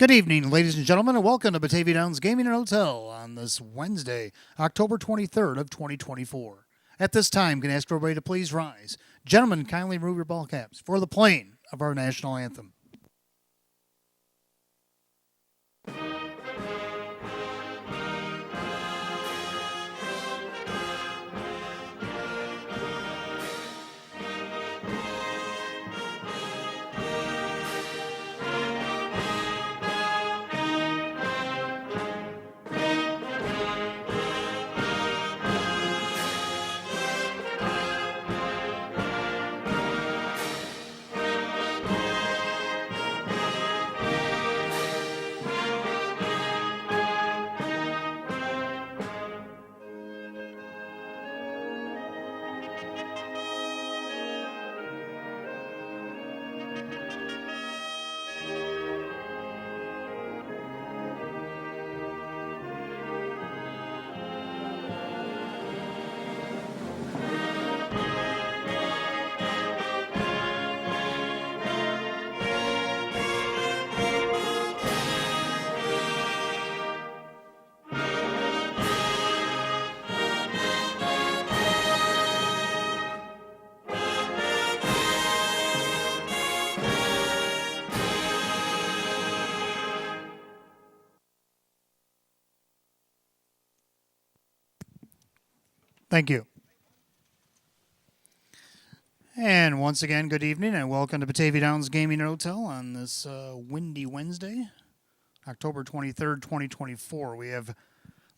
Good evening, ladies and gentlemen, and welcome to Batavia Downs Gaming and Hotel on this Wednesday, October 23rd of 2024. At this time, can I ask everybody to please rise. Gentlemen, kindly remove your ball caps for the playing of our national anthem. Thank you. And once again, good evening and welcome to Batavia Downs Gaming and Hotel on this windy Wednesday, October 23rd, 2024. We have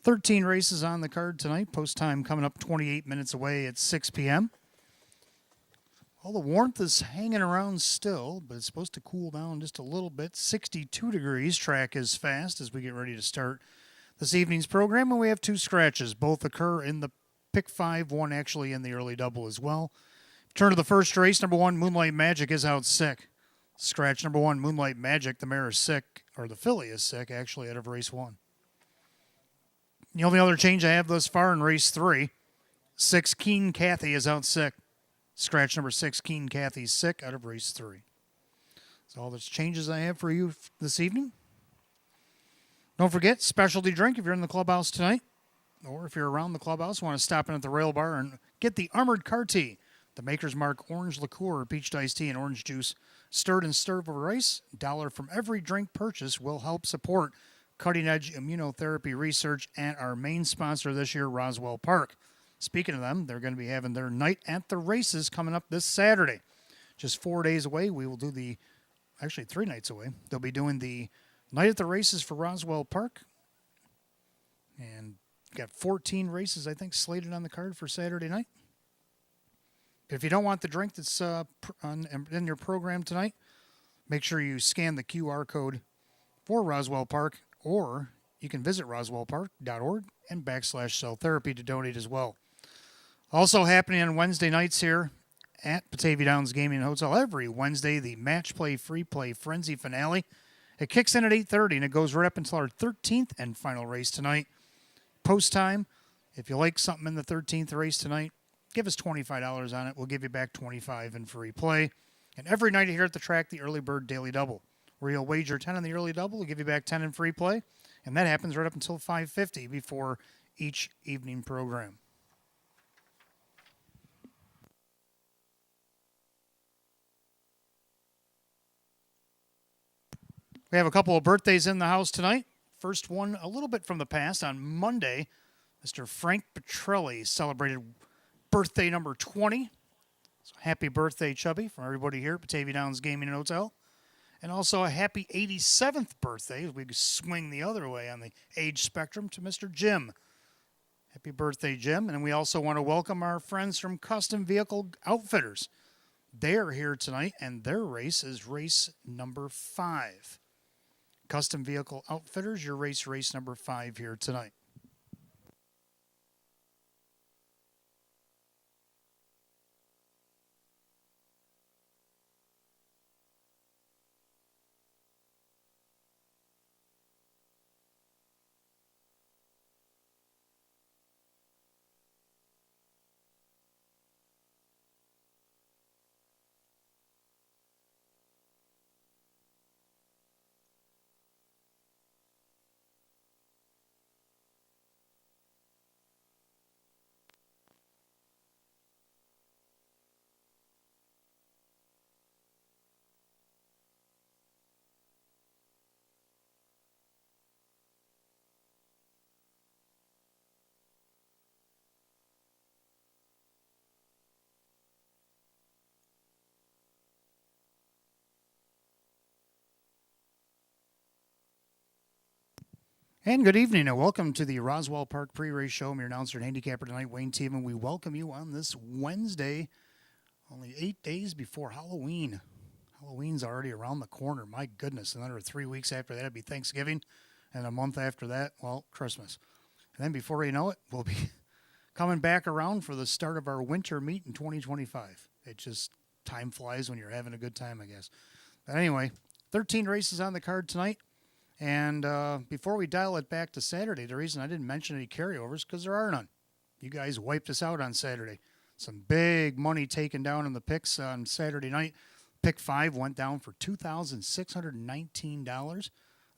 13 races on the card tonight. Post time coming up 28 minutes away at 6 p.m. All the warmth is hanging around still, but it's supposed to cool down just a little bit. 62 degrees. Track is fast as we get ready to start this evening's program. And we have two scratches. Both occur in the pick five, one actually in the early double as well. Turn to the first race. Number one, Moonlight Magic is out sick. Scratch number one, Moonlight Magic. The mare is sick, or the filly is sick, actually, out of race one. The only other change I have thus far in race three, 6, Keen Kathy is out sick. Scratch number 6, Keen Kathy's sick, out of race three. That's all the changes I have for you this evening. Don't forget, specialty drink if you're in the clubhouse tonight, or if you're around the clubhouse, want to stop in at the rail bar and get the Armored Car Tea. The Maker's Mark Orange Liqueur, Peach Iced Tea, and Orange Juice, stirred and stirred over ice. $1 from every drink purchase will help support cutting-edge immunotherapy research and our main sponsor this year, Roswell Park. Speaking of them, they're going to be having their night at the races coming up this Saturday. Just 4 days away, we will do actually 3 nights away. They'll be doing the night at the races for Roswell Park. And got 14 races, I think, slated on the card for Saturday night. If you don't want the drink that's in your program tonight, make sure you scan the QR code for Roswell Park, or you can visit roswellpark.org and /cell therapy to donate as well. Also happening on Wednesday nights here at Batavia Downs Gaming and Hotel every Wednesday, the Match Play Free Play Frenzy Finale. It kicks in at 8:30 and it goes right up until our 13th and final race tonight. Post time, if you like something in the 13th race tonight, give us $25 on it. We'll give you back $25 in free play. And every night here at the track, the Early Bird Daily Double, where you'll wager 10 on the early double, we'll give you back 10 in free play. And that happens right up until 5:50 before each evening program. We have a couple of birthdays in the house tonight. First one, a little bit from the past. On Monday, Mr. Frank Petrelli celebrated birthday number 20. So happy birthday, Chubby, from everybody here at Batavia Downs Gaming and Hotel. And also a happy 87th birthday, as we swing the other way on the age spectrum, to Mr. Jim. Happy birthday, Jim. And we also want to welcome our friends from Custom Vehicle Outfitters. They are here tonight, and their race is race number 5. Custom Vehicle Outfitters, your race number 5 here tonight. And good evening, and welcome to the Roswell Park pre-race show. I'm your announcer and handicapper tonight, Wayne Teeman. We welcome you on this Wednesday, only 8 days before Halloween. Halloween's already around the corner. My goodness, another 3 weeks after that, it'll be Thanksgiving, and a month after that, well, Christmas. And then before you know it, we'll be coming back around for the start of our winter meet in 2025. It just, time flies when you're having a good time, I guess. But anyway, 13 races on the card tonight. And before we dial it back to Saturday, the reason I didn't mention any carryovers is because there are none. You guys wiped us out on Saturday. Some big money taken down in the picks on Saturday night. Pick 5 went down for $2,619.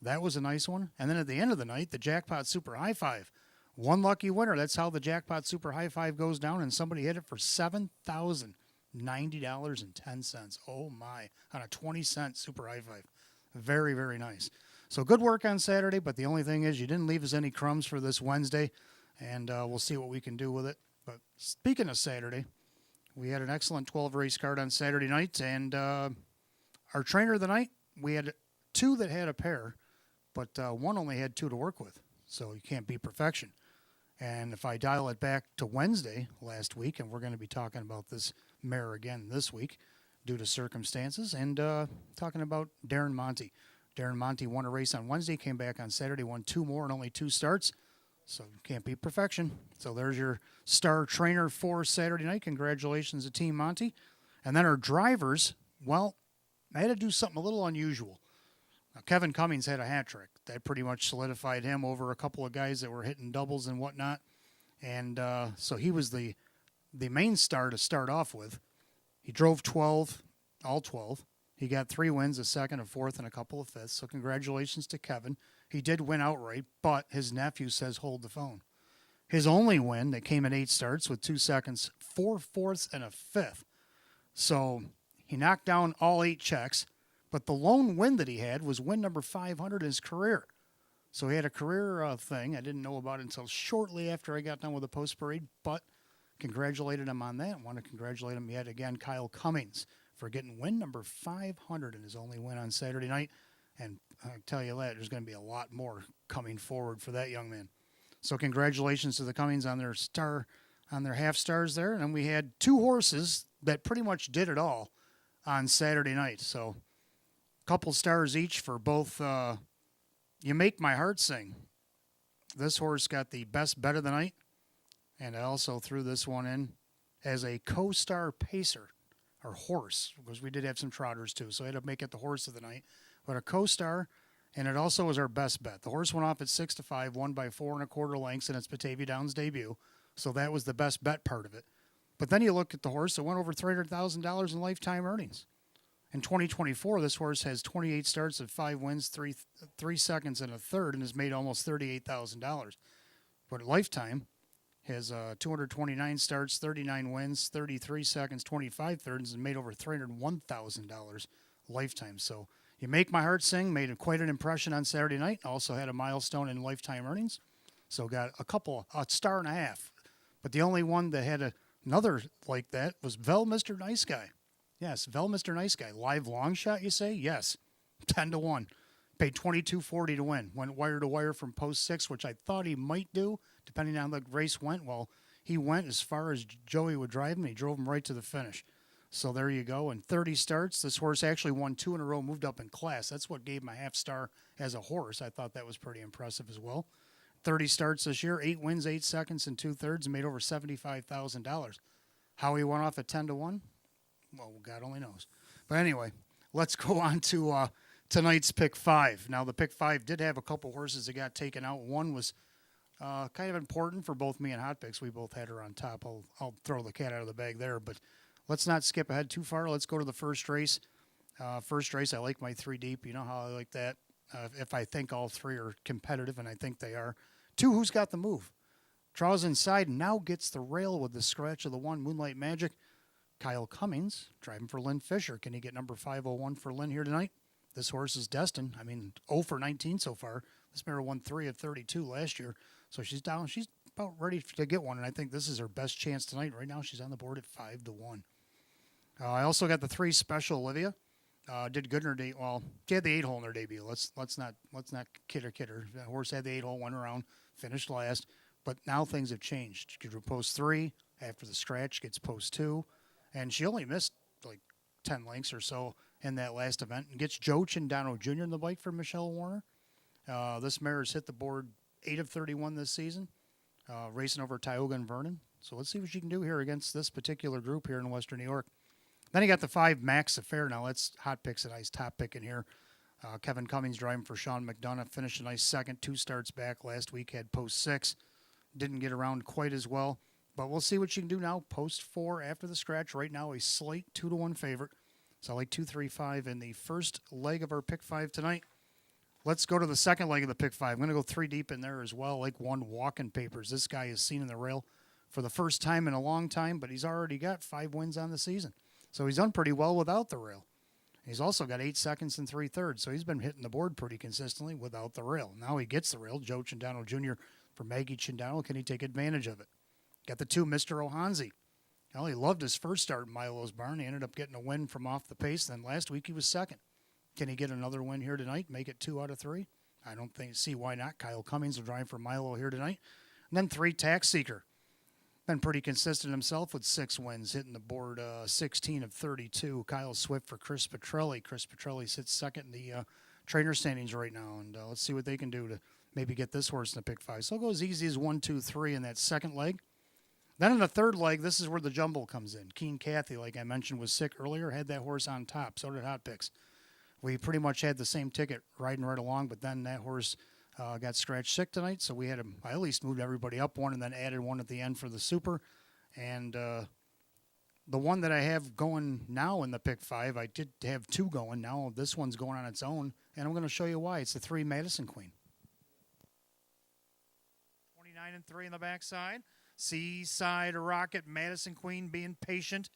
That was a nice one. And then at the end of the night, the Jackpot Super High Five. One lucky winner. That's how the Jackpot Super High Five goes down. And somebody hit it for $7,090.10. Oh, my. On a 20-cent Super High Five. Very, very nice. So good work on Saturday, but the only thing is you didn't leave us any crumbs for this Wednesday, and we'll see what we can do with it. But speaking of Saturday, we had an excellent 12-race card on Saturday night, and our trainer of the night, we had 2 that had a pair, but one only had 2 to work with, so you can't beat perfection. And if I dial it back to Wednesday last week, and we're going to be talking about this mare again this week due to circumstances, and talking about Darren Monty. Darren Monty won a race on Wednesday, came back on Saturday, won 2 more and only 2 starts. So can't beat perfection. So there's your star trainer for Saturday night. Congratulations to Team Monty. And then our drivers, well, I had to do something a little unusual. Now, Kevin Cummings had a hat trick. That pretty much solidified him over a couple of guys that were hitting doubles and whatnot. And so he was the main star to start off with. He drove 12, all 12. He got 3 wins, a second, a fourth, and a couple of fifths. So congratulations to Kevin. He did win outright, but his nephew says hold the phone. His only win that came in 8 starts with 2 seconds, 4 fourths, and a fifth. So he knocked down all 8 checks, but the lone win that he had was win number 500 in his career. So he had a career thing. I didn't know about it until shortly after I got done with the post parade, but congratulated him on that. I want to congratulate him yet again, Kyle Cummings, for getting win number 500 in his only win on Saturday night. And I tell you that, there's going to be a lot more coming forward for that young man. So congratulations to the Cummings on their half stars there. And we had 2 horses that pretty much did it all on Saturday night. So a couple stars each for both You Make My Heart Sing. This horse got the best bet of the night. And I also threw this one in as a co-star pacer. Or horse, because we did have some trotters too, so I had to make it the horse of the night. But a co-star, and it also was our best bet. The horse went off at 6-5, won by 4 1/4 lengths in its Batavia Downs debut, so that was the best bet part of it. But then you look at the horse that went over $300,000 in lifetime earnings. In 2024, this horse has 28 starts of 5 wins, 3 seconds, and a third, and has made almost $38,000. But at lifetime, has 229 starts, 39 wins, 33 seconds, 25 thirds, and made over $301,000 lifetime. So You Make My Heart Sing made quite an impression on Saturday night. Also had a milestone in lifetime earnings. So got a star and a half. But the only one that had another like that was Vel Mr. Nice Guy. Yes, Vel Mr. Nice Guy. Live long shot, you say? Yes. 10-1. Paid $22.40 to win. Went wire to wire from post 6, which I thought he might do, depending on how the race went. Well, he went as far as Joey would drive him. He drove him right to the finish. So there you go. And 30 starts. This horse actually won 2 in a row, moved up in class. That's what gave him a half star as a horse. I thought that was pretty impressive as well. 30 starts this year, 8 wins, 8 seconds, and 2 thirds, and made over $75,000. How he went off at 10-1? Well, God only knows. But anyway, let's go on to tonight's pick 5. Now, the pick 5 did have a couple horses that got taken out. One was kind of important for both me and Hot Picks. We both had her on top. I'll throw the cat out of the bag there, but let's not skip ahead too far. Let's go to the first race. First race, I like my 3 deep. You know how I like that. If I think all 3 are competitive, and I think they are. 2, Who's Got the Move? Draws inside, now gets the rail with the scratch of the 1, Moonlight Magic. Kyle Cummings, driving for Lynn Fisher. Can he get number 501 for Lynn here tonight? This horse is destined. 0 for 19 so far. This mare won 3 of 32 last year. So she's down. She's about ready to get one, and I think this is her best chance tonight. Right now, she's on the board at 5-1. I also got the 3 Special Olivia. Did good in her debut. Well, she had the 8 hole in her debut. Let's not kid her. The horse had the 8 hole, went around, finished last. But now things have changed. She drew post 3 after the scratch, gets post 2, and she only missed like 10 lengths or so in that last event, and gets Joe Chindano Jr. in the bike for Michelle Warner. This mare has hit the board 8 of 31 this season, racing over Tioga and Vernon. So let's see what she can do here against this particular group here in Western New York. Then you got the 5 Max Affair. Now let's hot picks a nice top pick in here. Kevin Cummings driving for Sean McDonough. Finished a nice second, 2 starts back last week. Had post 6. Didn't get around quite as well. But we'll see what she can do now. Post 4 after the scratch. Right now a slight 2-1 favorite. So I like 2-3-5 in the first leg of our pick 5 tonight. Let's go to the second leg of the pick 5. I'm going to go 3 deep in there as well. Like 1 Walking Papers. This guy is seen in the rail for the first time in a long time, but he's already got 5 wins on the season. So he's done pretty well without the rail. He's also got 8 seconds and 3/3, so he's been hitting the board pretty consistently without the rail. Now he gets the rail. Joe Chindano Jr. for Maggie Chindano. Can he take advantage of it? Got the 2 Mr. Ohanzi. Well, he loved his first start in Milo's barn. He ended up getting a win from off the pace. Then last week he was second. Can he get another win here tonight? Make it 2 out of 3? I don't see why not. Kyle Cummings will drive for Milo here tonight. And then 3 Tax Seeker. Been pretty consistent himself with 6 wins, hitting the board 16 of 32. Kyle Swift for Chris Petrelli. Chris Petrelli sits second in the trainer standings right now. And let's see what they can do to maybe get this horse in the pick 5. So it'll go as easy as 1, 2, 3 in that second leg. Then in the third leg, this is where the jumble comes in. Keen Cathy, like I mentioned, was sick earlier, had that horse on top. So did Hot Picks. We pretty much had the same ticket riding right along, but then that horse got scratched sick tonight. So we had him. I at least moved everybody up 1 and then added 1 at the end for the super. And the one that I have going now in the pick 5, I did have 2 going. Now this one's going on its own, and I'm going to show you why. It's the 3 Madison Queen. 29 and 3 on the backside. Seaside Rocket, Madison Queen being patient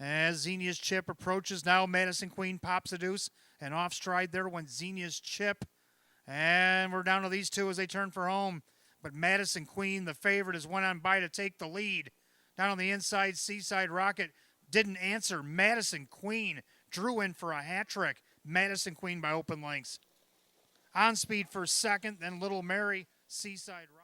as Xenia's Chip approaches. Now Madison Queen pops a deuce, and off stride there went Xenia's Chip. And we're down to these 2 as they turn for home. But Madison Queen, the favorite, has went on by to take the lead. Down on the inside, Seaside Rocket didn't answer. Madison Queen drew in for a hat trick. Madison Queen by open lengths. On speed for second, then Little Mary, Seaside Rocket.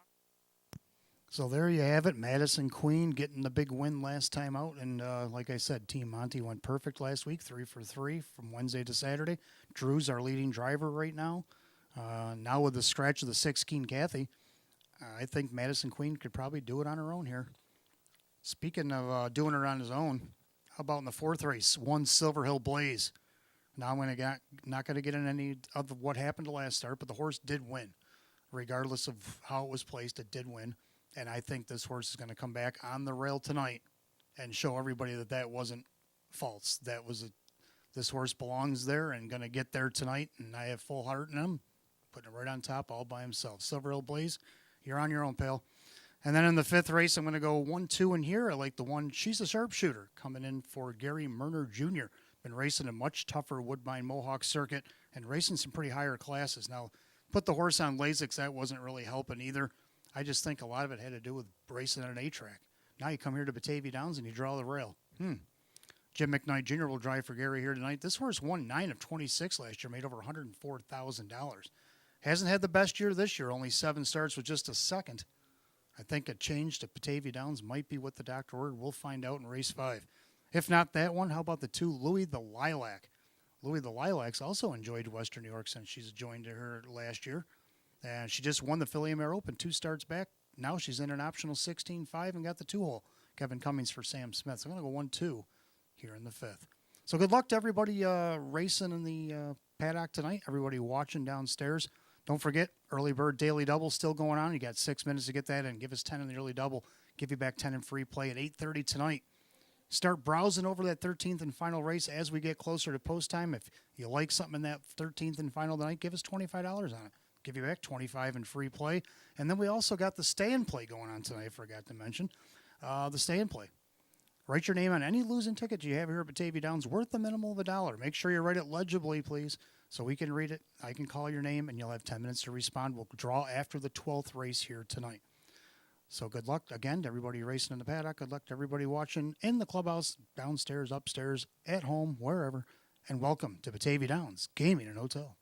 So there you have it. Madison Queen getting the big win last time out. And like I said, Team Monty went perfect last week, 3 for 3 from Wednesday to Saturday. Drew's our leading driver right now. Now with the scratch of the 6 Keen Cathy, I think Madison Queen could probably do it on her own here. Speaking of doing it on his own, how about in the 4th race, 1 Silver Hill Blaze. Now I'm not going to get in any of what happened to last start, but the horse did win. Regardless of how it was placed, it did win. And I think this horse is going to come back on the rail tonight and show everybody that that wasn't false. This horse belongs there and going to get there tonight, and I have full heart in him. Putting it right on top all by himself. Silver Hill Blaze, you're on your own, pal. And then in the 5th race, I'm going to go 1, 2 in here. I like the one, She's a Sharpshooter, coming in for Gary Murner Jr. Been racing a much tougher Woodbine Mohawk circuit and racing some pretty higher classes. Now, put the horse on Lasix, that wasn't really helping either. I just think a lot of it had to do with racing on an A-track. Now you come here to Batavia Downs and you draw the rail. Jim McKnight Jr. will drive for Gary here tonight. This horse won 9 of 26 last year, made over $104,000. Hasn't had the best year this year, only 7 starts with just a second. I think a change to Batavia Downs might be what the doctor ordered. We'll find out in race 5. If not that one, how about the 2 Louis the Lilac? Louis the Lilac's also enjoyed Western New York since she's joined her last year. And she just won the Philly Mare Open 2 starts back. Now she's in an optional 16-5 and got the 2-hole. Kevin Cummings for Sam Smith. So I'm going to go 1-2 here in the 5th. So good luck to everybody racing in the paddock tonight, everybody watching downstairs. Don't forget, early bird daily double still going on. You got 6 minutes to get that in. Give us 10 in the early double. Give you back 10 in free play at 8:30 tonight. Start browsing over that 13th and final race as we get closer to post time. If you like something in that 13th and final tonight, give us $25 on it. Give you back $25 in free play. And then we also got the stay and play going on tonight, I forgot to mention. The stay and play. Write your name on any losing ticket you have here at Batavia Downs worth a minimum of $1. Make sure you write it legibly, please, so we can read it. I can call your name, and you'll have 10 minutes to respond. We'll draw after the 12th race here tonight. So good luck, again, to everybody racing in the paddock. Good luck to everybody watching in the clubhouse, downstairs, upstairs, at home, wherever. and welcome to Batavia Downs Gaming and Hotel.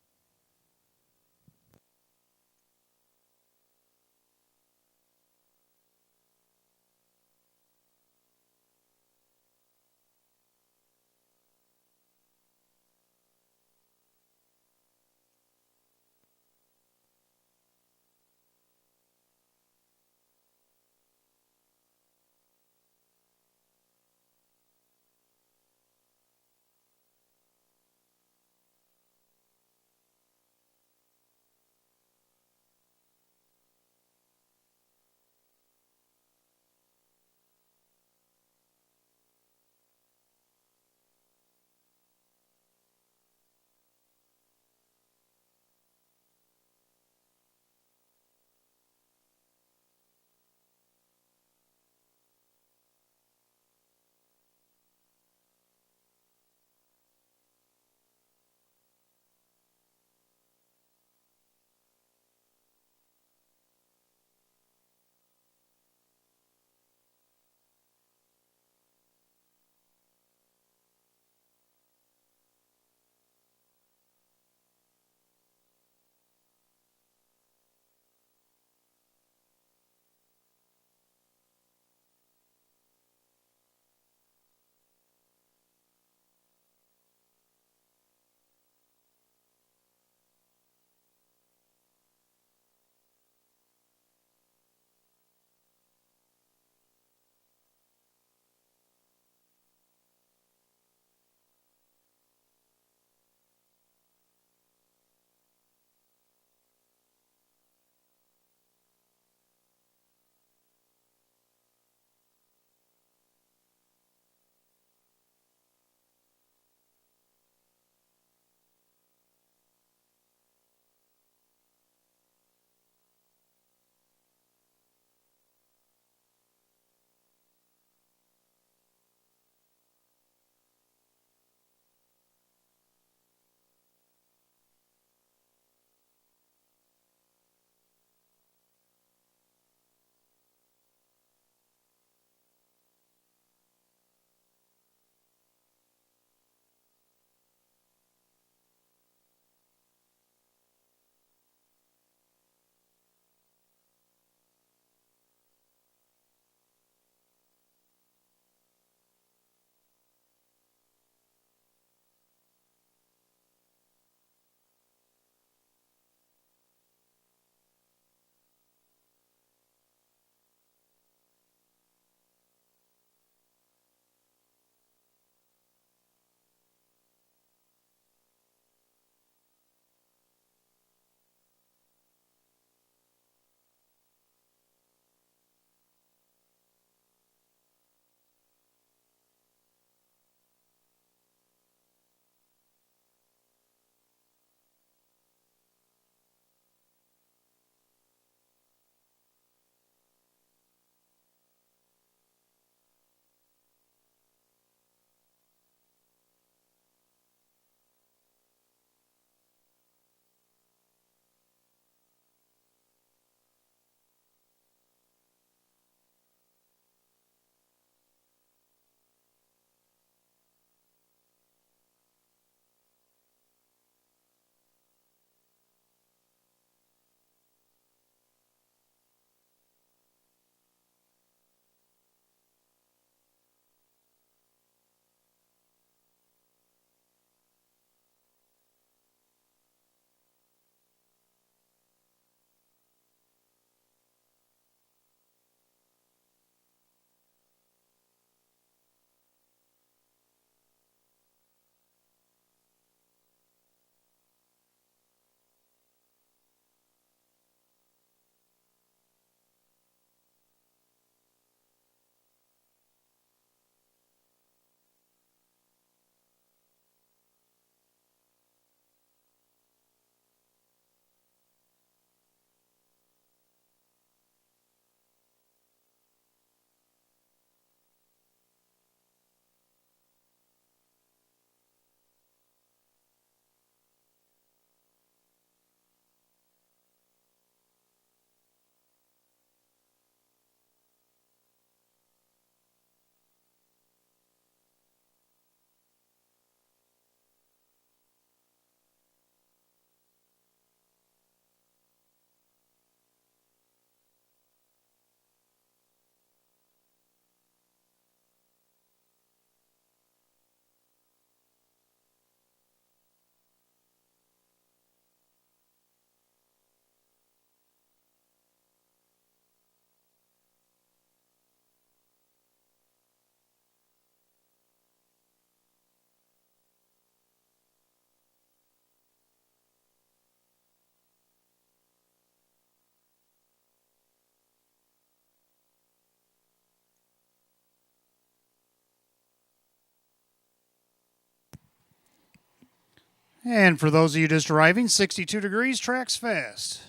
And for those of you just arriving, 62 degrees, tracks fast.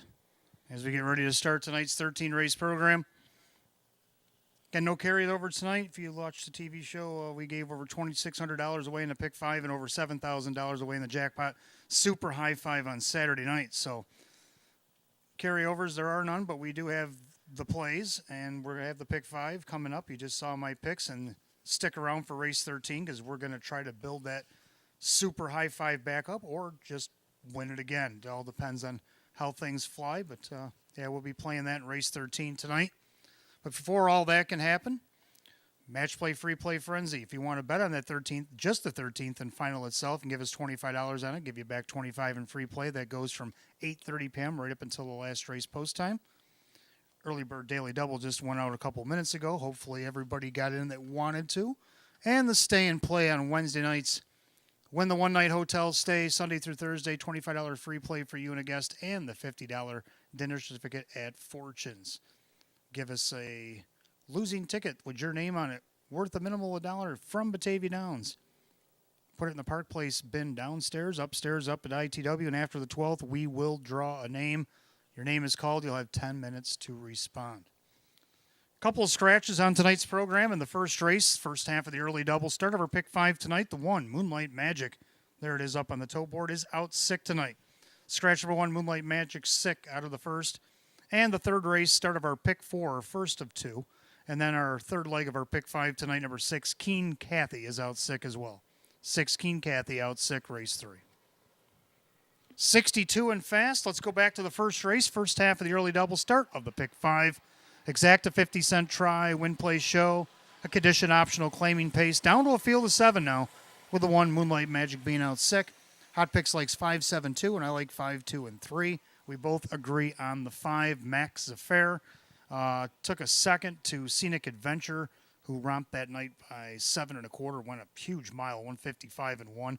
As we get ready to start tonight's 13 race program. Got no carryover tonight. If you watched the TV show, we gave over $2,600 away in the pick five and over $7,000 away in the jackpot. Super high five on Saturday night. So carryovers, there are none, but we do have the plays, and we're going to have the pick five coming up. You just saw my picks, and stick around for race 13 because we're going to try to build that super high five back up or just win it again. It all depends on how things fly, but yeah, we'll be playing that in race 13 tonight. But before all that can happen, match play, free play frenzy. If you want to bet on that 13th, just the 13th and final itself, and give us $25 on it, give you back $25 in free play. That goes from 8:30 p.m. right up until the last race post time. Early Bird Daily Double just went out a couple minutes ago. Hopefully everybody got in that wanted to. And the stay and play on Wednesday nights. Win the one-night hotel stay Sunday through Thursday, $25 free play for you and a guest, and the $50 dinner certificate at Fortunes. Give us a losing ticket with your name on it, worth a minimal of $1 from Batavia Downs. Put it in the Park Place bin downstairs, upstairs, up at ITW, and after the 12th, we will draw a name. Your name is called. You'll have 10 minutes to respond. Couple of scratches on tonight's program in the first race, first half of the early double. Start of our pick five tonight, the one, Moonlight Magic. There it is up on the toe board, is out sick tonight. Scratch number one, Moonlight Magic, sick out of the first. And the third race, start of our pick four, first of two. And then our third leg of our pick five tonight, number 6, Keen Kathy, is out sick as well. 6, Keen Kathy, out sick, race 3. 62 and fast. Let's go back to the first race, first half of the early double start of the pick five. Exacta 50-cent try, win play show, a condition optional claiming pace, down to a field of 7 now, with the one, Moonlight Magic, being out sick. Hot Picks likes 5, 7, 2, and I like 5, 2, and 3. We both agree on the 5, Max Zaffair. Took a second to Scenic Adventure, who romped that night by 7 1/4, went a huge mile, 155 and 1.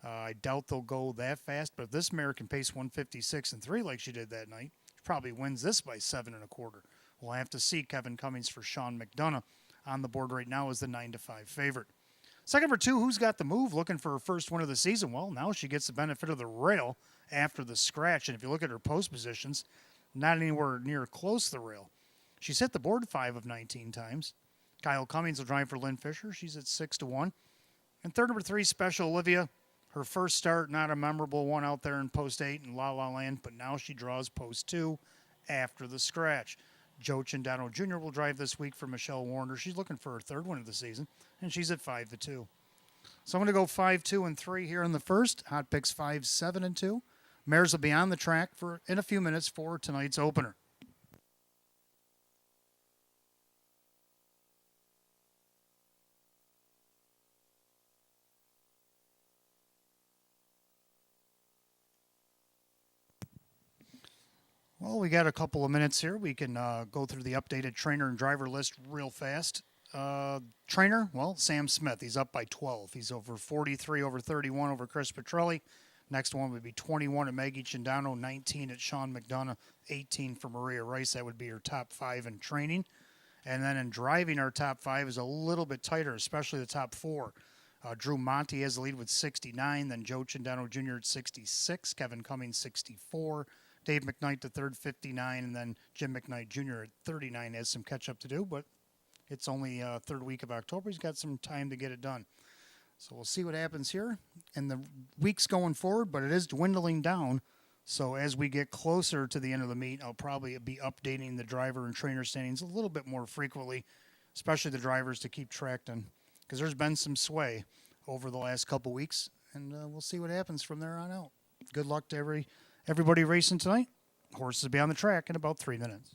I doubt they'll go that fast, but if this mare can pace 156 and 3 like she did that night, she probably wins this by 7 1/4. We'll have to see. Kevin Cummings for Sean McDonough on the board right now is the 9-5 favorite. Second number 2, Who's Got the Move, looking for her first win of the season. Well, now she gets the benefit of the rail after the scratch. And if you look at her post positions, not anywhere near close to the rail. She's hit the board 5 of 19 times. Kyle Cummings will drive for Lynn Fisher. She's at 6-1. And third number 3, Special Olivia. Her first start, not a memorable one out there in post 8 in La La Land, but now she draws post 2 after the scratch. Joe Cindano Jr. will drive this week for Michelle Warner. She's looking for her third win of the season, and she's at 5-2. So I'm going to go 5, 2, and 3 here in the first. Hot Picks 5, 7, and 2. Mares will be on the track in a few minutes for tonight's opener. Well, we got a couple of minutes here. We can go through the updated trainer and driver list real fast. Trainer, well, Sam Smith. He's up by 12. He's over 43, over 31 over Chris Petrelli. Next one would be 21 at Maggie Cindano, 19 at Sean McDonough, 18 for Maria Rice. That would be her top 5 in training. And then in driving, our top 5 is a little bit tighter, especially the top 4. Drew Monty has the lead with 69, then Joe Cindano Jr. at 66, Kevin Cummings 64, Dave McKnight to third, 59, and then Jim McKnight Jr. at 39 has some catch-up to do, but it's only third week of October. He's got some time to get it done. So we'll see what happens here in the weeks going forward, but it is dwindling down. So as we get closer to the end of the meet, I'll probably be updating the driver and trainer standings a little bit more frequently, especially the drivers to keep track on, because there's been some sway over the last couple weeks, and we'll see what happens from there on out. Good luck to everybody racing tonight. Horses will be on the track in about 3 minutes.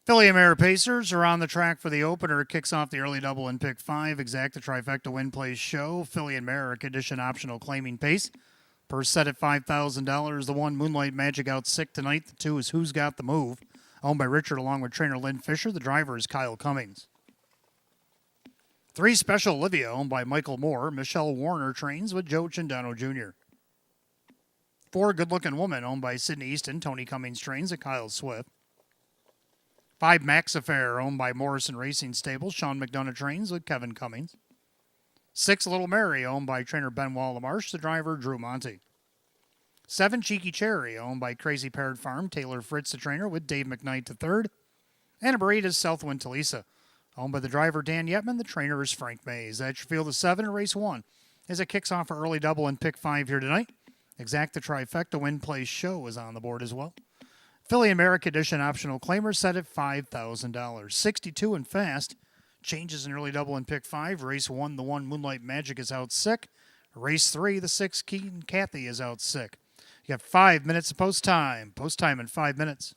Philly and Mare Pacers are on the track for the opener. It kicks off the early double in pick 5. Exact the trifecta win plays show. Philly and Mare, condition optional claiming pace. Per set at $5,000. The 1, Moonlight Magic, out sick tonight. The 2 is Who's Got the Move, owned by Richard along with trainer Lynn Fisher. The driver is Kyle Cummings. 3, Special Olivia, owned by Michael Moore. Michelle Warner trains with Joe Chindano Jr. 4, Good Looking Woman, owned by Sydney Easton. Tony Cummings trains at Kyle Swift. 5, Max Affair, owned by Morrison Racing Stable. Sean McDonough trains with Kevin Cummings. 6, Little Mary, owned by trainer Ben Wallamarsh. The driver, Drew Monty. 7, Cheeky Cherry, owned by Crazy Parrot Farm. Taylor Fritz, the trainer, with Dave McKnight the third. And a breed is Southwind Talisa, owned by the driver, Dan Yetman. The trainer is Frank Mays. That's your field of 7 in race 1 as it kicks off an early double in pick 5 here tonight. Exact the trifecta win play show is on the board as well. Philly America Edition optional claimer set at $5,000. 62 and fast. Changes in early double in pick 5. Race 1, the 1, Moonlight Magic, is out sick. Race 3, the 6, Keaton Cathy, is out sick. You got 5 minutes of post time. Post time in 5 minutes.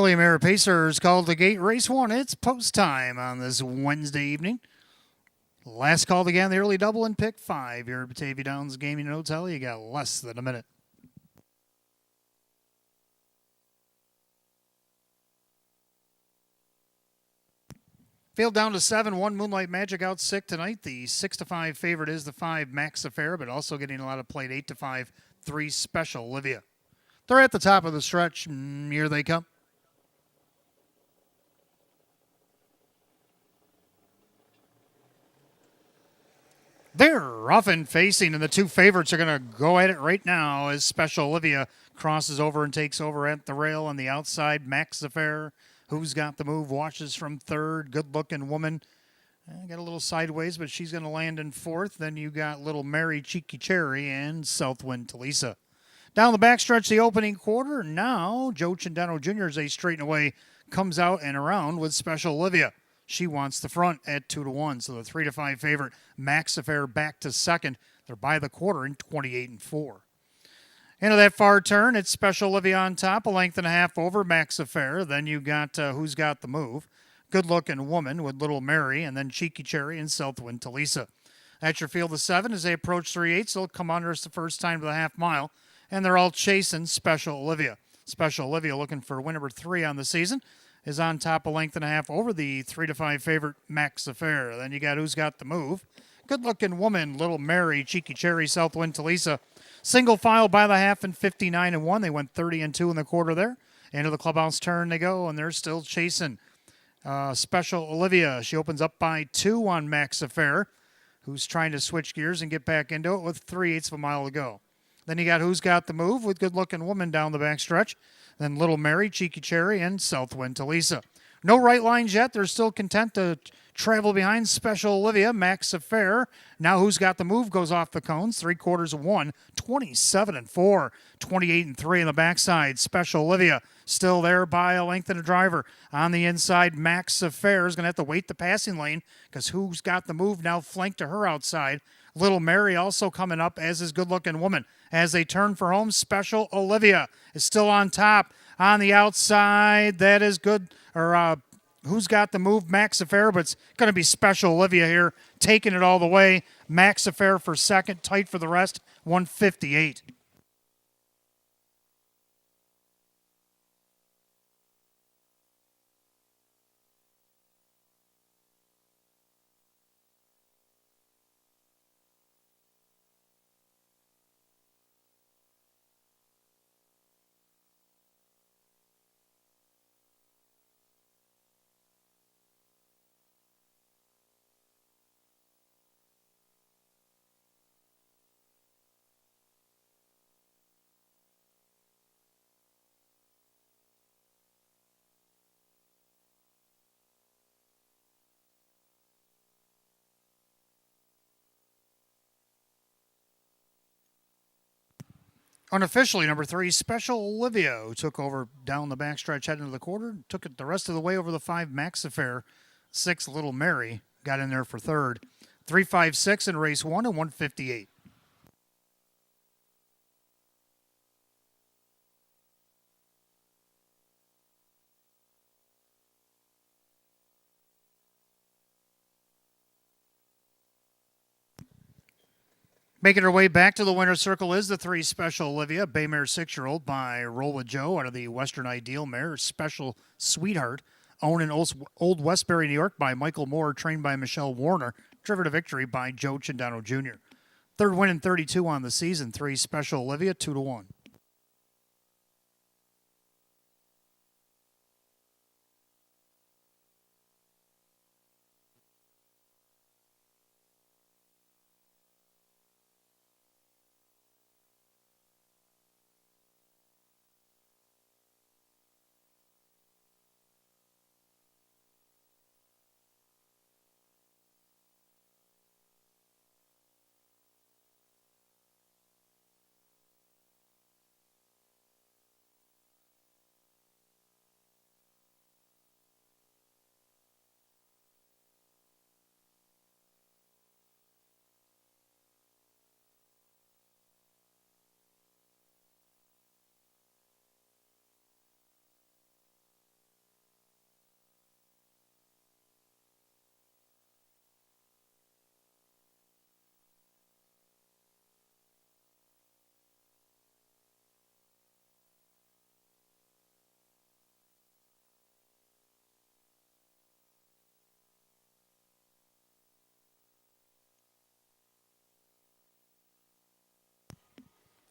William Air Pacers called the gate race 1. It's post time on this Wednesday evening. Last call again, the early double in pick 5 here at Batavia Downs Gaming and Hotel. You got less than a minute. Field down to 7. 1 Moonlight Magic out sick tonight. The 6-5 favorite is the 5 Max Affair, but also getting a lot of play at 8-5. 3 Special Olivia. They're at the top of the stretch. Here they come. They're often facing, and the 2 favorites are going to go at it right now as Special Olivia crosses over and takes over at the rail on the outside. Max Affair, who's got the move, watches from 3rd. Good-looking woman. Got a little sideways, but she's going to land in 4th. Then you got Little Mary Cheeky Cherry and Southwind Talisa. Down the backstretch, the opening quarter. Now, Joe Cindano Jr. as they straighten away comes out and around with Special Olivia. She wants the front at 2-1. So the 3-5 favorite, Max Affair, back to 2nd. They're by the quarter in 28-4. Into that far turn, it's Special Olivia on top, a length and a half over Max Affair. Then you got Who's Got the Move. Good-looking woman with Little Mary, and then Cheeky Cherry and Southwind Talisa. That's your field of 7 as they approach 3/8. They'll come under us the first time to the half mile, and they're all chasing Special Olivia. Special Olivia looking for win number 3 on the season. Is on top a length and a half over the 3-5 favorite Max Affair. Then you got Who's Got the Move. Good-looking woman, Little Mary, Cheeky Cherry, Southwind Talisa. Single file by the half and 59-1. They went 30-2 in the quarter there. Into the clubhouse turn they go, and they're still chasing Special Olivia. She opens up by 2 on Max Affair, who's trying to switch gears and get back into it with 3/8 of a mile to go. Then you got Who's Got the Move with Good-Looking Woman down the backstretch. Then Little Mary, Cheeky Cherry, and Southwind Talisa. No right lines yet. They're still content to travel behind Special Olivia. Max Affair. Now Who's Got the Move goes off the cones. 3/4 of 1. 27-4. 28-3 on the backside. Special Olivia still there by a length and a driver. On the inside, Max Affair is going to have to wait the passing lane because Who's Got the Move now flanked to her outside. Little Mary also coming up, as is Good-Looking Woman. As they turn for home, Special Olivia is still on top. On the outside, that is Who's Got the Move? Max Affair, but it's going to be Special Olivia here, taking it all the way. Max Affair for 2nd, tight for the rest, 158. Unofficially, number 3, Special Olivia, who took over down the backstretch heading into the quarter, took it the rest of the way over the 5 Max Affair. 6 Little Mary got in there for 3rd. 3-5-6 in race 1 and 158. Making her way back to the winner's circle is the 3 Special Olivia, Baymare 6-year-old by Roll with Joe out of the Western Ideal mare, Special Sweetheart, owned in Old Westbury, New York by Michael Moore, trained by Michelle Warner, driven to victory by Joe Cindano Jr. 3rd win in 32 on the season, 3 Special Olivia, 2-1.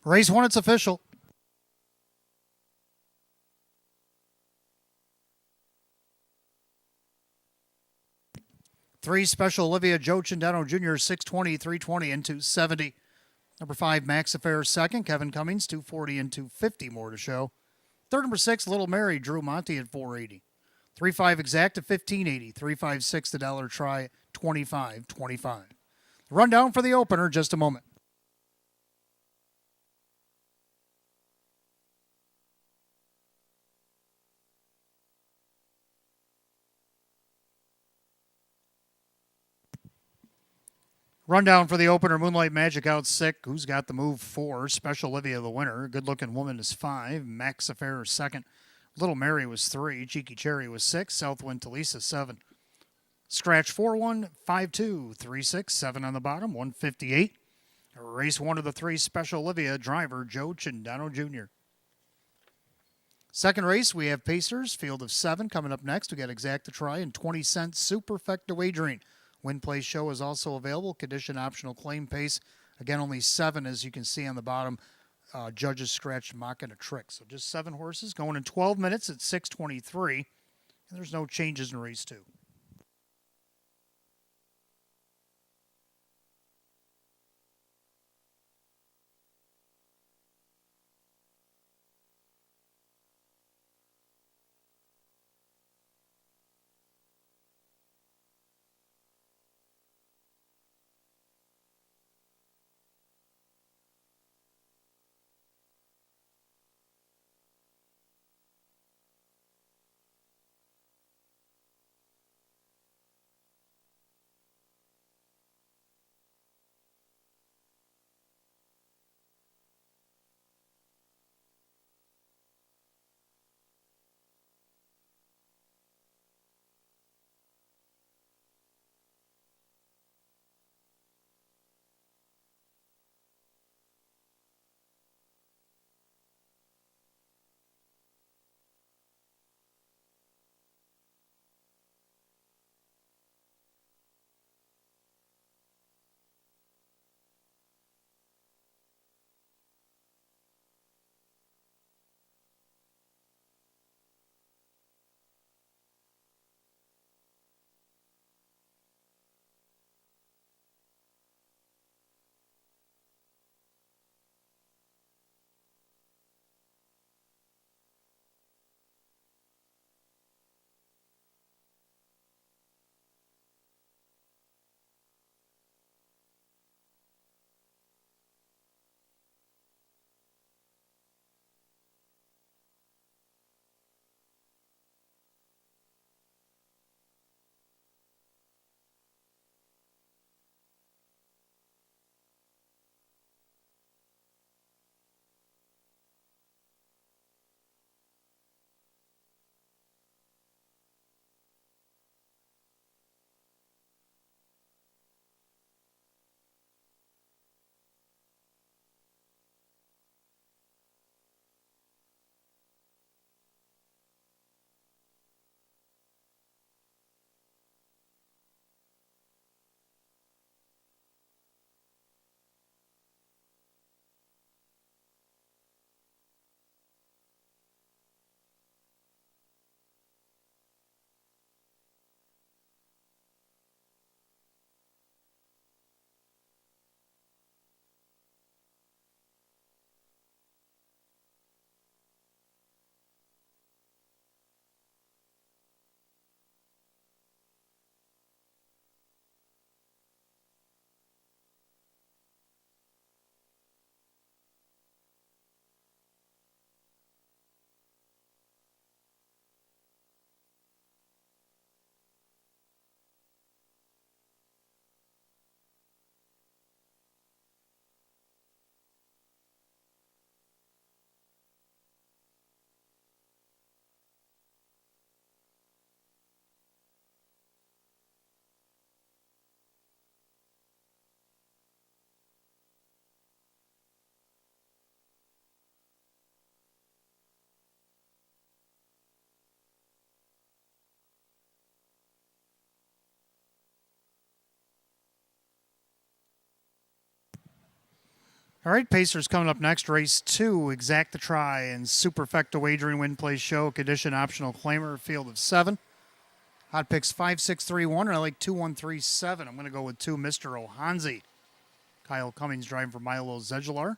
Race 1, it's official. Three, Special Olivia Joe Chindano Jr., 620, 320, and 270. Number 5, Max Affair second. Kevin Cummings, 240 and 250 more to show. Third, number 6, Little Mary, Drew Monty at 480. 3-5 Exact at 1580. 3-5-6 the Dollar Try, 25-25. Rundown for the opener, just a moment. Rundown for the opener, Moonlight Magic out 6. Who's got the move? 4. Special Olivia the winner. Good Looking Woman is 5. Max Affair second. Little Mary was 3. Cheeky Cherry was 6. Southwind Talisa 7. Scratch 4-1, 5-2, 3-6, 7 on the bottom, 158. Race 1 of the 3, Special Olivia, driver Joe Chindano Jr. Second race, we have Pacers, field of 7 coming up next. We got Exact to Try and 20-cent Superfecta Wagering. Win Play Show is also available. Condition optional claim pace. Again, only 7, as you can see on the bottom. Judges scratched mock and a trick. So just 7 horses going in 12 minutes at 6:23. And there's no changes in race 2. All right, Pacers coming up next. Race 2, Exact the Try and Superfecta Wagering Win Play Show. Condition optional claimer, field of 7. Hot picks 5, 6, 3, 1, and I like 2, 1, 3, 7. I'm going to go with 2, Mr. Ohanzi. Kyle Cummings driving for Milo Zedular.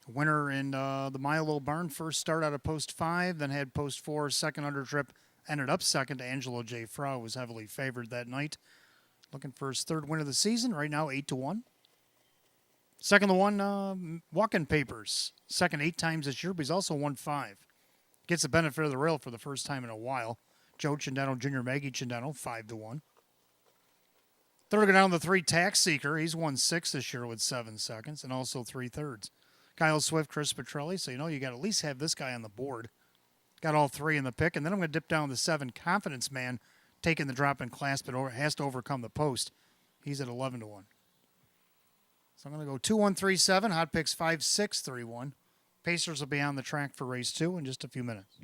Winner in the Milo Barn, first start out of post 5, then had post 4, second under trip, ended up second to Angelo J. Frau, was heavily favored that night. Looking for his third win of the season, right now 8-1. Second to 1, Walking Papers. Second 8 times this year, but he's also won 5. Gets the benefit of the rail for the first time in a while. Joe Chindano Jr., Maggie Chindano, 5-1. Third go down the 3, Tax Seeker. He's won 6 this year with 7 seconds and also 3/3. Kyle Swift, Chris Petrelli. So, you got to at least have this guy on the board. Got all 3 in the pick. And then I'm going to dip down the 7, Confidence Man, taking the drop in class, but has to overcome the post. He's at 11-1. So I'm going to go 2, 1, 3, 7. Hot picks 5, 6, 3, 1. Pacers will be on the track for race 2 in just a few minutes.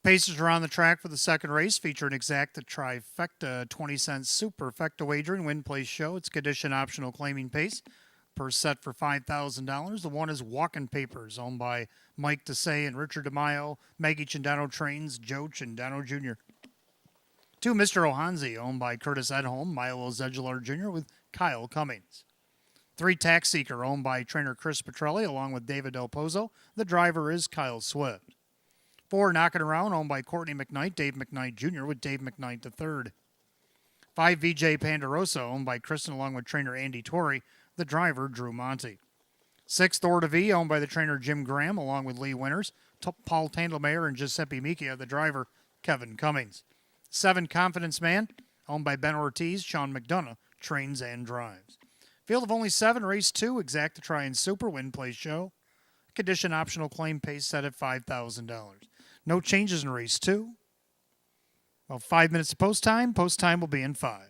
Pacers are on the track for the second race, featuring Exacta Trifecta 20-cent superfecta wagering win place show. It's condition optional claiming pace per set for $5,000. The one is Walking Papers, owned by Mike Desai and Richard DeMaio. Maggie Chindano trains Joe Chindano Jr. 2, Mr. Ohanzi, owned by Curtis Edholm, Milo Zedular Jr. with Kyle Cummings. 3, Tax Seeker, owned by trainer Chris Petrelli, along with David Del Pozo. The driver is Kyle Swift. 4, Knocking Around, owned by Courtney McKnight, Dave McKnight Jr. with Dave McKnight III. 5, VJ Pandarosa, owned by Kristen, along with trainer Andy Torrey. The driver, Drew Monty. 6, Thor to V, owned by the trainer Jim Graham, along with Lee Winters, Paul Tandelmayer, and Giuseppe Micchia. The driver, Kevin Cummings. 7, Confidence Man, owned by Ben Ortiz, Sean McDonough, trains and drives. Field of only 7, race 2, Exacta Tri and Super, win place show. Condition optional claim pace set at $5,000. No changes in race 2. About 5 minutes of post time. Post time will be in 5.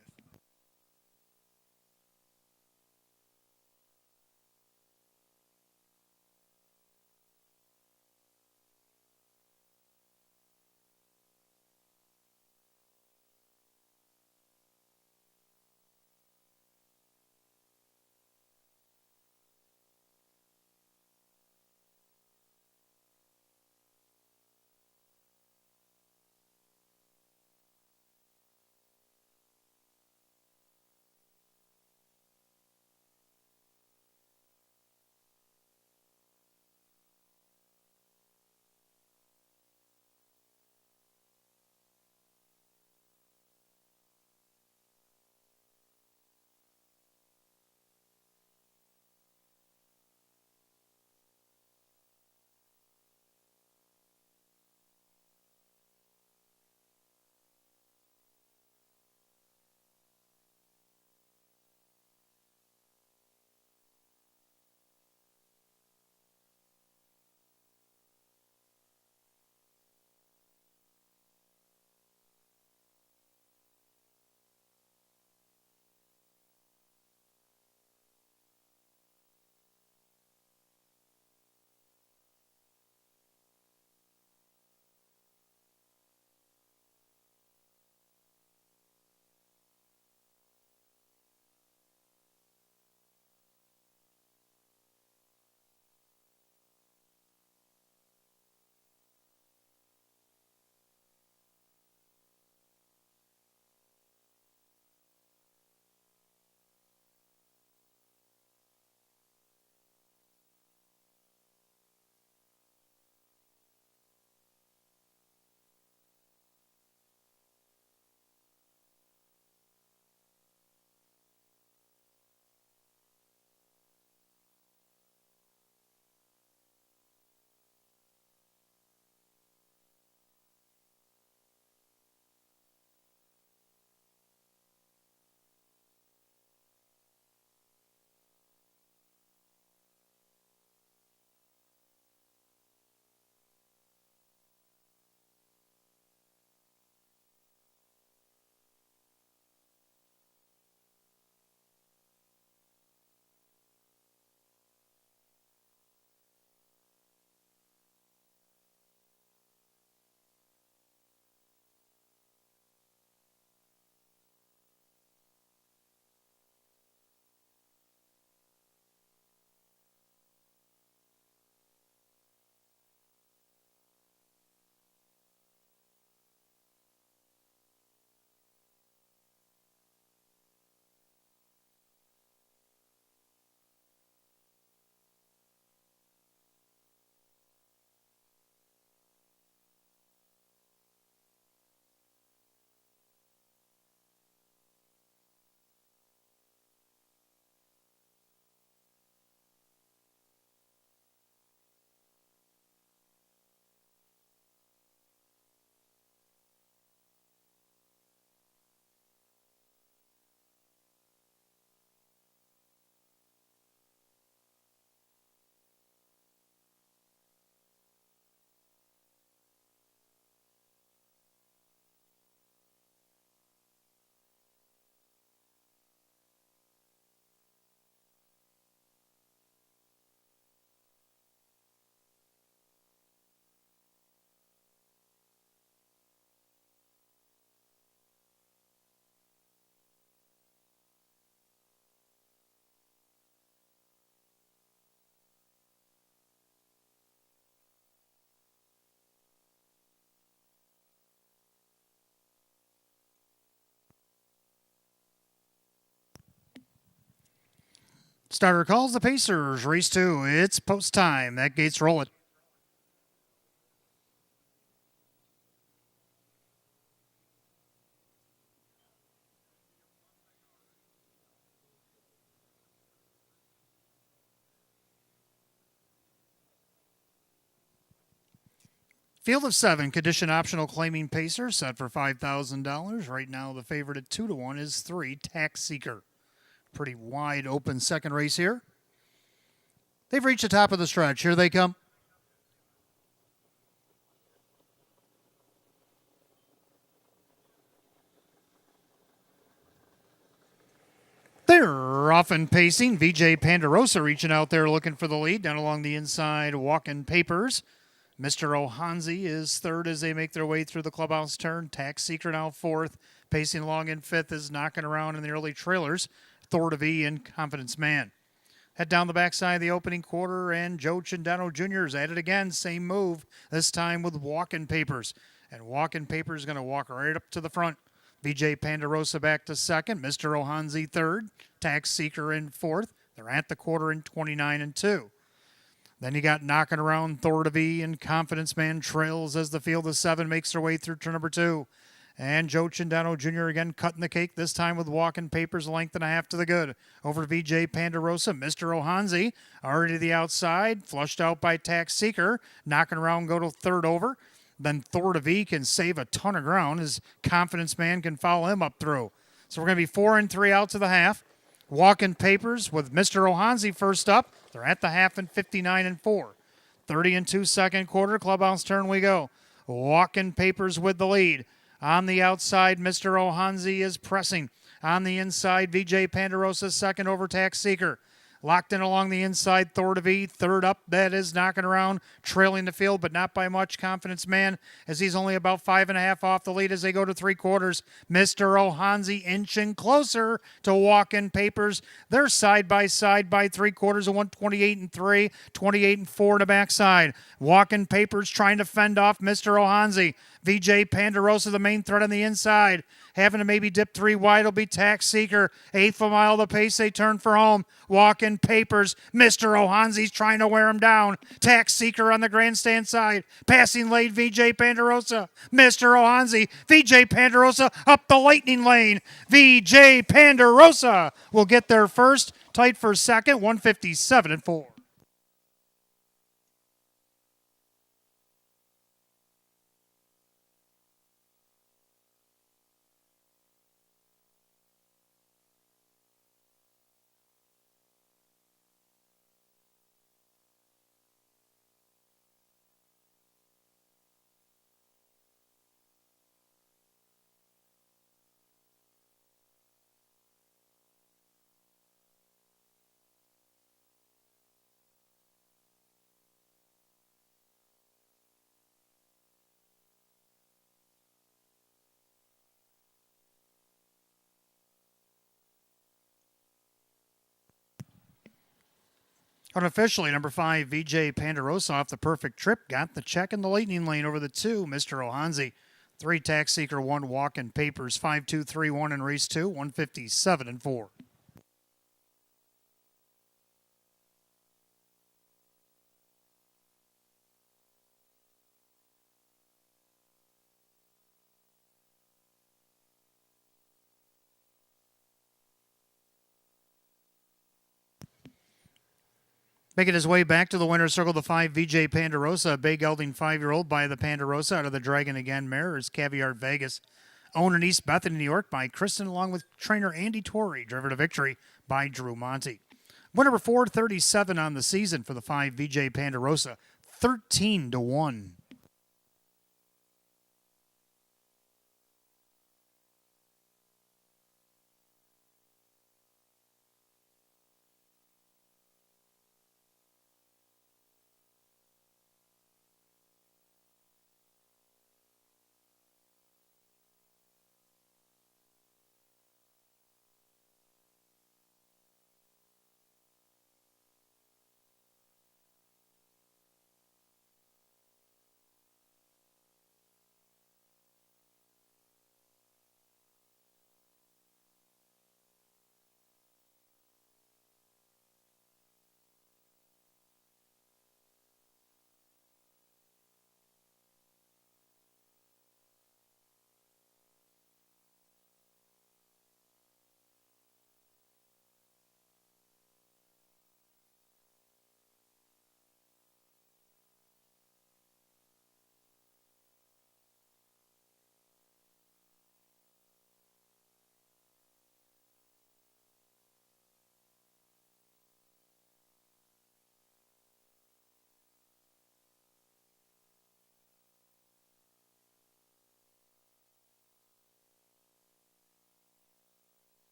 Starter calls the Pacers. Race 2. It's post time. That gates roll it. Field of 7, condition optional claiming Pacer, set for $5,000. Right now, the favorite at 2-1 is 3, Tax Seeker. Pretty wide open second race here. They've reached the top of the stretch. Here they come. They're off and pacing. VJ Pandarosa reaching out there looking for the lead. Down along the inside, walking Papers. Mr. Ohanzi is third as they make their way through the clubhouse turn. Tax Seeker now fourth. Pacing along in fifth is knocking around in the early trailers. Thor to V and Confidence Man. Head down the backside of the opening quarter, and Joe Chindano Jr. is at it again. Same move, this time with Walking Papers. And Walking Papers is going to walk right up to the front. VJ Pandarosa back to second. Mr. Ohanzi third. Tax Seeker in fourth. They're at the quarter in 29-2. Then you got knocking around Thor to V and Confidence Man trails as the field of 7 makes their way through turn number 2. And Joe Chindano Jr. again cutting the cake, this time with Walking Papers, a length and a half to the good. Over to VJ Pandarosa, Mr. Ohanzi, already to the outside, flushed out by Tax Seeker, knocking around, go to third over. Then Thor to V can save a ton of ground as Confidence Man can follow him up through. So we're going to be 4 and 3 out to the half. Walking Papers with Mr. Ohanzi first up. They're at the half in 59-4. 30-2 second quarter, clubhouse turn we go. Walking Papers with the lead. On the outside, Mr. Ohanzi is pressing. On the inside, VJ Pandarosa second over Tax Seeker. Locked in along the inside, Thor to V, third up, that is knocking around, trailing the field, but not by much. Confidence Man, as he's only about 5.5 off the lead as they go to 3 quarters. Mr. Ohanzi inching closer to Walking Papers. They're side by 3 quarters of 128-3, 28-4 in the backside. Walking Papers trying to fend off Mr. Ohanzi. VJ Pandarosa, the main threat on the inside. Having to maybe dip 3 wide will be Tax Seeker. 1/8 a mile the pace they turn for home. Walking Papers. Mr. Ohanzi's trying to wear him down. Tax Seeker on the grandstand side. Passing late VJ Pandarosa. Mr. Ohanzi. VJ Pandarosa up the lightning lane. VJ Pandarosa will get there first. Tight for second. 157-4. Unofficially, number 5, VJ Pandarosa off the perfect trip. Got the check in the lightning lane over the 2, Mr. Ohanzi. 3, Tax Seeker, 1, Walking Papers. 5-2-3-1 in race 2, 157-4. Making his way back to the winner's circle, the 5, VJ Pandarosa, a bay gelding 5-year-old by the Pandarosa out of the Dragon Again mare is Caviar Vegas. Owned in East Bethany, New York by Kristen, along with trainer Andy Torrey, driven to victory by Drew Monty. Winner number 437 on the season for the 5, VJ Pandarosa, 13-1.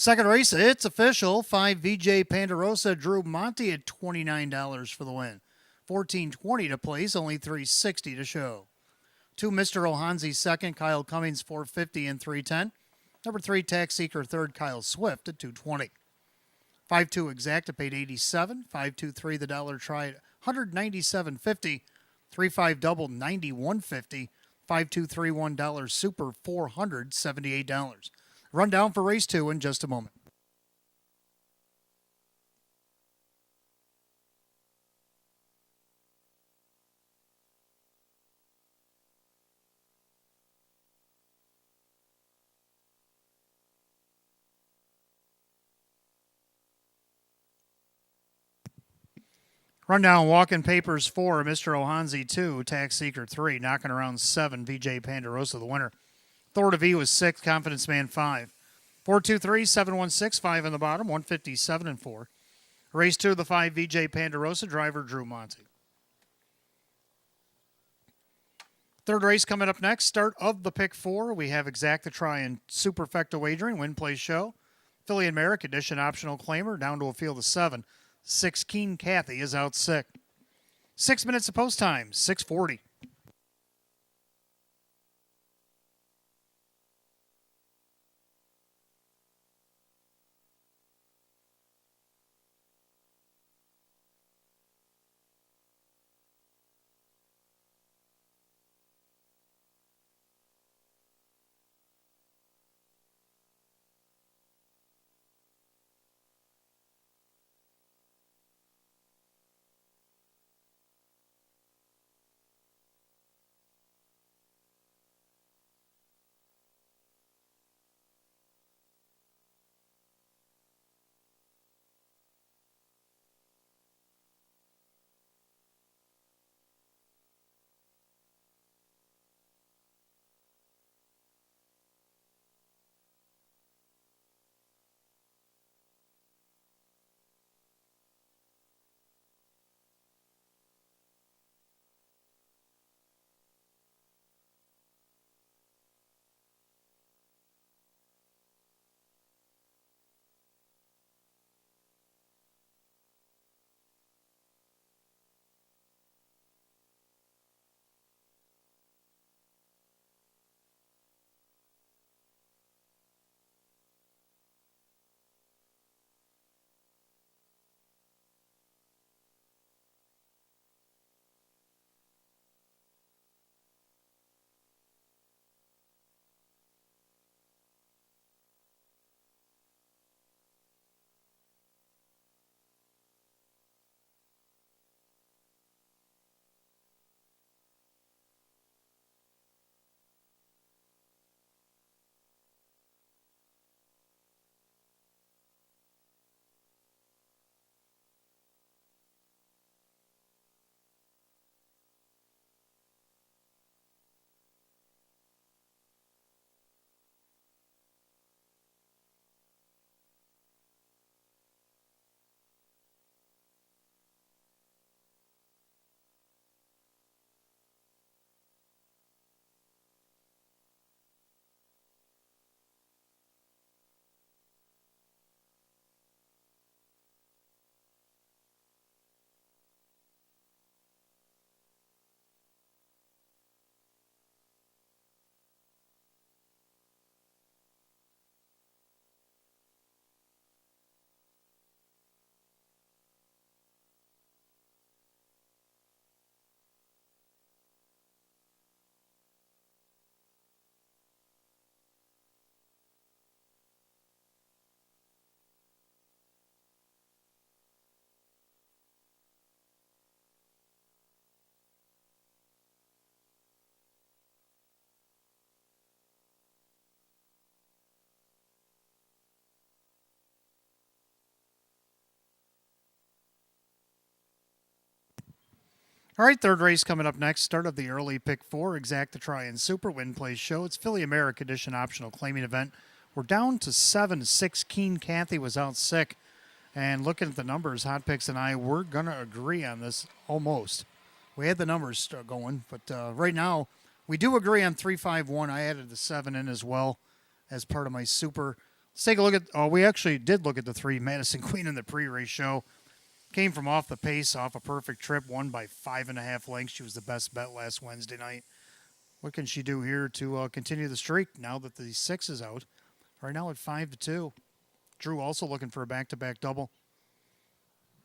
Second race, it's official. 5 VJ Pandarosa Drew Monty at $29 for the win. $14.20 to place, only $3.60 to show. 2 Mr. Ohanzi second, Kyle Cummings $4.50 and $3.10. Number 3 Tax Seeker third, Kyle Swift at $2.20. 5-2 Exacta paid $87. 5-2-3 the dollar try at $197.50. 3-5 double $91.50. 5-2-3 $1 super $478. Rundown for race 2 in just a moment. Rundown, walking papers 4, Mr. Ohanzi 2, Tax Seeker 3, knocking around 7, VJ Pandarosa the winner. Thor to V was 6, Confidence Man 5. 4-2-3, 7-1-6, 5 in the bottom, 157 and 4. Race 2 of the 5, VJ Pandarosa, driver Drew Monty. Third race coming up next, start of the pick 4. We have Exacta Try and Superfecta Wagering, Win Play Show. Philly and Merrick Edition optional claimer down to a field of 7. 6 Keen Kathy is out sick. 6 minutes of post time, 6:40. All right, third race coming up next. Start of the early pick 4, Exacta Try and Super Win Play Show. It's Philly America Edition optional claiming event. We're down to 7. 6 Keen Kathy was out sick. And looking at the numbers, Hot Picks and I, we're going to agree on this almost. We had the numbers going, but right now we do agree on 3-5-1. I added the 7 in as well as part of my super. Let's take a look at. Oh, we actually did look at the 3 Madison Queen in the pre-race show. Came from off the pace, off a perfect trip, won by 5.5 lengths. She was the best bet last Wednesday night. What can she do here to continue the streak now that the 6 is out? Right now at 5-2. Drew also looking for a back-to-back double.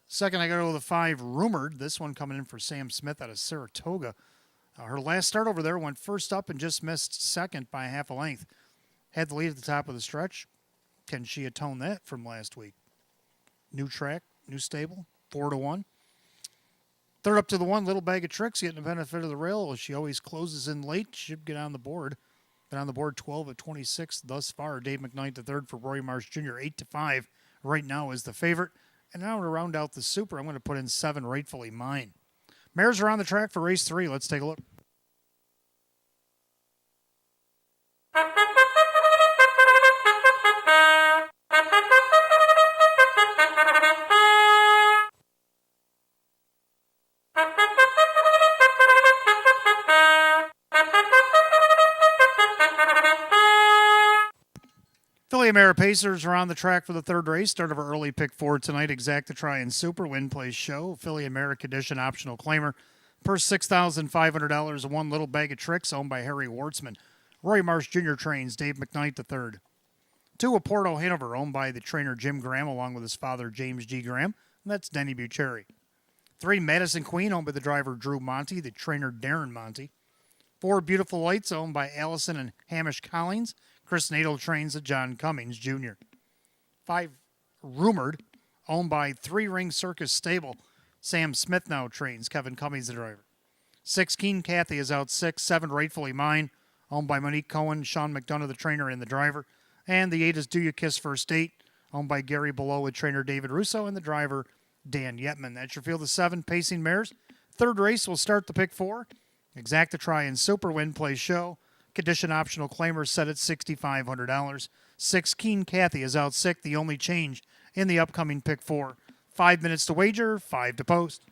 Second, I got to go to the 5 Rumored. This one coming in for Sam Smith out of Saratoga. Her last start over there went first up and just missed second by half a length. Had the lead at the top of the stretch. Can she atone that from last week? New track, new stable, 4-1. Third up to the 1, Little Bag of Tricks, getting the benefit of the rail. She always closes in late. Should get on the board. Been on the board 12 of 26 thus far. Dave McKnight the third for Roy Marsh Jr. 8-5 right now is the favorite. And now to round out the super, I'm going to put in 7 Rightfully Mine. Mares are on the track for race 3. Let's take a look. Philly Mare Pacers are on the track for the third race. Start of our early pick 4 tonight. Exact to try and super win plays show. Philly America Condition optional claimer. Purse $6,500. One Little Bag of Tricks owned by Harry Wartzman. Roy Marsh Jr. trains Dave McKnight the third. 2 Oporto Hanover owned by the trainer Jim Graham along with his father James G. Graham. And that's Denny Bucherri. 3 Madison Queen owned by the driver Drew Monty, the trainer Darren Monty. 4 Beautiful Lights owned by Allison and Hamish Collins. Chris Nadel trains at John Cummings Jr. 5 Rumored, owned by 3 Ring Circus Stable. Sam Smith now trains. Kevin Cummings the driver. 6 Keen Kathy is out 6. 7 Rightfully Mine, owned by Monique Cohen, Sean McDonough the trainer and the driver. And the 8 is Do You Kiss First Date, owned by Gary Below with trainer David Russo and the driver Dan Yetman. That's your field of 7 pacing mares. Third race will start the pick 4. Exact to try and super win plays show. Condition optional claimer set at $6,500. 6 Keen Kathy is out sick, the only change in the upcoming pick 4. 5 minutes to wager, 5 to post.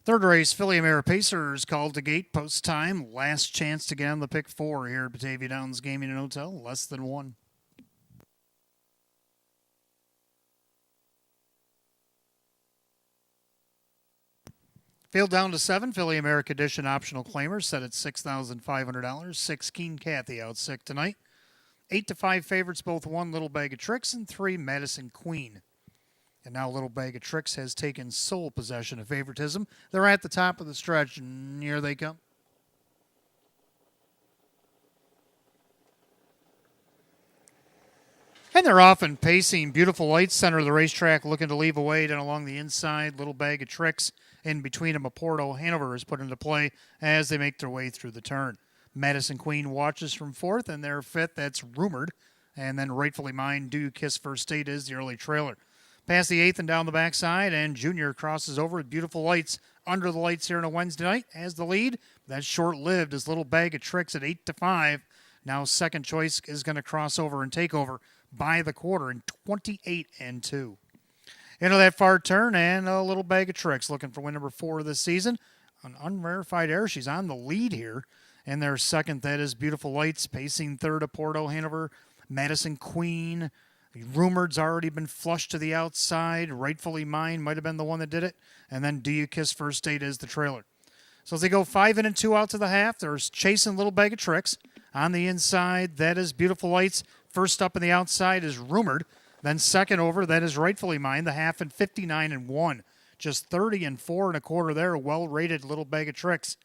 Third race, Philly Mare Pacers called to gate, post time. Last chance to get on the pick 4 here at Batavia Downs Gaming and Hotel. Less than 1. Field down to 7. Philly America Edition optional claimers set at $6,500. 6 Keen Cathy out sick tonight. 8 to 5 favorites, both 1 Little Bag of Tricks and 3 Madison Queen. And now Little Bag of Tricks has taken sole possession of favoritism. They're at the top of the stretch, and here they come. And they're off and pacing. Beautiful Lights, center of the racetrack, looking to leave away. Down along the inside, Little Bag of Tricks. In between them, a Porto Hanover is put into play as they make their way through the turn. Madison Queen watches from 4th, and they're 5th. That's Rumored. And then Rightfully Mine, Do You Kiss First Date is the early trailer. Past the 8th and down the backside, and Junior crosses over with Beautiful Lights under the lights here on a Wednesday night as the lead. That's short-lived as Little Bag of Tricks at 8 to 5. Now second choice is going to cross over and take over by the quarter in 28 and 2. Into that far turn, and a Little Bag of Tricks looking for win number 4 this season. An unverified error. She's on the lead here. And their second, that is Beautiful Lights, pacing third of Porto Hanover. Madison Queen. Rumored's already been flushed to the outside. Rightfully Mine might have been the one that did it. And then Do You Kiss First Date is the trailer. So as they go 5 in and 2 out to the half, there's chasing Little Bag of Tricks. On the inside, that is Beautiful Lights. First up on the outside is Rumored. Then second over, that is Rightfully Mine, the half in 59 and 1. Just 30 and 4 and a quarter there. Well-rated Little Bag of Tricks.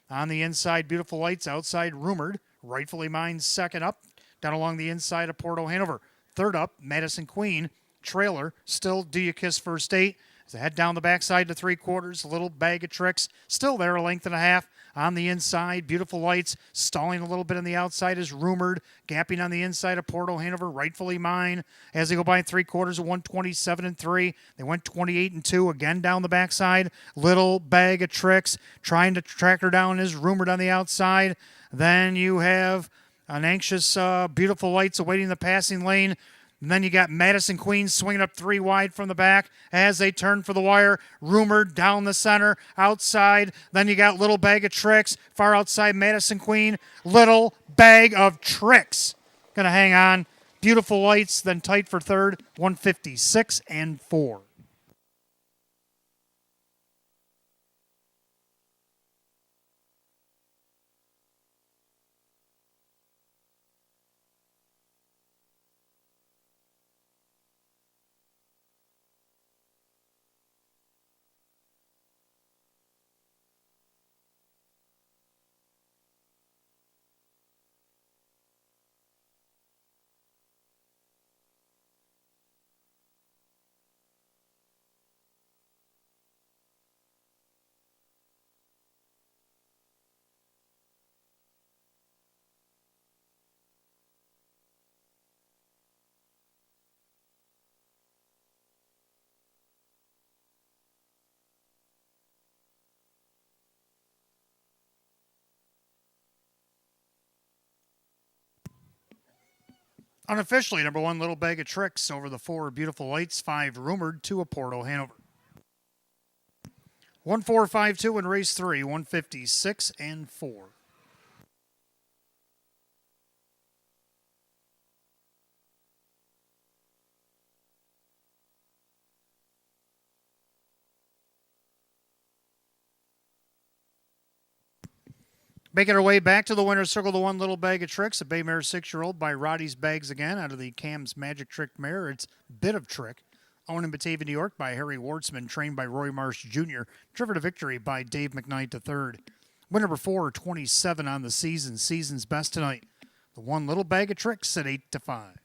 On the inside, Beautiful Lights. Outside, Rumored. Rightfully Mine second up. Down along the inside of Porto Hanover. Third up, Madison Queen. Trailer, still Do You Kiss First Date. As they head down the backside to 3/4, Little Bag of Tricks. Still there, a length and a half. On the inside, Beautiful Lights. Stalling a little bit on the outside is Rumored. Gapping on the inside of Porto Hanover, Rightfully Mine. As they go by 3/4 of 127 and 3. They went 28 and 2. Again down the backside. Little Bag of Tricks. Trying to track her down is Rumored on the outside. Then you have an anxious Beautiful Lights awaiting the passing lane. And then you got Madison Queen swinging up 3 wide from the back as they turn for the wire. Rumored down the center, outside. Then you got Little Bag of Tricks, far outside Madison Queen. Little Bag of Tricks. Going to hang on. Beautiful Lights, then tight for third, 156 and 4. Unofficially, number 1, Little Bag of Tricks over the 4 Beautiful Lights, 5 Rumored, 2 of Porto Hanover. 1-4-5-2 in race 3, 156 and 4. Making her way back to the winner's circle, the 1 Little Bag of Tricks, a Bay Mare 6-year-old by Roddy's Bags again out of the Cam's Magic Trick Mare. It's Bit of Trick. Owned in Batavia, New York by Harry Wartsman, trained by Roy Marsh Jr., driven to victory by Dave McKnight III. Win number 4, 27 on the season. Season's best tonight. The 1 Little Bag of Tricks at 8 to 5.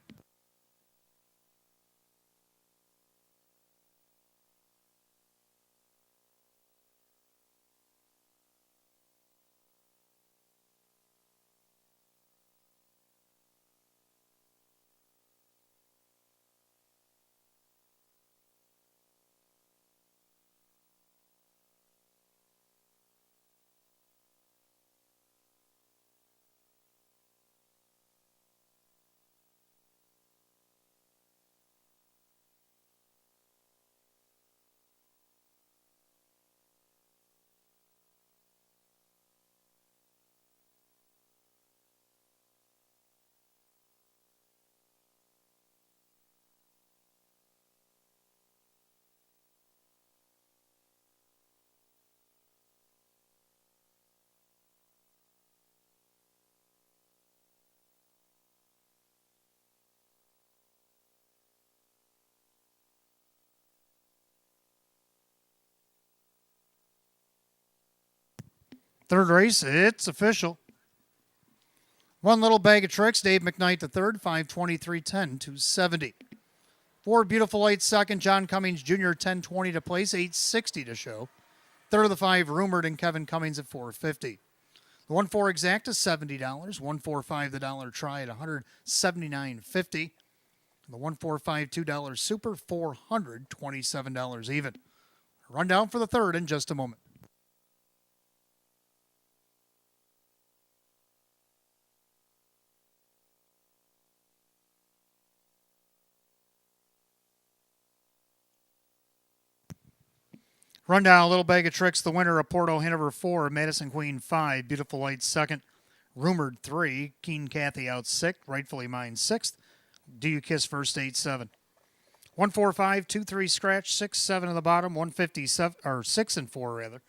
Third race, it's official. One little bag of tricks, Dave McKnight the third, 5:23.10 to 70. Four Beautiful Lights second, John Cummings Jr. 10:20 to place, 8:60 to show. Third of the five, Rumored and Kevin Cummings at 4:50. The 1-4 exact is $70. 1-4-5 the dollar try at $179.50. The 1-4-5 $2 super, $427 even. Rundown for the third in just a moment. Rundown, a little bag of tricks. The winner of Porto Hanover 4, Madison Queen 5, Beautiful Light second, Rumored 3, Keen Kathy out 6th, Rightfully Mine 6th, Do You Kiss first 8-7. 1-4-5, 2-3 scratch, 6-7 on the bottom, 157 or 6 and 4 rather.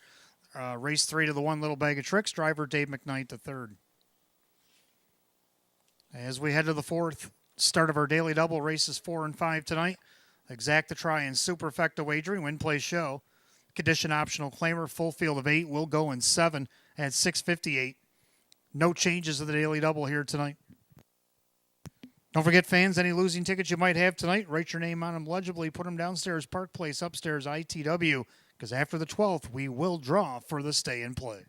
Race 3 to the one little bag of tricks. Driver Dave McKnight the third. As we head to the fourth start of our daily double, races 4 and 5 tonight. Exact the try and superfecta wagering, win play show. Condition optional claimer, full field of 8 will go in 7 at 6:58. No changes to the daily double here tonight. Don't forget, fans, any losing tickets you might have tonight, write your name on them legibly, put them downstairs, Park Place, upstairs, ITW, because after the 12th, we will draw for the stay and play.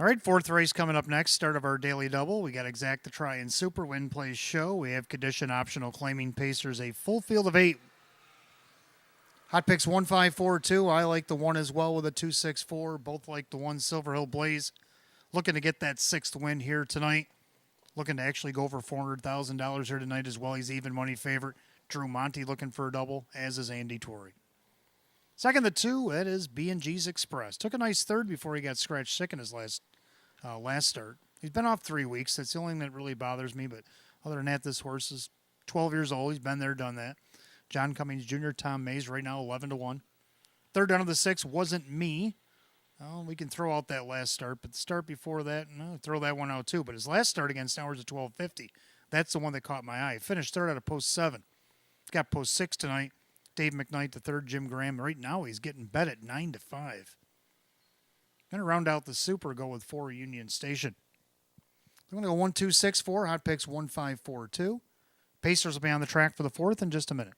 All right, fourth race coming up next, start of our daily double. We got Exact the Try and Super Win Plays Show. We have Condition Optional Claiming Pacers, a full field of 8. Hot picks 1, 5, 4, 2. I like the 1 as well with a 2, 6, 4. Both like the 1 Silver Hill Blaze. Looking to get that 6th win here tonight. Looking to actually go over $400,000 here tonight as well. He's even money favorite. Drew Monty looking for a double, as is Andy Torrey. Second, the 2, that is B&G's Express. Took a nice third before he got scratched sick in his last start. He's been off 3 weeks. That's the only thing that really bothers me. But other than that, this horse is 12 years old. He's been there, done that. John Cummings Jr., Tom Mays, right now 11-1. Third down of the 6 wasn't me. Oh, we can throw out that last start, but the start before that, no, throw that one out too. But his last start against Hours at 12:50, that's the one that caught my eye. Finished third out of post 7. Got post 6 tonight. Dave McKnight, the third, Jim Graham. Right now he's getting bet at 9-5. Going to round out the Super, go with 4 Union Station. I'm going to go 1, 2, 6, 4. Hot picks 1, 5, 4, 2. Pacers will be on the track for the 4th in just a minute.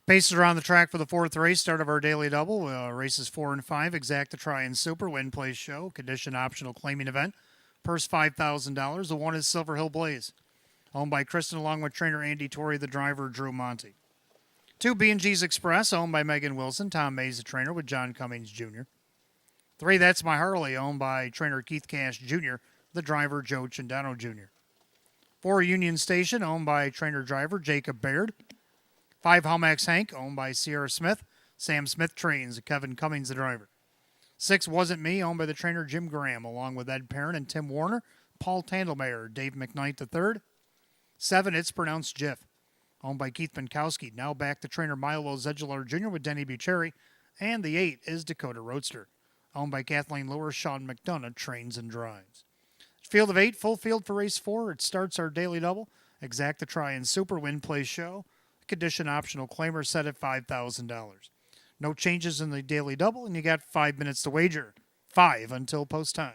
Pacers are on the track for the 4th race, start of our daily double. Races 4 and 5, Exacta Try and Super, Win Place Show, condition optional claiming event. Purse $5,000. The 1 is Silver Hill Blaze, owned by Kristen along with trainer Andy Torrey, the driver Drew Monty. 2, B&G's Express, owned by Megan Wilson, Tom Mays, the trainer with John Cummings Jr. 3, That's My Harley, owned by trainer Keith Cash Jr., the driver Joe Chindano Jr. 4, Union Station, owned by trainer driver Jacob Baird. 5, Humax Hank, owned by Sierra Smith. Sam Smith trains, Kevin Cummings, the driver. 6, Wasn't Me, owned by the trainer Jim Graham, along with Ed Perrin and Tim Warner, Paul Tandelmayer, Dave McKnight III. 7, It's Pronounced Jiff, owned by Keith Pinkowski, now back to trainer Milo Zedular Jr. with Denny Bucherri. And the 8 is Dakota Roadster, owned by Kathleen Lewis, Sean McDonough, trains and drives. Field of 8, full field for race 4. It starts our daily double. Exacta Try and Super, Win Place Show. Condition optional claimer set at $5,000. No changes in the daily double, and you got 5 minutes to wager. 5 until post time.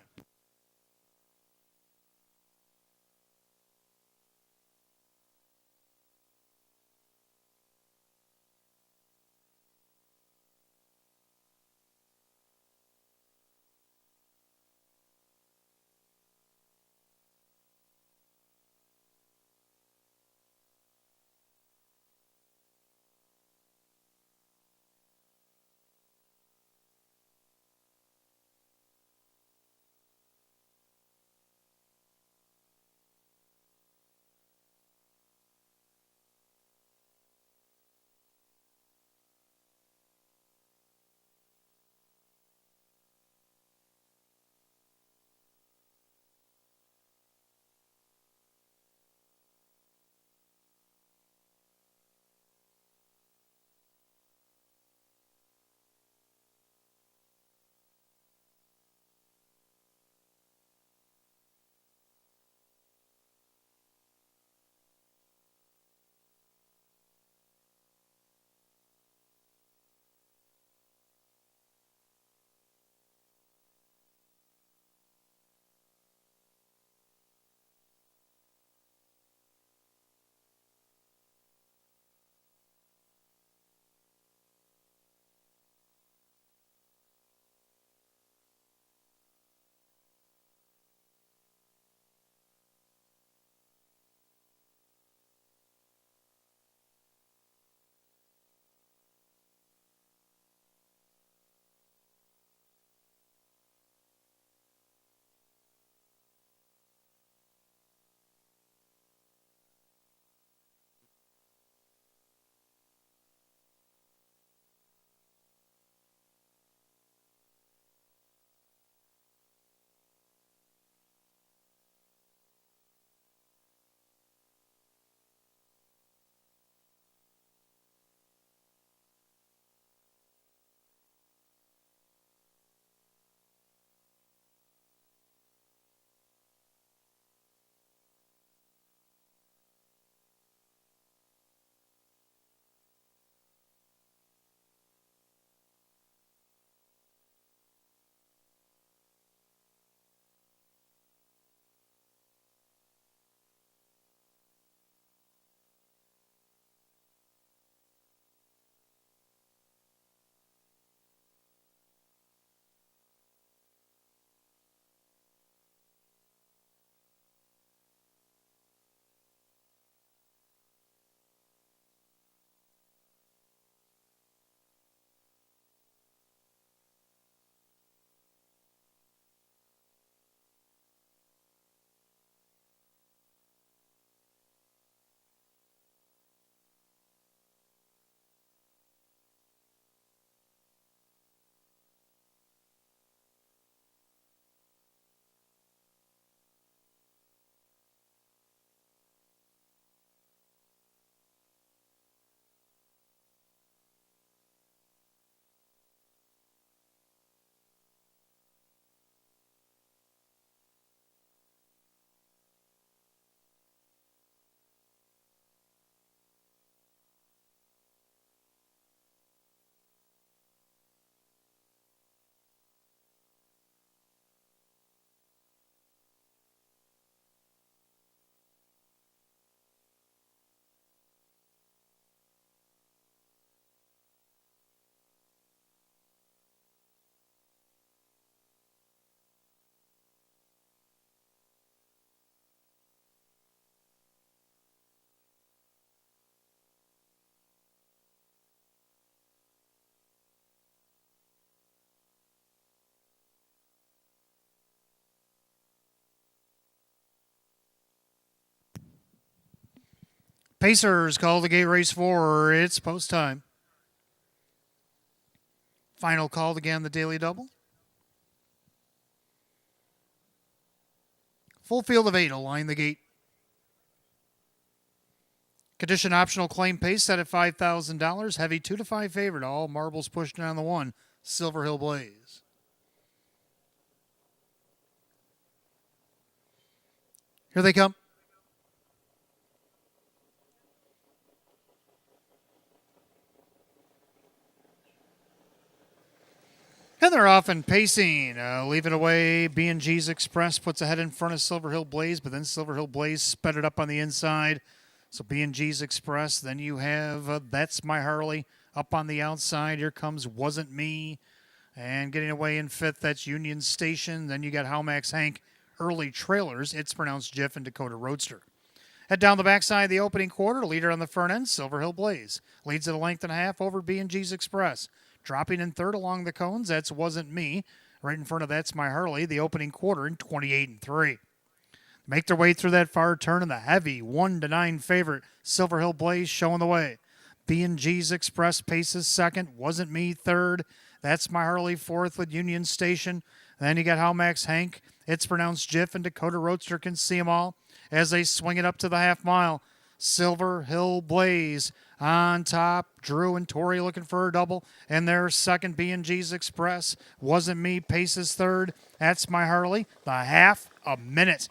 Pacers call the gate race 4. It's post time. Final call again, the daily double. Full field of 8 will line the gate. Condition optional claim pace set at $5,000. Heavy 2 to 5 favorite. All marbles pushed in on the 1. Silver Hill Blaze. Here they come. And they're off and pacing. Leave it away. B&G's Express puts ahead in front of Silver Hill Blaze, but then Silver Hill Blaze sped it up on the inside. So B&G's Express. Then you have That's My Harley up on the outside. Here comes Wasn't Me. And getting away in fifth, that's Union Station. Then you got How Max Hank, early trailers. It's pronounced Jiff and Dakota Roadster. Head down the backside of the opening quarter. Leader on the front end, Silver Hill Blaze. Leads at a length and a half over B&G's Express. Dropping in third along the cones, that's Wasn't Me. Right in front of That's My Harley, the opening quarter in 28-3. Make their way through that far turn, and the heavy 1-9 favorite, Silver Hill Blaze, showing the way. B&G's Express paces second, Wasn't Me third. That's My Harley fourth with Union Station. Then you got How Max Hank. It's pronounced Jiff, and Dakota Roadster can see them all as they swing it up to the half mile. Silver Hill Blaze on top. Drew and Tori looking for a double. And their second, B&G's Express. Wasn't Me paces third. That's My Harley. The half, a minute.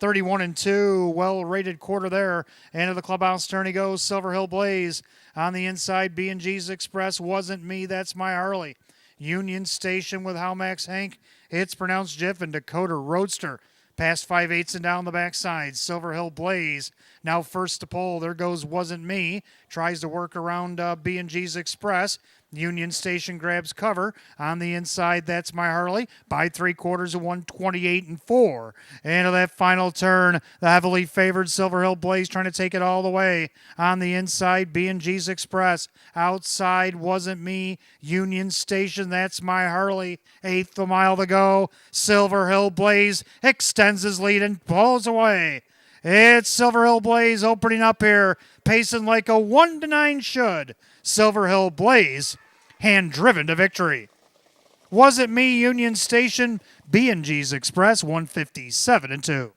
31-2, well-rated quarter there. Into the clubhouse turn he goes. Silver Hill Blaze on the inside. B&G's Express. Wasn't Me. That's My Harley. Union Station with How Max Hank. It's pronounced Jiff, and Dakota Roadster. Past 5/8 and down the backside. Silver Hill Blaze now first to pole. There goes Wasn't Me. Tries to work around B&G's Express. Union Station grabs cover. On the inside, That's My Harley. By 3/4 of 128-4. Into that final turn, the heavily favored Silver Hill Blaze trying to take it all the way. On the inside, B&G's Express. Outside, Wasn't Me. Union Station, That's My Harley. Eighth a mile to go. Silver Hill Blaze extends his lead and pulls away. It's Silver Hill Blaze opening up here, pacing like a 1-9 should. Silver Hill Blaze, hand-driven to victory. Wasn't Me, Union Station, B&G's Express, 157-2.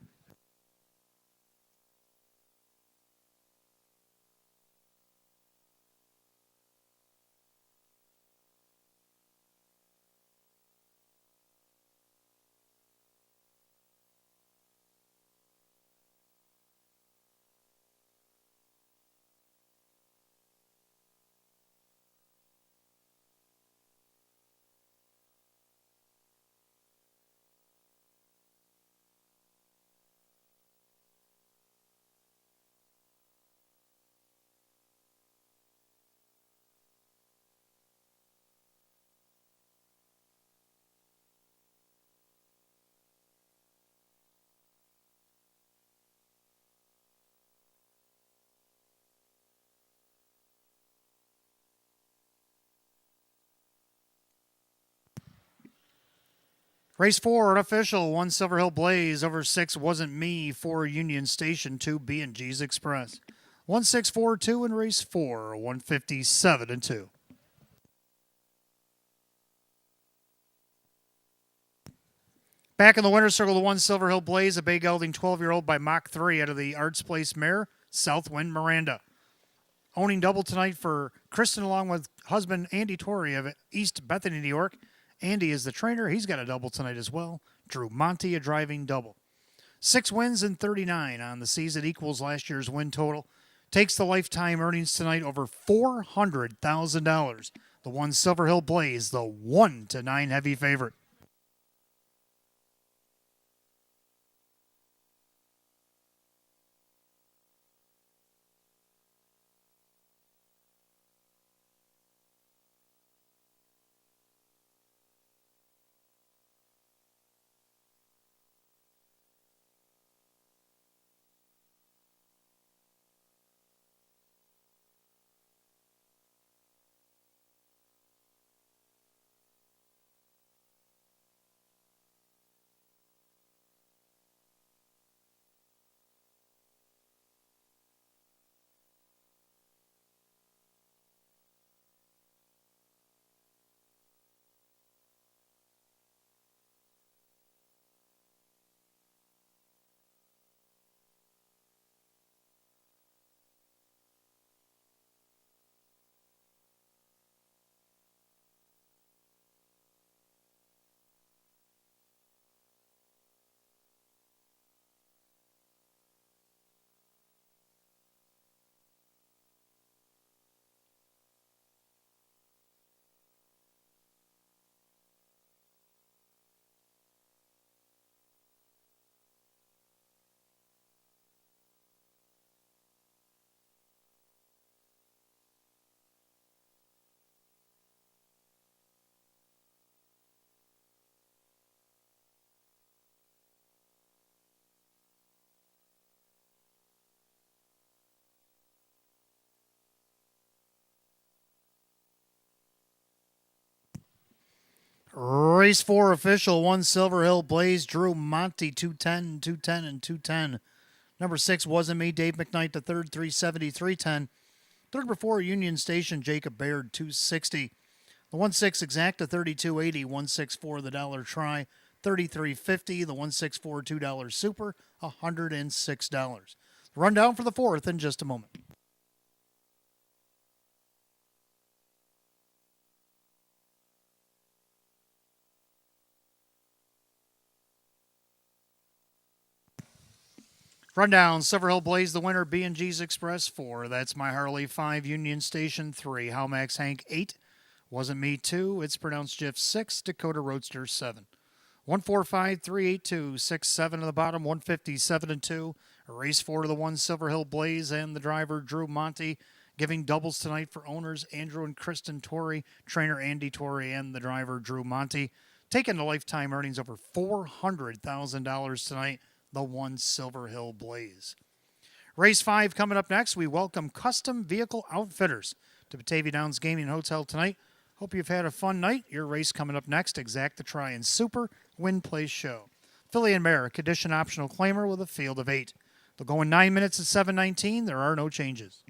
Race 4, unofficial, 1 Silver Hill Blaze, over 6 Wasn't Me, 4 Union Station, 2 B&G's Express. 1-6-4-2 in race 4, 157-2. Back in the winner's circle, the 1 Silver Hill Blaze, a bay gelding 12-year-old by Mach 3 out of the Arts Place mare, Southwind Miranda. Owning double tonight for Kristen along with husband Andy Torrey of East Bethany, New York. Andy is the trainer. He's got a double tonight as well. Drew Monty a driving double. 6 wins and 39 on the season, equals last year's win total. Takes the lifetime earnings tonight over $400,000. The 1 Silver Hill Blaze, the 1-9 heavy favorite. Race 4 official, 1 Silver Hill Blaze, Drew Monty, 210, 210, and 210. Number 6 Wasn't Me, Dave McKnight the third, 370, 310. Third before Union Station, Jacob Baird, 260. The 1-6 Exacta, 32.80. 164 the dollar try, 33.50. The 164 $2 super, $106. Rundown for the fourth in just a moment. Rundown, Silver Hill Blaze, the winner, B&G's Express 4. That's My Harley 5, Union Station 3, Howmax Hank 8, Wasn't Me 2, It's Pronounced Jiff 6, Dakota Roadster 7. 145, 382, 6, 7 on the bottom, 157 and 2. A race 4 to the 1 Silver Hill Blaze and the driver Drew Monty. Giving doubles tonight for owners Andrew and Kristen Torrey, trainer Andy Torrey, and the driver Drew Monty. Taking the lifetime earnings over $400,000 tonight, the 1 Silver Hill Blaze. Race 5 coming up next. We welcome Custom Vehicle Outfitters to Batavia Downs Gaming Hotel tonight. Hope you've had a fun night. Your race coming up next, Exacta Try and Super Win Place Show. Filly and Mare, condition optional claimer with a field of 8. They'll go in 9 minutes at 7:19. There are no changes.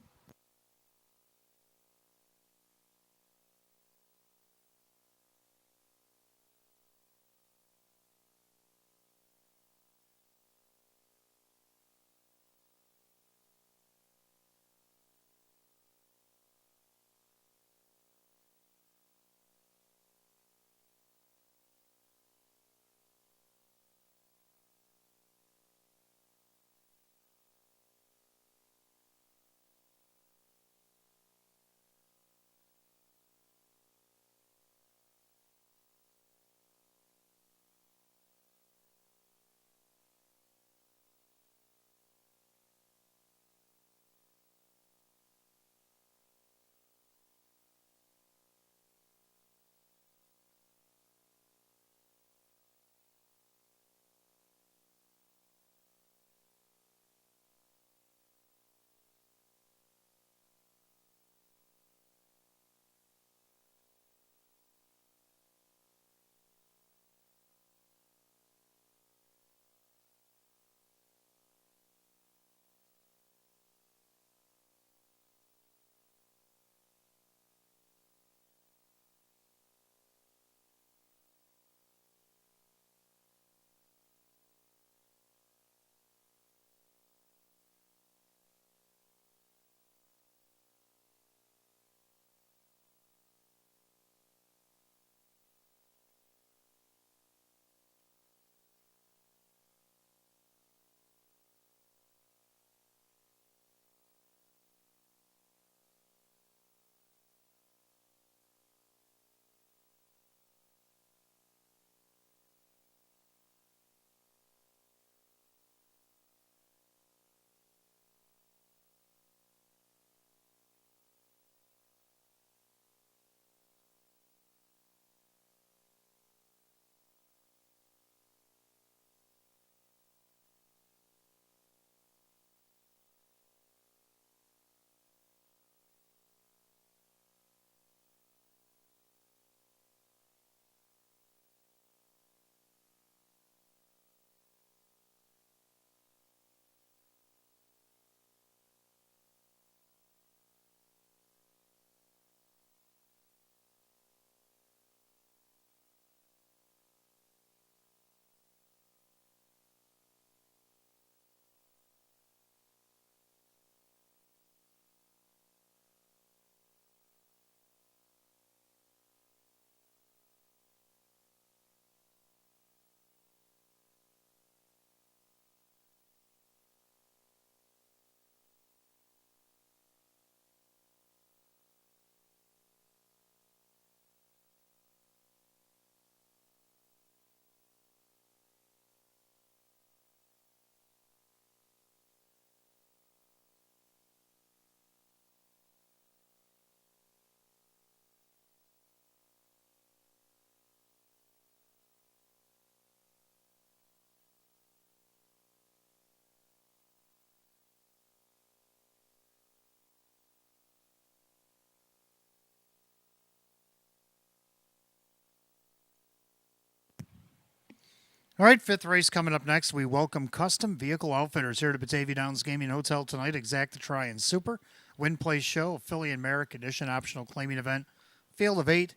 All right, fifth race coming up next. We welcome Custom Vehicle Outfitters here to Batavia Downs Gaming Hotel tonight. Exact the Try and Super. Win Place Show, Affiliate Merrick Edition optional claiming event. Field of 8.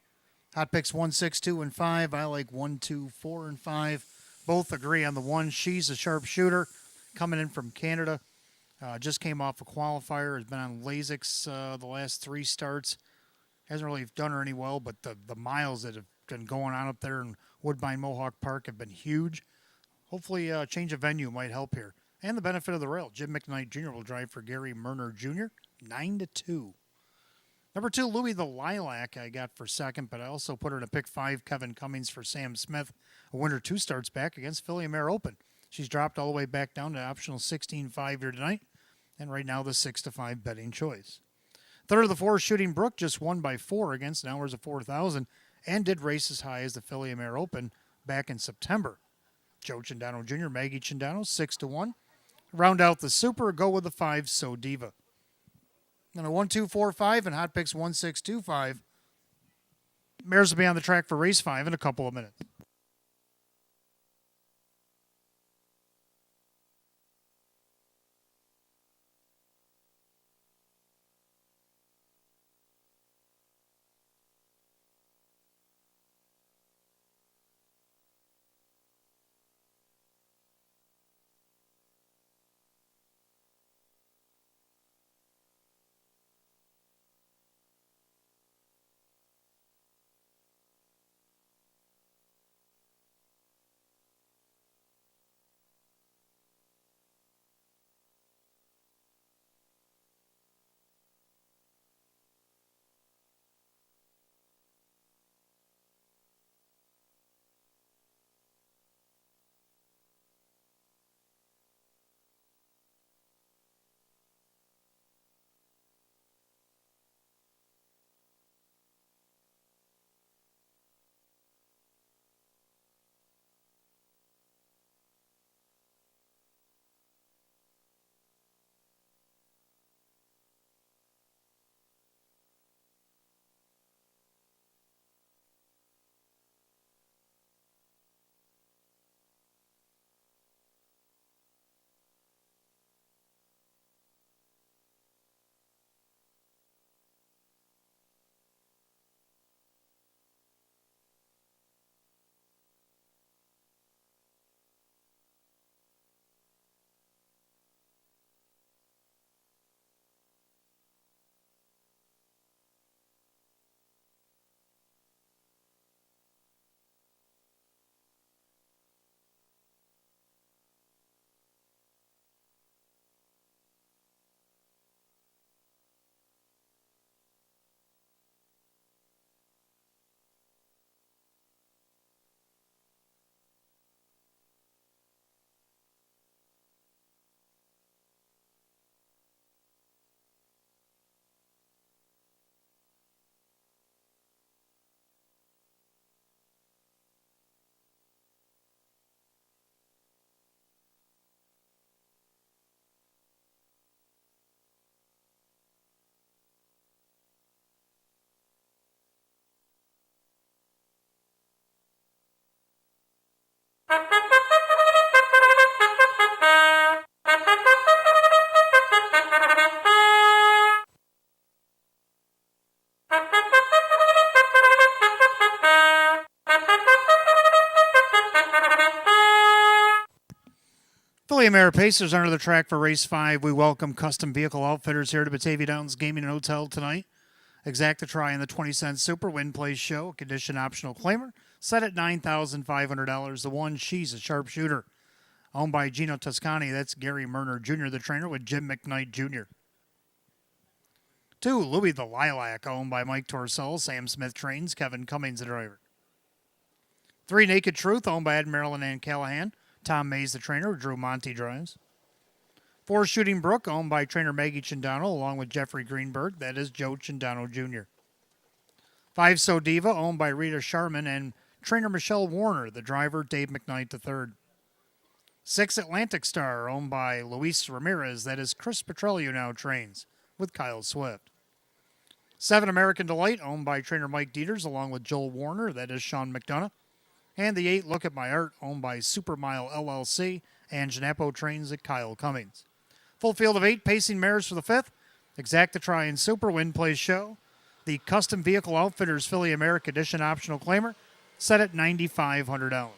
Hot picks 1, 6, 2, and 5. I like 1, 2, 4, and 5. Both agree on the 1. She's a sharpshooter coming in from Canada. Just came off a qualifier. Has been on Lasix the last 3 starts. Hasn't really done her any well, but the miles that have been going on up there in Woodbine Mohawk Park have been huge. Hopefully, a change of venue might help here. And the benefit of the rail. Jim McKnight Jr. will drive for Gary Murner Jr. 9-2. Number 2, Louis the Lilac, I got for second, but I also put her in a pick 5, Kevin Cummings for Sam Smith. A winner 2 starts back against Philly Mare Open. She's dropped all the way back down to optional 16-5 here tonight. And right now, the 6-5 betting choice. Third of the 4, Shooting Brook, just won by 4 against an hours of 4,000 and did race as high as the Philly Mare Open back in September. Joe Chindano Jr., Maggie Chindano, 6-1. Round out the Super, go with the 5, So Diva. And a 1, 2, 4, 5, and hot picks 1, 6, 2, 5. Mares will be on the track for race 5 in a couple of minutes. Philly Mare Pacers under the track for race 5. We welcome Custom Vehicle Outfitters here to Batavia Downs Gaming and Hotel tonight. Exact the Try in the 20-cent Super Win Place Show. Condition optional claimer. Set at $9,500. The 1, She's a Sharpshooter. Owned by Gino Toscani. That's Gary Murner Jr., the trainer, with Jim McKnight Jr. 2, Louis the Lilac. Owned by Mike Torcell. Sam Smith trains. Kevin Cummings, the driver. 3, Naked Truth. Owned by Ed Marilyn and Callahan. Tom Mays, the trainer. Drew Monty drives. 4, Shooting Brook, owned by trainer Maggie Chindano, along with Jeffrey Greenberg. That is Joe Chindano Jr. 5, So Diva, owned by Rita Sharman and trainer Michelle Warner. The driver, Dave McKnight III. 6, Atlantic Star, owned by Luis Ramirez. That is Chris Petrelio now trains, with Kyle Swift. 7, American Delight, owned by trainer Mike Dieters, along with Joel Warner. That is Sean McDonough. and the 8 Look at My Art, owned by Supermile LLC, and Janapo Trains at Kyle Cummings. Full field of 8 Pacing Mares for the 5th, Exactitry and Super Win Plays Show, the Custom Vehicle Outfitters Philly America Edition optional claimer, set at $9,500.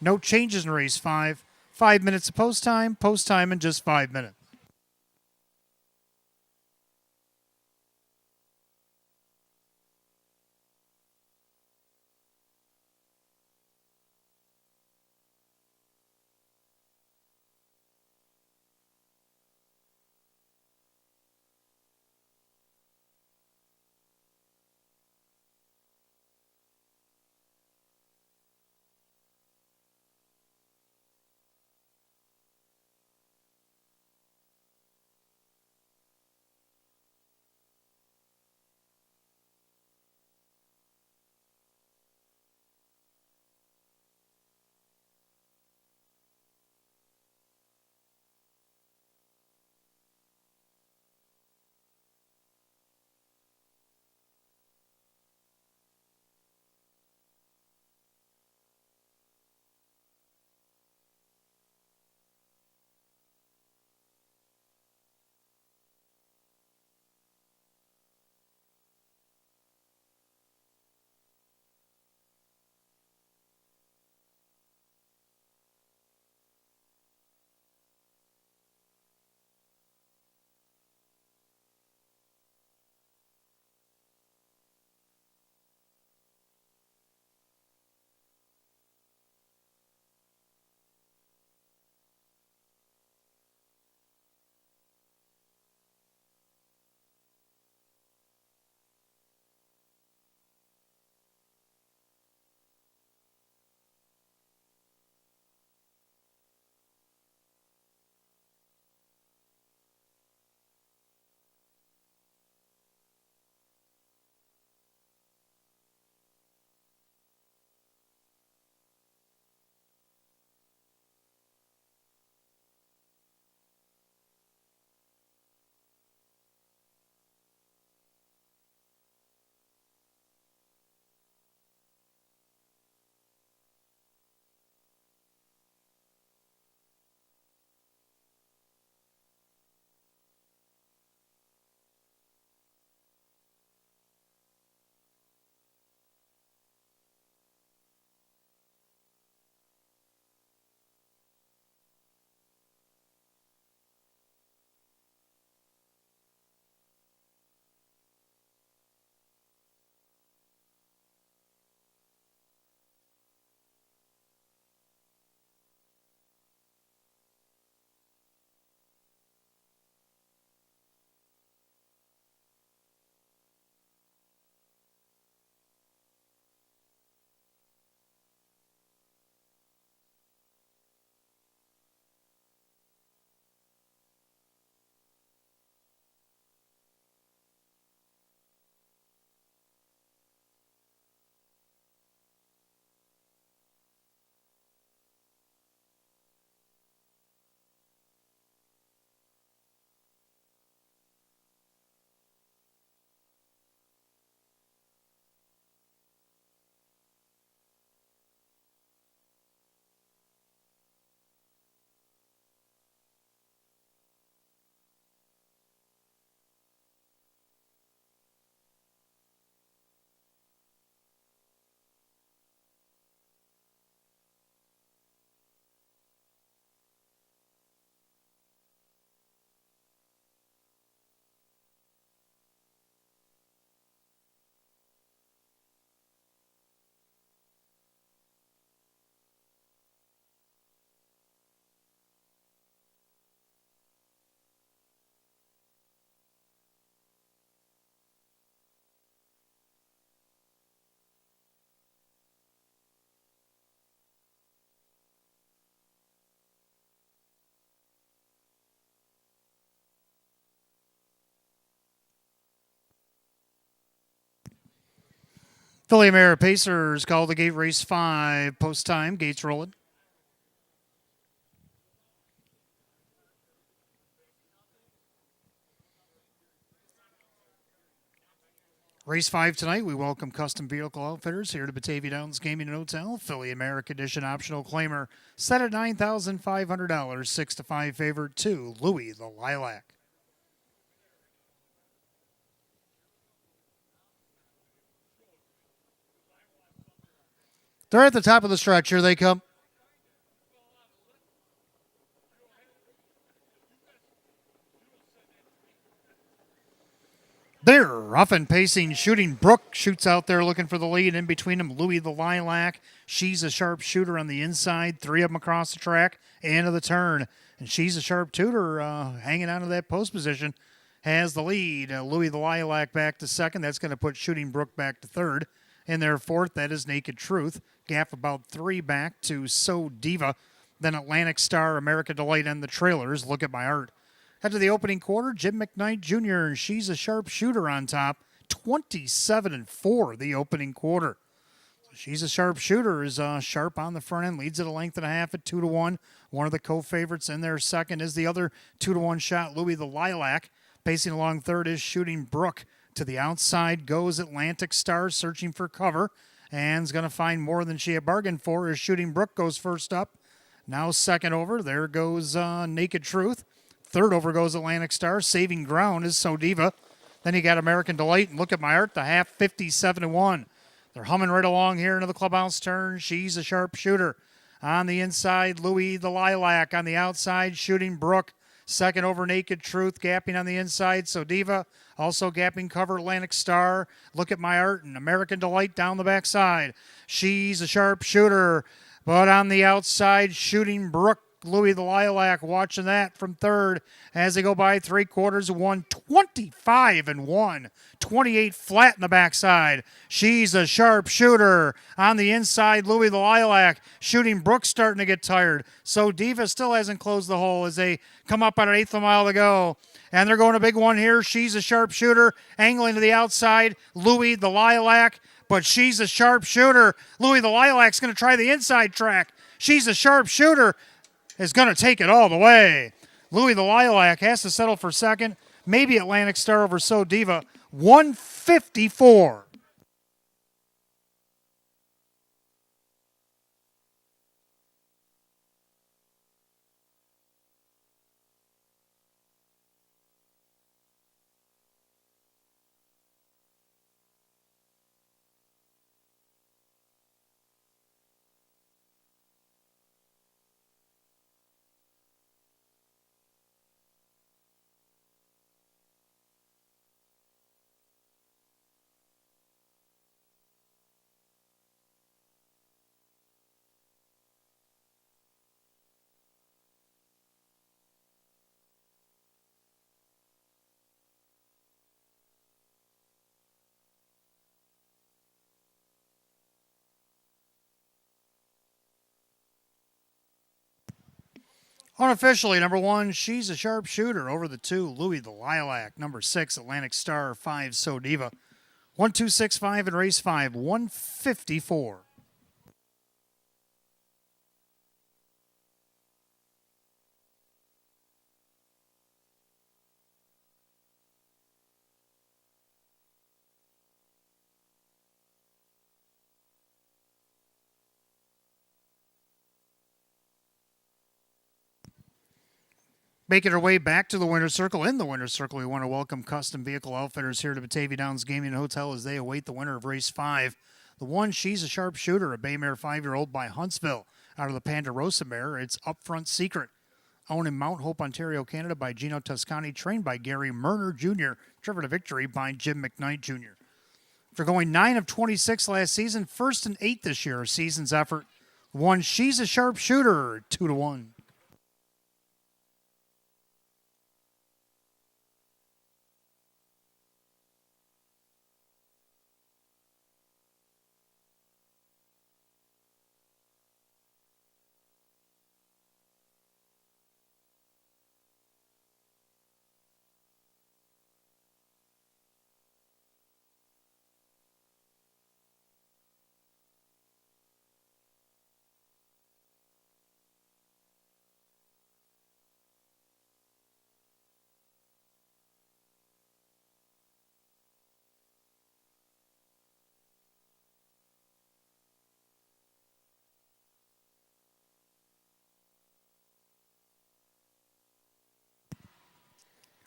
No changes in race 5. 5 minutes of post time in just 5 minutes. Philly America Pacers call the gate race 5. Post time. Gates rolling. Race 5 tonight, we welcome Custom Vehicle Outfitters here to Batavia Downs Gaming and Hotel. Philly America Edition optional claimer set at $9,500, 6 to 5 favorite to Louis the Lilac. They're at the top of the stretch. Here they come. They're rough and pacing, shooting. Brooke shoots out there looking for the lead. In between them, Louis the Lilac. She's a sharp shooter on the inside. Three of them across the track. Into the turn. And she's a sharp shooter hanging out of that post position. Has the lead. Louis the Lilac back to second. That's going to put Shooting Brooke back to third. In their fourth, that is Naked Truth. Gap about three back to So Diva. Then Atlantic Star, America Delight, and the trailers. Look at My Art. Head to the opening quarter, Jim McKnight Jr., and she's a sharp shooter on top. 27-4 the opening quarter. So she's a sharp shooter, is sharp on the front end, leads at a length and a half at 2-1. One of the co-favorites in there second is the other 2-1 shot, Louis the Lilac. Pacing along third is Shooting Brooke. To the outside goes Atlantic Star, searching for cover, and is going to find more than she had bargained for as Shooting Brooke goes first up. Now second over, there goes Naked Truth. Third over goes Atlantic Star. Saving ground is So Diva. Then you got American Delight and Look at My Art, the half 57-1. They're humming right along here into the clubhouse turn. She's a sharp shooter. On the inside, Louis the Lilac. On the outside, Shooting Brooke. Second over, Naked Truth, gapping on the inside. So Diva, also gapping cover, Atlantic Star. Look at My Art and American Delight down the backside. She's a sharp shooter. But on the outside, Shooting Brooke. Louis the Lilac watching that from third as they go by three quarters of 125-1. 28 flat in the backside. She's a sharp shooter. On the inside, Louis the Lilac. Shooting Brooke starting to get tired. So Diva still hasn't closed the hole as they come up on an eighth of a mile to go. And they're going a big one here. She's a sharp shooter. Angling to the outside, Louis the Lilac. But she's a sharp shooter. Louis the Lilac's going to try the inside track. She's a sharp shooter. Is going to take it all the way. Louis the Lilac has to settle for second. Maybe Atlantic Star over So Diva. 154. Unofficially, number one, She's a Sharp Shooter over the two, Louis the Lilac. Number six, Atlantic Star, five, So Diva. 1-2-6-5 in race 5, 154. Making our way back to the winner's circle. In the winner's circle, we want to welcome Custom Vehicle Outfitters here to Batavia Downs Gaming and Hotel as they await the winner of race 5. The one, She's a Sharp Shooter, a Baymare 5-year-old by Huntsville. Out of the Ponderosa mare, it's Upfront Secret. Owned in Mount Hope, Ontario, Canada by Gino Toscani, trained by Gary Murner Jr., driven to victory by Jim McKnight Jr. After going 9 of 26 last season, first and 8 this year, season's effort. One, She's a Sharp Shooter, 2-1.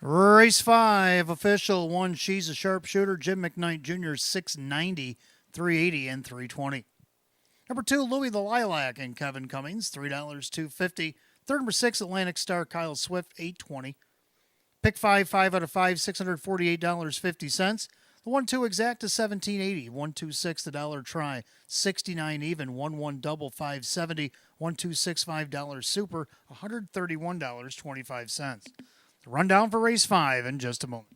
Race 5, official 1, she's a sharpshooter, Jim McKnight Jr., 690, 380, and 320. Number 2, Louis the Lilac and Kevin Cummings, $3, 250. Third, number 6, Atlantic Star Kyle Swift, 820. Pick 5, 5 out of 5, $648.50. The 1-2 exacta, 1780. 1-2-6, the dollar try, 69 even. 1-1 double, 570. 1-2-6, $5 super, $131.25. The rundown for race 5 in just a moment.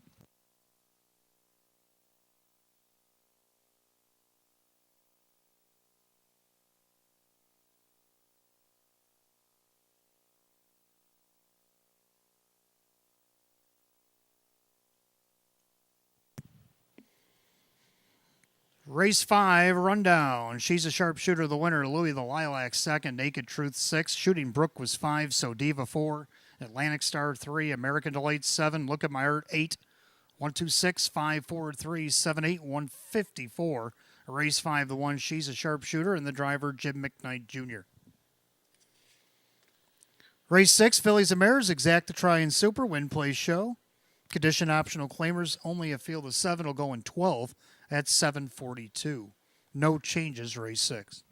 Race 5, rundown. She's a sharpshooter, the winner. Louis the Lilac, second. Naked Truth, 6. Shooting Brook was 5. So Diva, 4. Atlantic Star, 3. American Delight, 7. Look at My Art, 8. 1-2-6, 5-4-3, 7-8, 154. Race 5, the 1, she's a sharpshooter, and the driver, Jim McKnight Jr. Race 6, Fillies and Mares, exacta try and super, win, play, show. Condition optional claimers, only a field of 7 will go in 12 at 742. No changes, race 6.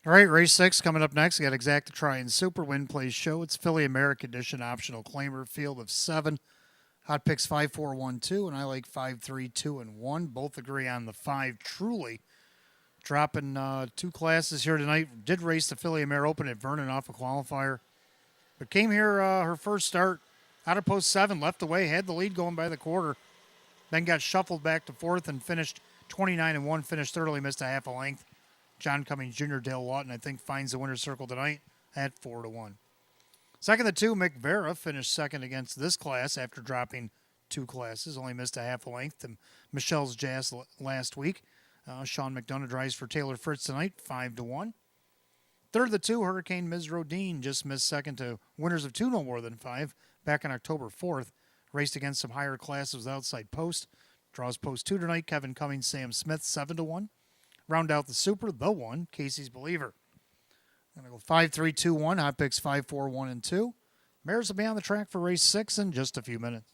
All right, race 6 coming up next. We got Exacta Try and Super Win Plays Show. It's Philly American Edition optional claimer field of 7. Hot picks 5, 4, 1, 2, and I like 5, 3, 2, and 1. Both agree on the 5. Truly dropping 2 classes here tonight. Did race the Philly Amer Open at Vernon off a qualifier, but came here her first start out of post 7, left away, had the lead going by the quarter, then got shuffled back to 4th and finished 29 and 1. Finished thoroughly, missed a half a length. John Cummings Jr., Dale Lawton, I think, finds the winner's circle tonight at 4 to 1. Second, the 2, Mick Vera finished second against this class after dropping 2 classes. Only missed a half a length to Michelle's Jazz last week. Sean McDonough drives for Taylor Fritz tonight, 5 to 1. Third, the 2, Hurricane Ms. Rodine just missed second to winners of 2 no more than 5 back on October 4th. Raced against some higher classes outside post. Draws post 2 tonight. Kevin Cummings, Sam Smith, 7 to 1. Round out the Super, the 1, Casey's Believer. I'm going to go 5, 3, 2, 1. Hot picks 5, 4, 1, and 2. Mares will be on the track for race 6 in just a few minutes.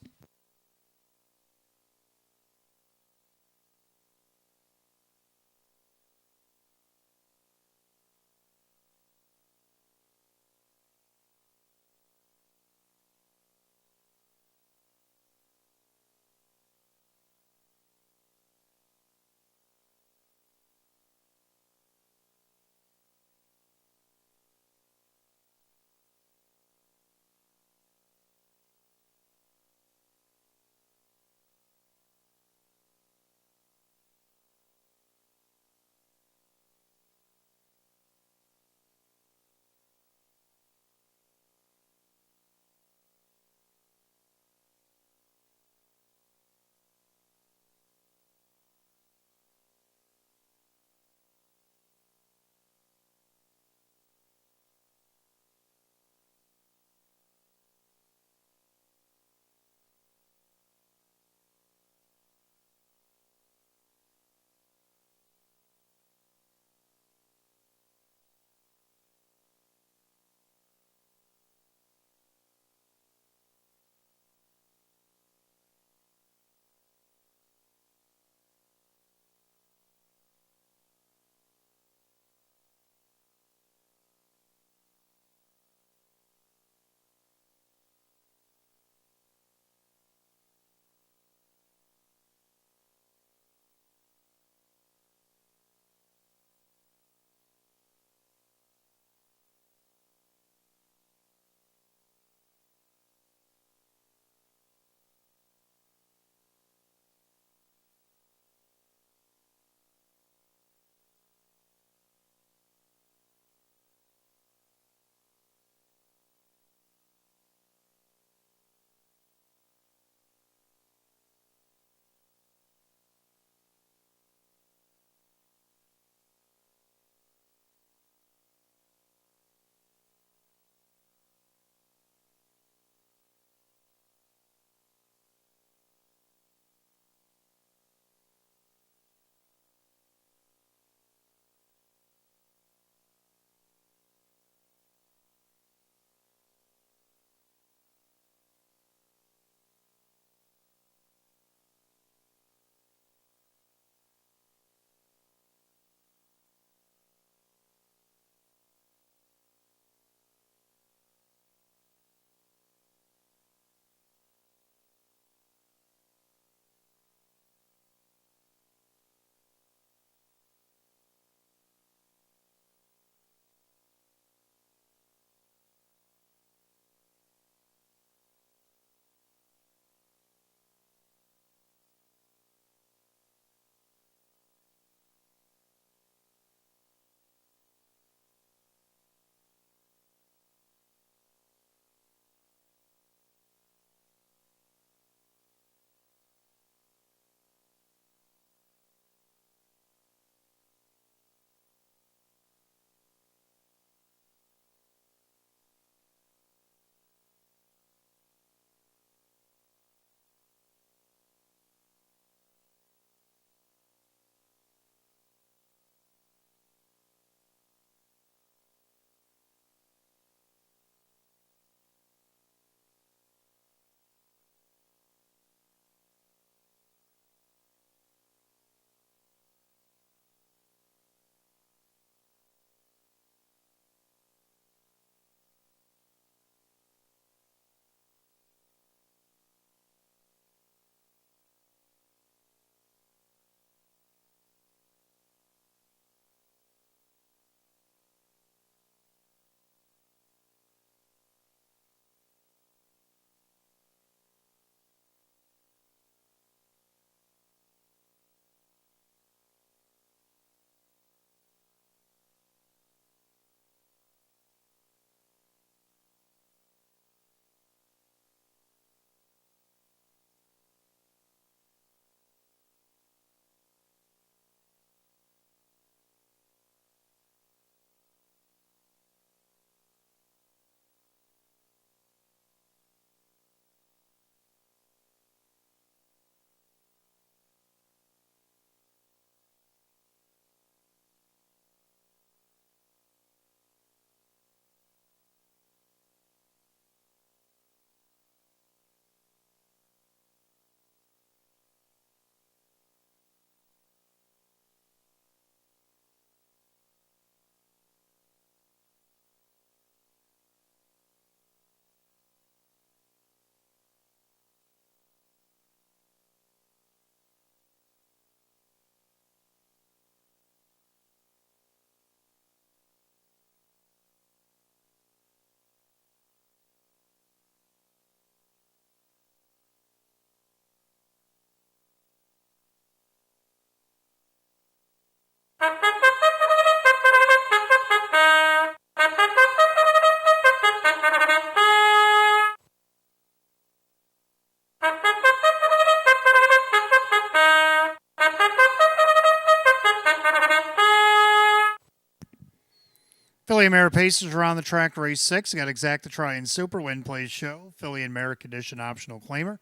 Filly and Mare Pacers are on the track, race 6. Got Exacta Try and Super Win Plays Show. Filly and Mare Condition Optional Claimer.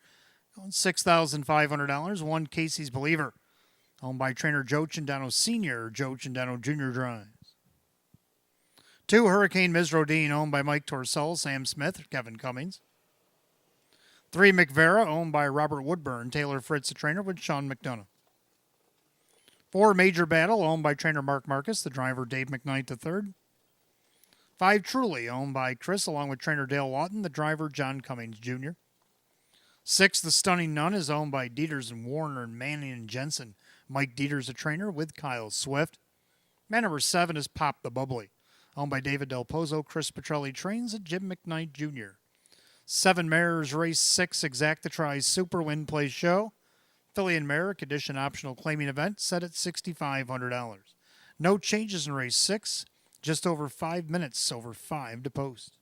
Going $6,500. 1 Casey's Believer. Owned by trainer Joe Cindano Sr., Joe Cindano Jr. drives. 2 Hurricane Mizrodine, owned by Mike Torsell, Sam Smith, Kevin Cummings. 3 McVera, owned by Robert Woodburn, Taylor Fritz, the trainer, with Sean McDonough. 4 Major Battle, owned by trainer Mark Marcus, the driver Dave McKnight III. 5 Truly, owned by Chris, along with trainer Dale Lawton, the driver John Cummings Jr. 6 The Stunning Nun is owned by Dieters and Warner and Manning and Jensen. Mike Dieters, the trainer, with Kyle Swift. Man number 7 is Pop the Bubbly, owned by David Del Pozo, Chris Petrelli trains, and Jim McKnight Jr. 7 Mares, race 6, Exacta Tries Super Win Plays Show. Filly and Mare Condition Optional Claiming Event set at $6,500. No changes in race 6. Just over 5 minutes, over 5 to post.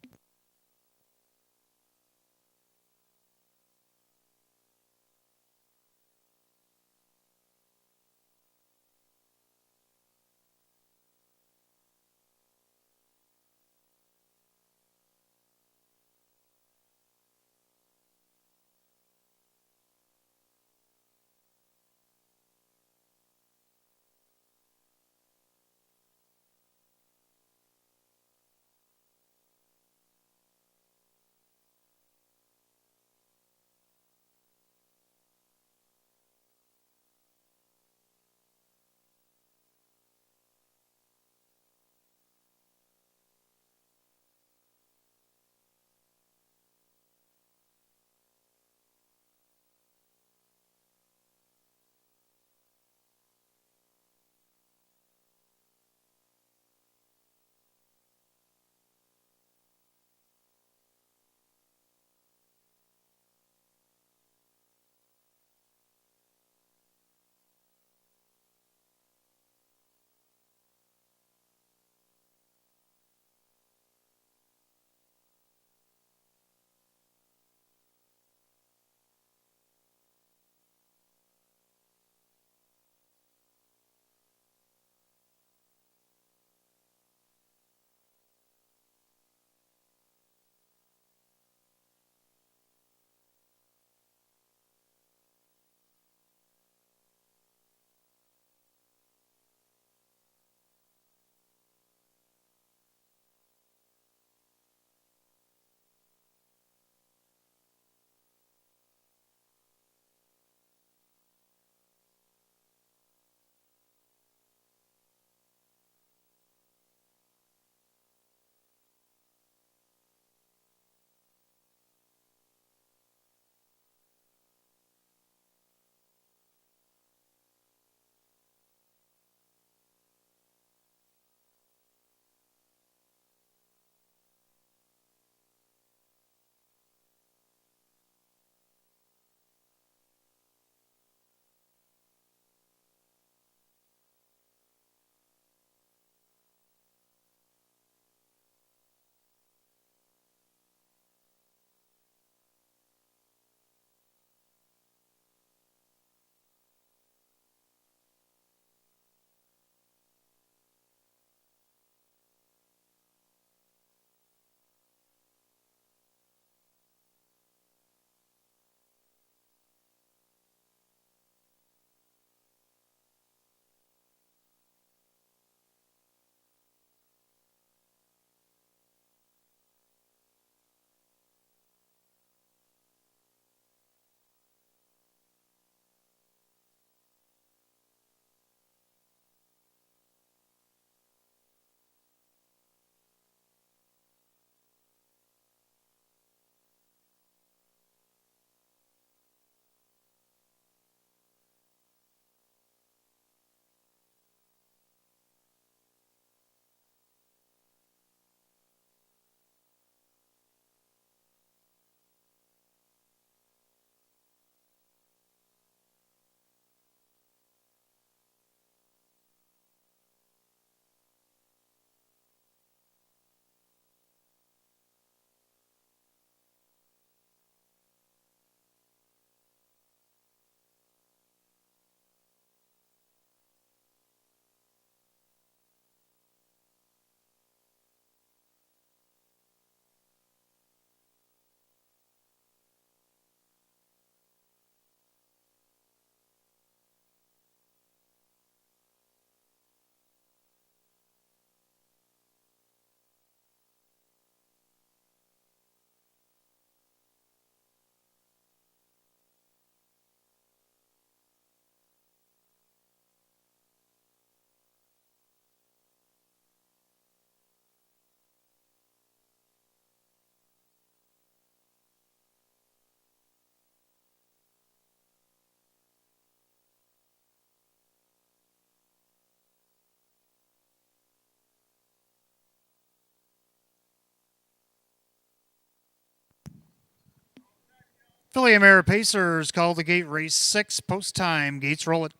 Philly America Pacers call the gate race 6 post time. Gates roll it.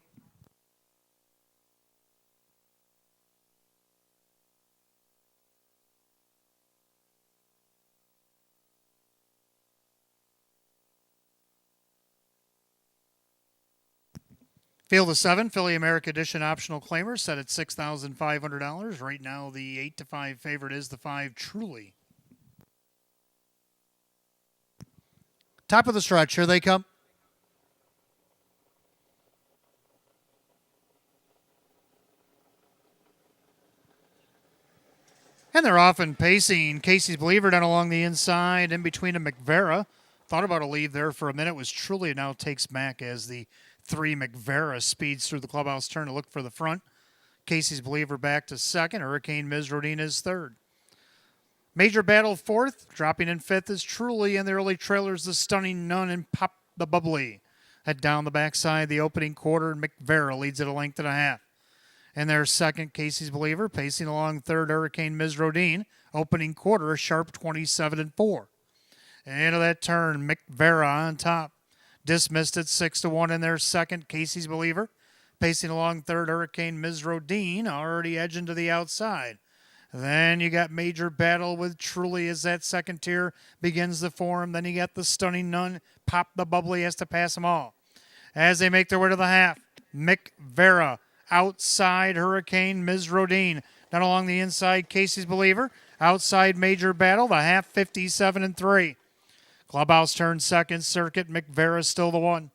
Field of 7, Philly America Edition optional claimer set at $6,500. Right now, the 8-5 favorite is the 5 Truly. Top of the stretch, here they come. And they're off and pacing. Casey's Believer down along the inside, in between to McVera. Thought about a leave there for a minute. Was Truly now takes back as the 3 McVera speeds through the clubhouse turn to look for the front. Casey's Believer back to second. Hurricane Ms. Rodin is third. Major Battle fourth. Dropping in fifth is Truly. And the early trailers, the Stunning Nun and Pop the Bubbly. Head down the backside, the opening quarter. McVera leads at a length and a half. And their second, Casey's Believer, pacing along third, Hurricane Ms. Rodin. Opening quarter, a sharp 27-4. Into that turn, McVera on top. Dismissed at 6-1 in their second, Casey's Believer. Pacing along third, Hurricane Ms. Rodin, already edging to the outside. Then you got Major Battle with Truly as that second tier begins to form. Then you got the Stunning Nun. Pop the Bubbly has to pass them all. As they make their way to the half, McVera outside Hurricane Ms. Rodin. Down along the inside, Casey's Believer. Outside Major Battle, the half 57-3. Clubhouse turn second circuit, McVera still the one.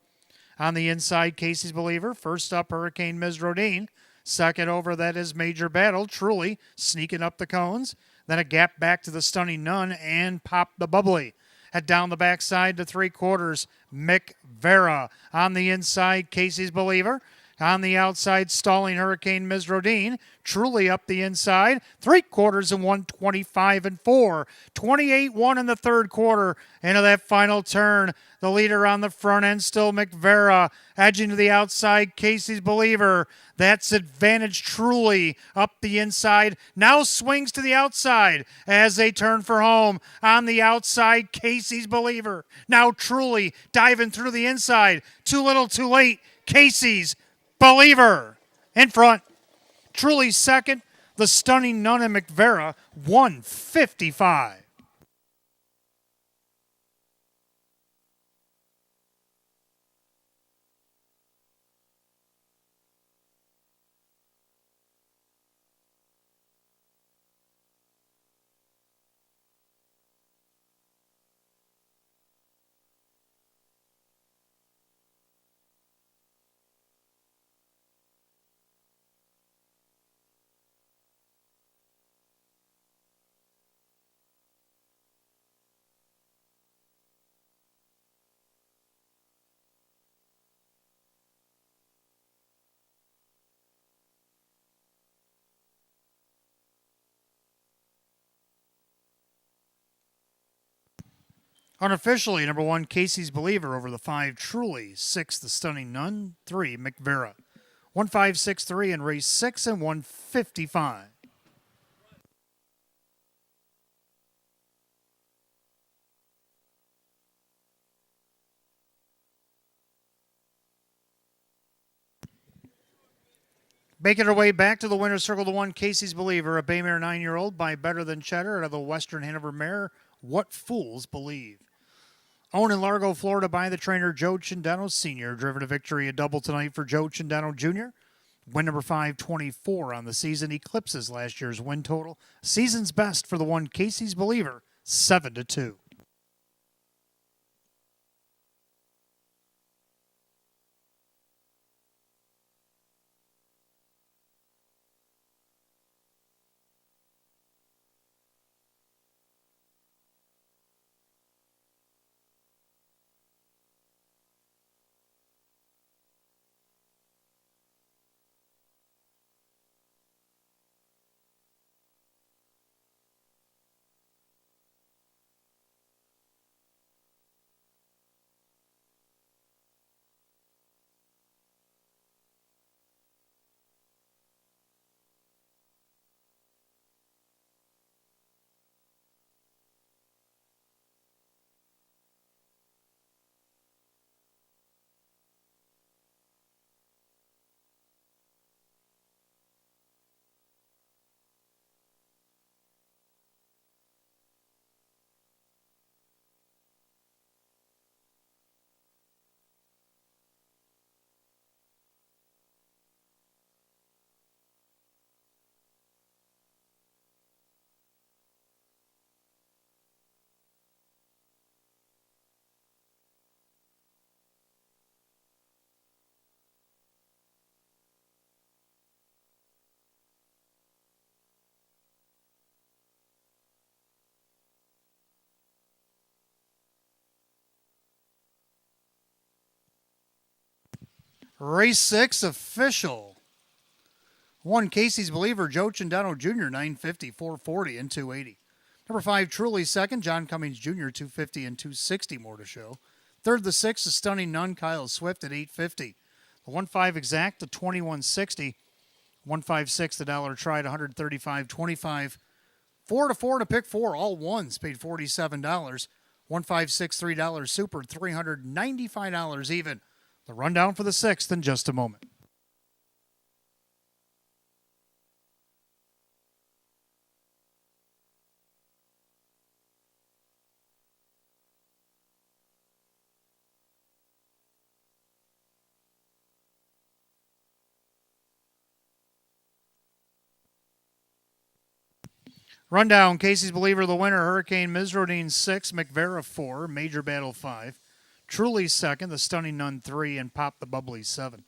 On the inside, Casey's Believer. First up, Hurricane Ms. Rodin. Second over, that is Major Battle. Truly sneaking up the cones. Then a gap back to the Stunning Nun and Pop the Bubbly. Head down the backside to three quarters, McVera. On the inside, Casey's Believer. On the outside, stalling Hurricane Ms. Rodin. Truly up the inside. 3/4 and 125-4. 28-1 in the third quarter. Into that final turn. The leader on the front end still McVera. Edging to the outside, Casey's Believer. That's advantage Truly up the inside. Now swings to the outside as they turn for home. On the outside, Casey's Believer. Now Truly diving through the inside. Too little, too late. Casey's Believer in front. Truly second. The Stunning Nun and McVera, 155. Unofficially, number 1, Casey's Believer over the 5, Truly. 6, the Stunning Nun. 3, McVera. 1-5-6-3 in race 6 and 155. Making her way back to the winner's circle, the 1, Casey's Believer, a Baymare 9-year-old by Better Than Cheddar out of the Western Hanover mare, What Fools Believe. Owned in Largo, Florida by the trainer Joe Cindano Sr. Driven to victory, a double tonight for Joe Cindano Jr. Win number 524 on the season eclipses last year's win total. Season's best for the 1, Casey's Believer, 7-2. Race 6 official. 1 Casey's Believer, Joe Chindano Jr., 950, 440, and 280. Number 5, Truly second, John Cummings Jr., 250 and 260, more to show. Third, the 6, is Stunning Nun, Kyle Swift at 850. The 1-5 exact, the 2160. 156, the dollar tried, 135.25. 4 to 4 to pick 4, all ones, paid $47. 1563 super, $395 even. The rundown for the 6th in just a moment. Rundown, Casey's Believer, the winner, Hurricane Mizrodine 6, McVera 4, Major Battle 5, Truly second, the Stunning Nun 3, and Pop the Bubbly 7.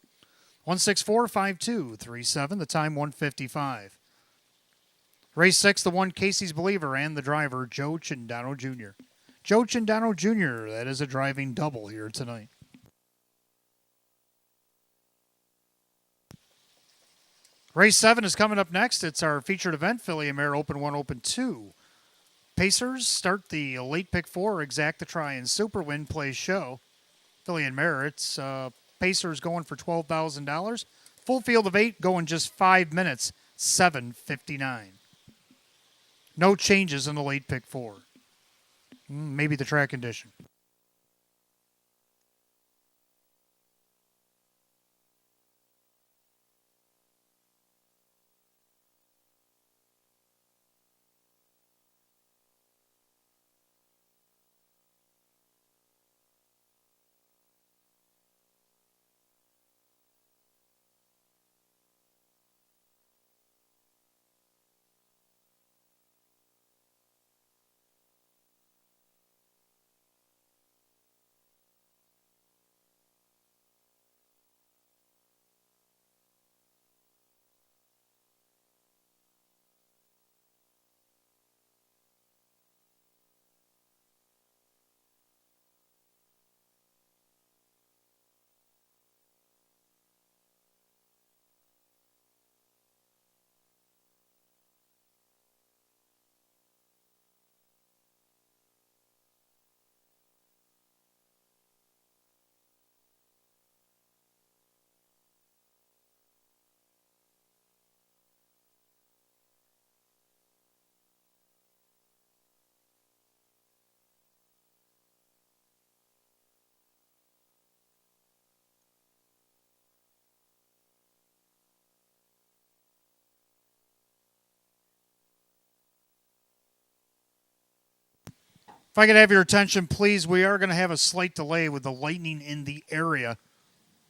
1645237, the time 155. Race 6, the 1 Casey's Believer and the driver, Joe Chindano Jr. Joe Chindano Jr., that is a driving double here tonight. Race 7 is coming up next. It's our featured event, Philly and Mare Open 1, Open 2. Pacers start the late pick 4, exact the try and super win play show. Philly and Mare, it's Pacers going for $12,000. Full field of 8 going just 5 minutes, 7:59. No changes in the late pick 4. Maybe the track condition. If I could have your attention, please, we are going to have a slight delay with the lightning in the area.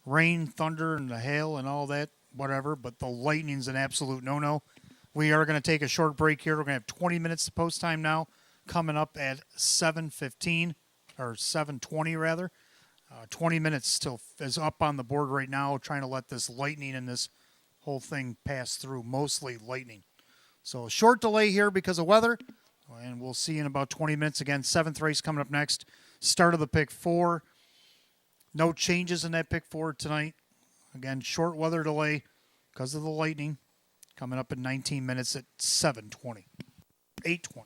Rain, thunder, and the hail and all that, whatever, but the lightning's an absolute no-no. We are going to take a short break here. We're going to have 20 minutes to post time now, coming up at 7:15, or 7:20 rather. 20 minutes still is up on the board right now, trying to let this lightning and this whole thing pass through, mostly lightning. So a short delay here because of weather, and we'll see you in about 20 minutes. Again, 7th race coming up next. Start of the pick 4. No changes in that pick 4 tonight. Again, short weather delay because of the lightning. Coming up in 19 minutes at 7:20. 8:20.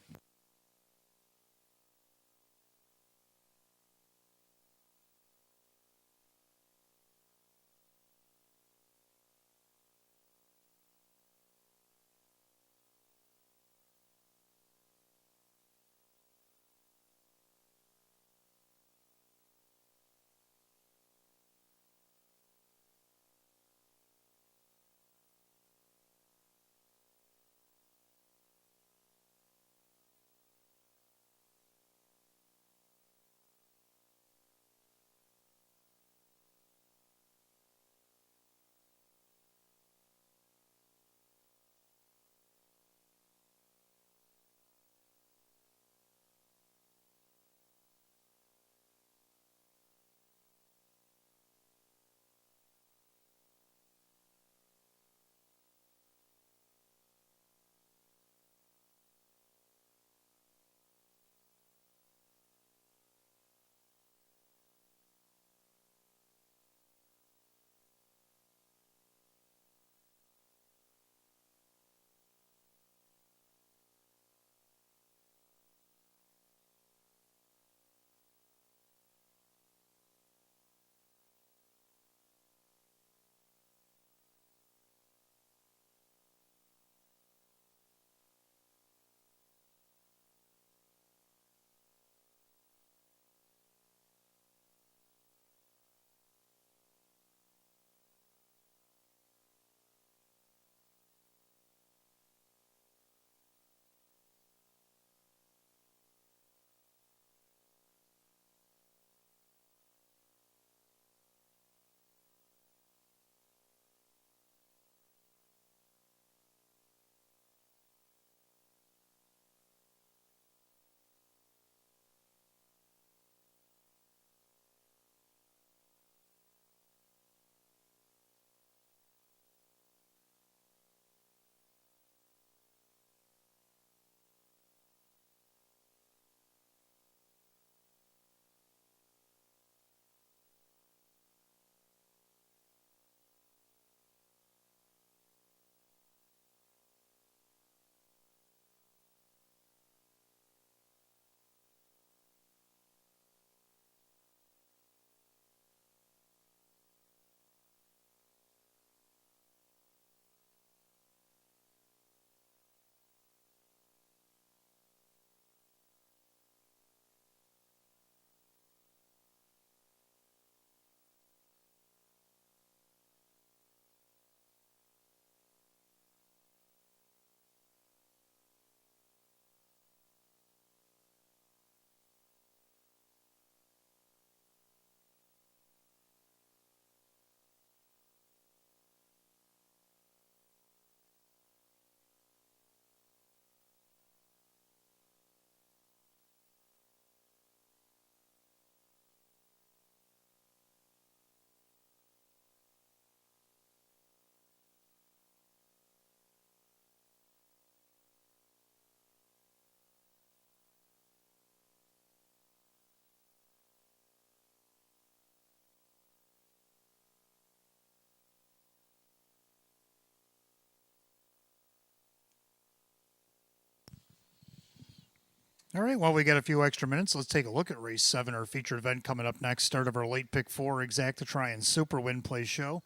All right, well, we got a few extra minutes. Let's take a look at race 7, our featured event coming up next. Start of our late pick 4 Exactitry and Super Win Play show.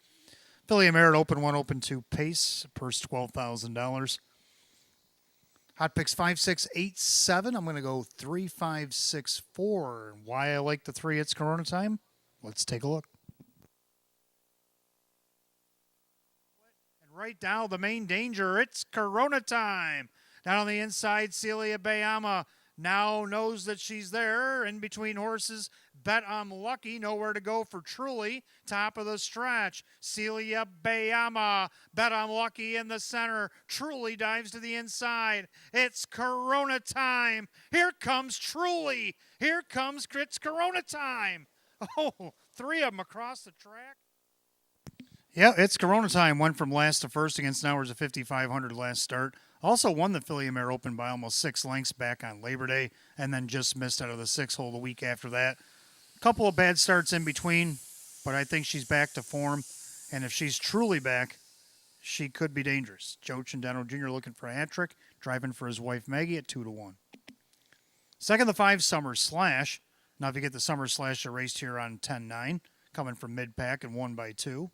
Philly Merit Open 1, Open 2 Pace, purse $12,000. Hot picks 5, 6, 8, 7. I'm going to go 3, 5, 6, 4. Why I like the 3, it's Corona time? Let's take a look. And right now, the main danger, it's Corona time. Down on the inside, Celia Bayama now knows that she's there. In between horses, Bet I'm Lucky, nowhere to go for Truly. Top of the stretch, Celia Bayama. Bet I'm Lucky in the center. Truly dives to the inside. It's Corona time. Here comes Truly. Here comes It's Corona time. Oh, 3 of them across the track. Yeah, it's Corona time. Went from last to first against Nowers at 5,500 last start. Also won the Philly Mare Open by almost 6 lengths back on Labor Day, and then just missed out of the 6-hole the week after that. Couple of bad starts in between, but I think she's back to form. And if she's truly back, she could be dangerous. Joe Chendano Jr. looking for a hat trick, driving for his wife Maggie at 2-1. Second, the 5 Summer Slash. Now, if you get the Summer Slash, raced here on 10-9, coming from mid pack and won by 2.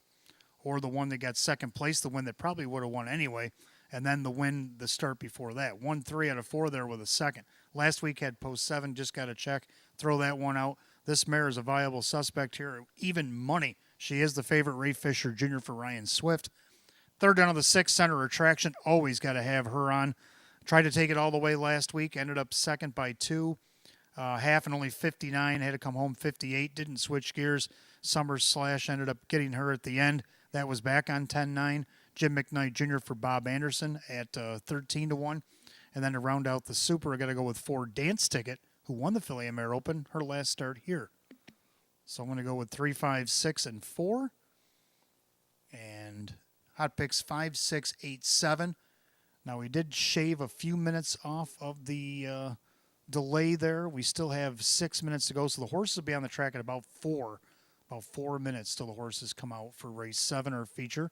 Or the one that got second place, the win that probably would have won anyway, and then the win the start before that. Won 3 out of 4 there with a second. Last week had post 7, just got a check. Throw that one out. This mare is a viable suspect here. Even money. She is the favorite. Ray Fisher Jr. for Ryan Swift. Third down of the 6, Center Attraction. Always got to have her on. Tried to take it all the way last week. Ended up second by 2. Half and only 59. Had to come home 58. Didn't switch gears. Summer Slash ended up getting her at the end. That was back on 10-9. Jim McKnight Jr. for Bob Anderson at 13-1. And then to round out the Super, I got to go with 4 Dance Ticket, who won the Philly Mare Open, her last start here. So I'm going to go with 3, 5, 6, and 4. And hot picks 5, 6, 8, 7. Now, we did shave a few minutes off of the delay there. We still have 6 minutes to go, so the horses will be on the track at about 4. About 4 minutes till the horses come out for race 7 or feature.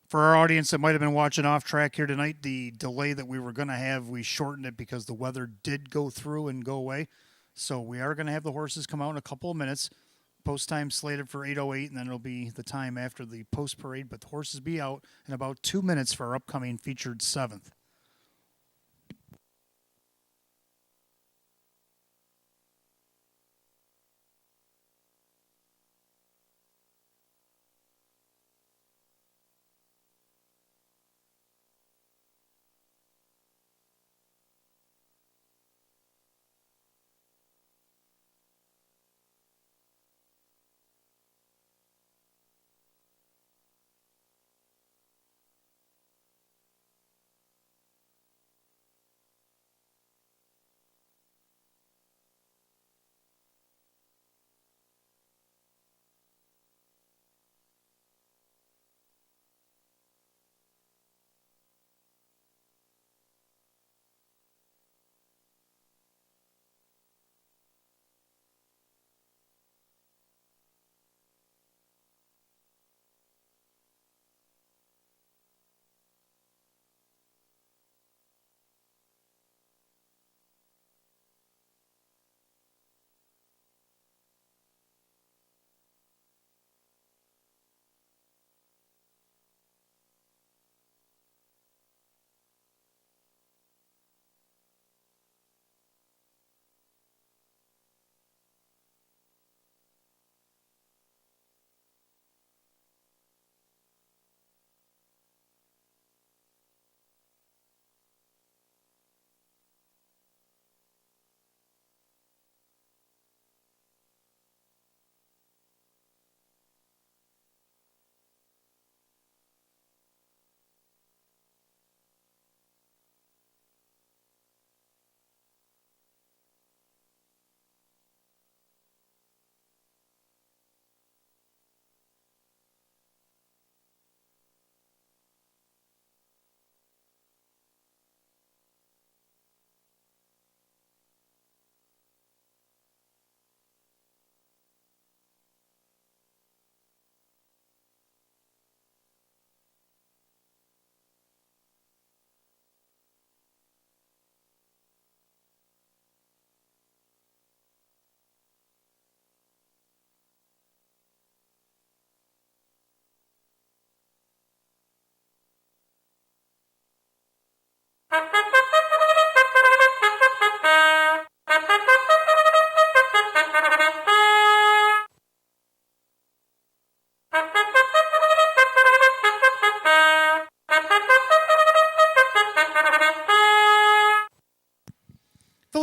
For our audience that might have been watching off track here tonight, the delay that we were going to have, we shortened it because the weather did go through and go away. So we are going to have the horses come out in a couple of minutes. Post time slated for 8:08, and then it'll be the time after the post parade. But the horses be out in about 2 minutes for our upcoming featured 7th.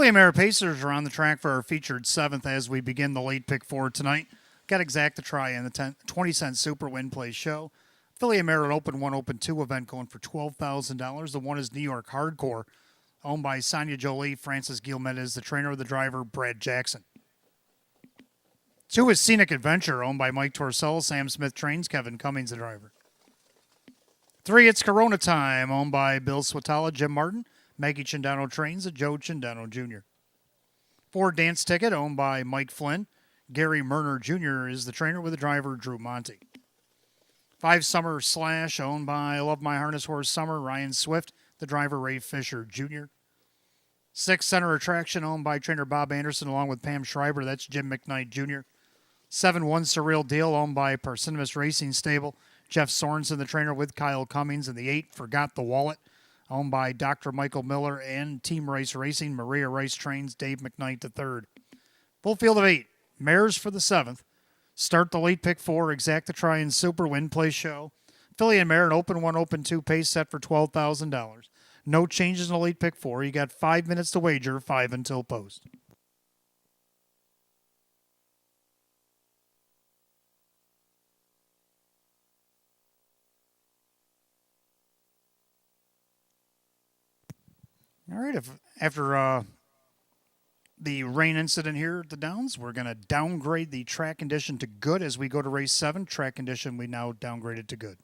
Philly and Mare Pacers are on the track for our featured seventh as we begin the late pick four tonight. Got exact to try in the 20-cent Super Win Play show. Philly and Mare an open one, open two event going for $12,000. The one is New York Hardcore, owned by Sonia Jolie. Francis Guillemette is the trainer of the driver, Brad Jackson. Two is Scenic Adventure, owned by Mike Torcell. Sam Smith trains, Kevin Cummings the driver. Three, it's Corona Time, owned by Bill Swatala, Jim Martin. Maggie Chindano trains, Joe Chindano Jr. Four, Dance Ticket, owned by Mike Flynn. Gary Murner Jr. is the trainer with the driver, Drew Monty. Five, Summer Slash, owned by Love My Harness Horse Summer, Ryan Swift, the driver, Ray Fisher Jr. Six, Center Attraction, owned by trainer Bob Anderson, along with Pam Schreiber, that's Jim McKnight Jr. 7, One Surreal Deal, owned by Parsinemus Racing Stable, Jeff Sorensen, the trainer with Kyle Cummings. And the 8, Forgot the Wallet, owned by Dr. Michael Miller and Team Rice Racing. Maria Rice trains, Dave McKnight the third. Full field of 8, mares for the 7th. Start the late pick 4, exact to try and Super Win Play show. Philly and Mare, an open 1, open 2, pace set for $12,000. No changes in the late pick 4. You got 5 minutes to wager, 5 until post. All right, after the rain incident here at the Downs, we're going to downgrade the track condition to good as we go to race 7. Track condition, we now downgraded to good.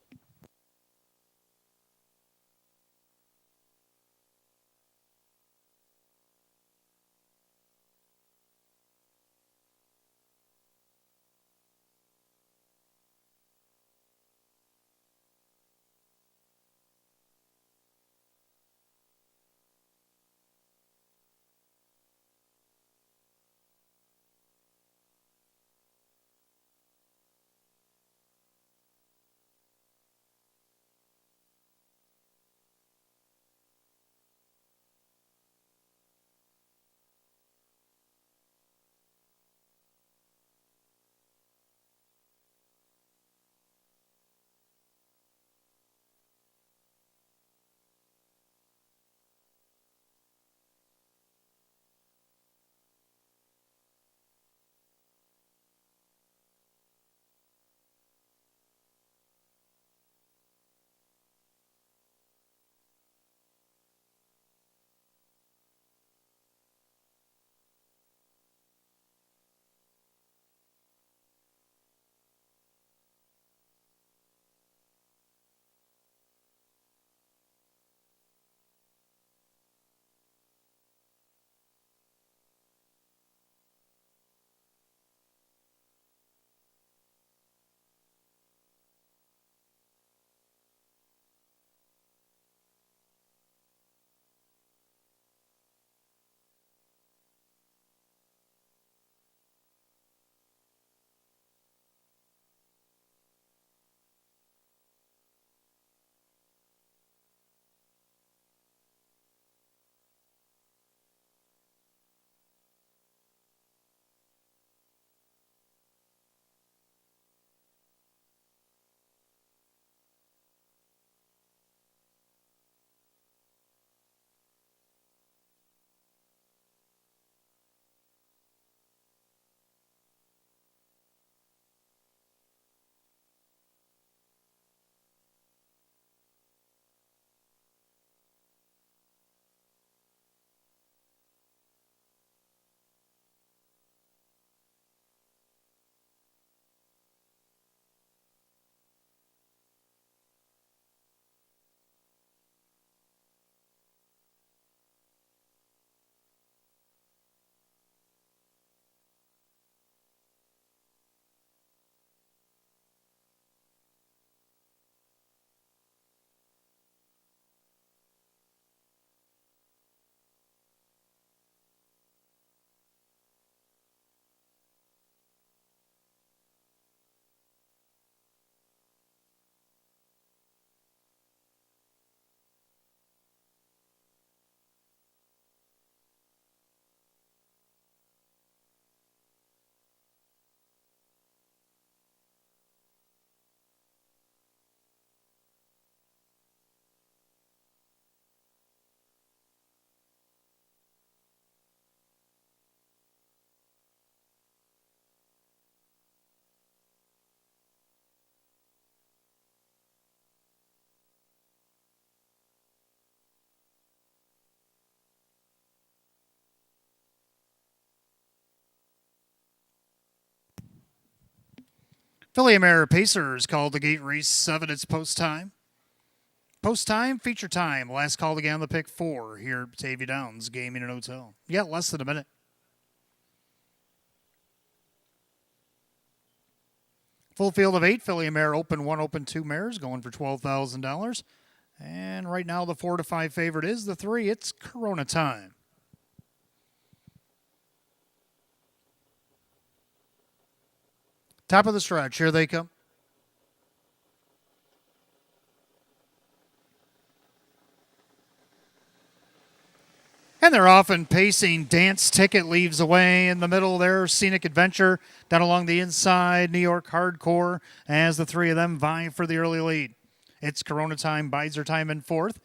Filly Mare Pacers called the gate race 7. It's post time. Post time, feature time. Last call again on the pick 4 here at Batavia Downs Gaming and Hotel. Yeah, less than a minute. Full field of 8. Filly Mare open 1, open 2 mares going for $12,000. And right now the 4 to 5 favorite is the 3. It's Corona Time. Top of the stretch. Here they come. And they're off and pacing. Dance Ticket leaves away in the middle there. Scenic Adventure down along the inside. New York Hardcore as the 3 of them vie for the early lead. It's Corona Time, bides her time in 4th.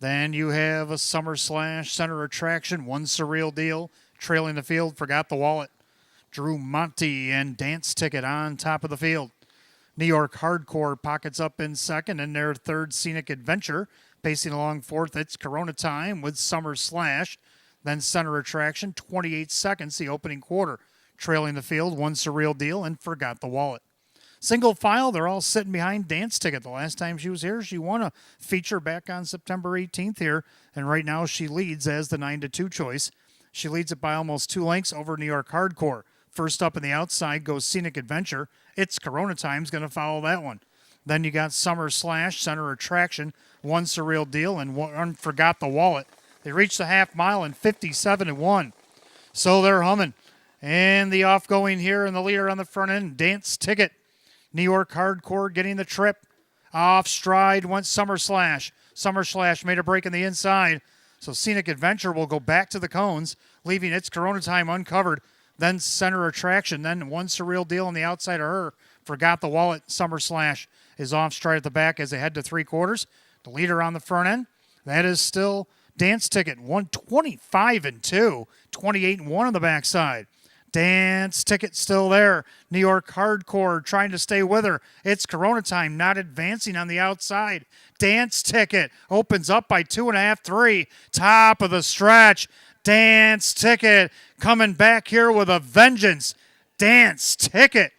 Then you have a Summer Slash, Center Attraction, One Surreal Deal. Trailing the field, Forgot the Wallet. Drew Monty and Dance Ticket on top of the field. New York Hardcore pockets up in 2nd, and their 3rd Scenic Adventure. Pacing along 4th, it's Corona Time with Summer Slash. Then Center Attraction, 28 seconds, the opening quarter. Trailing the field, One Surreal Deal, and Forgot the Wallet. Single file, they're all sitting behind Dance Ticket. The last time she was here, she won a feature back on September 18th here, and right now she leads as the 9-2 choice. She leads it by almost 2 lengths over New York Hardcore. First up in the outside goes Scenic Adventure. It's Corona Time's going to follow that one. Then you got Summer Slash, Center Attraction, One Surreal Deal, and One Forgot the Wallet. They reached the half mile in 57-1. So they're humming. And the off-going here and the leader on the front end, Dance Ticket. New York Hardcore getting the trip. Off stride went Summer Slash. Summer Slash made a break in the inside. So Scenic Adventure will go back to the cones, leaving its Corona Time uncovered. Then Center Attraction. Then One Surreal Deal on the outside of her. Forgot the Wallet. Summer Slash is off stride at the back as they head to 3/4. The leader on the front end, that is still Dance Ticket. 125-2. 28-1 on the backside. Dance Ticket still there. New York Hardcore trying to stay with her. It's Corona Time, not advancing on the outside. Dance Ticket opens up by 2.5, 3. Top of the stretch. Dance Ticket coming back here with a vengeance. Dance Ticket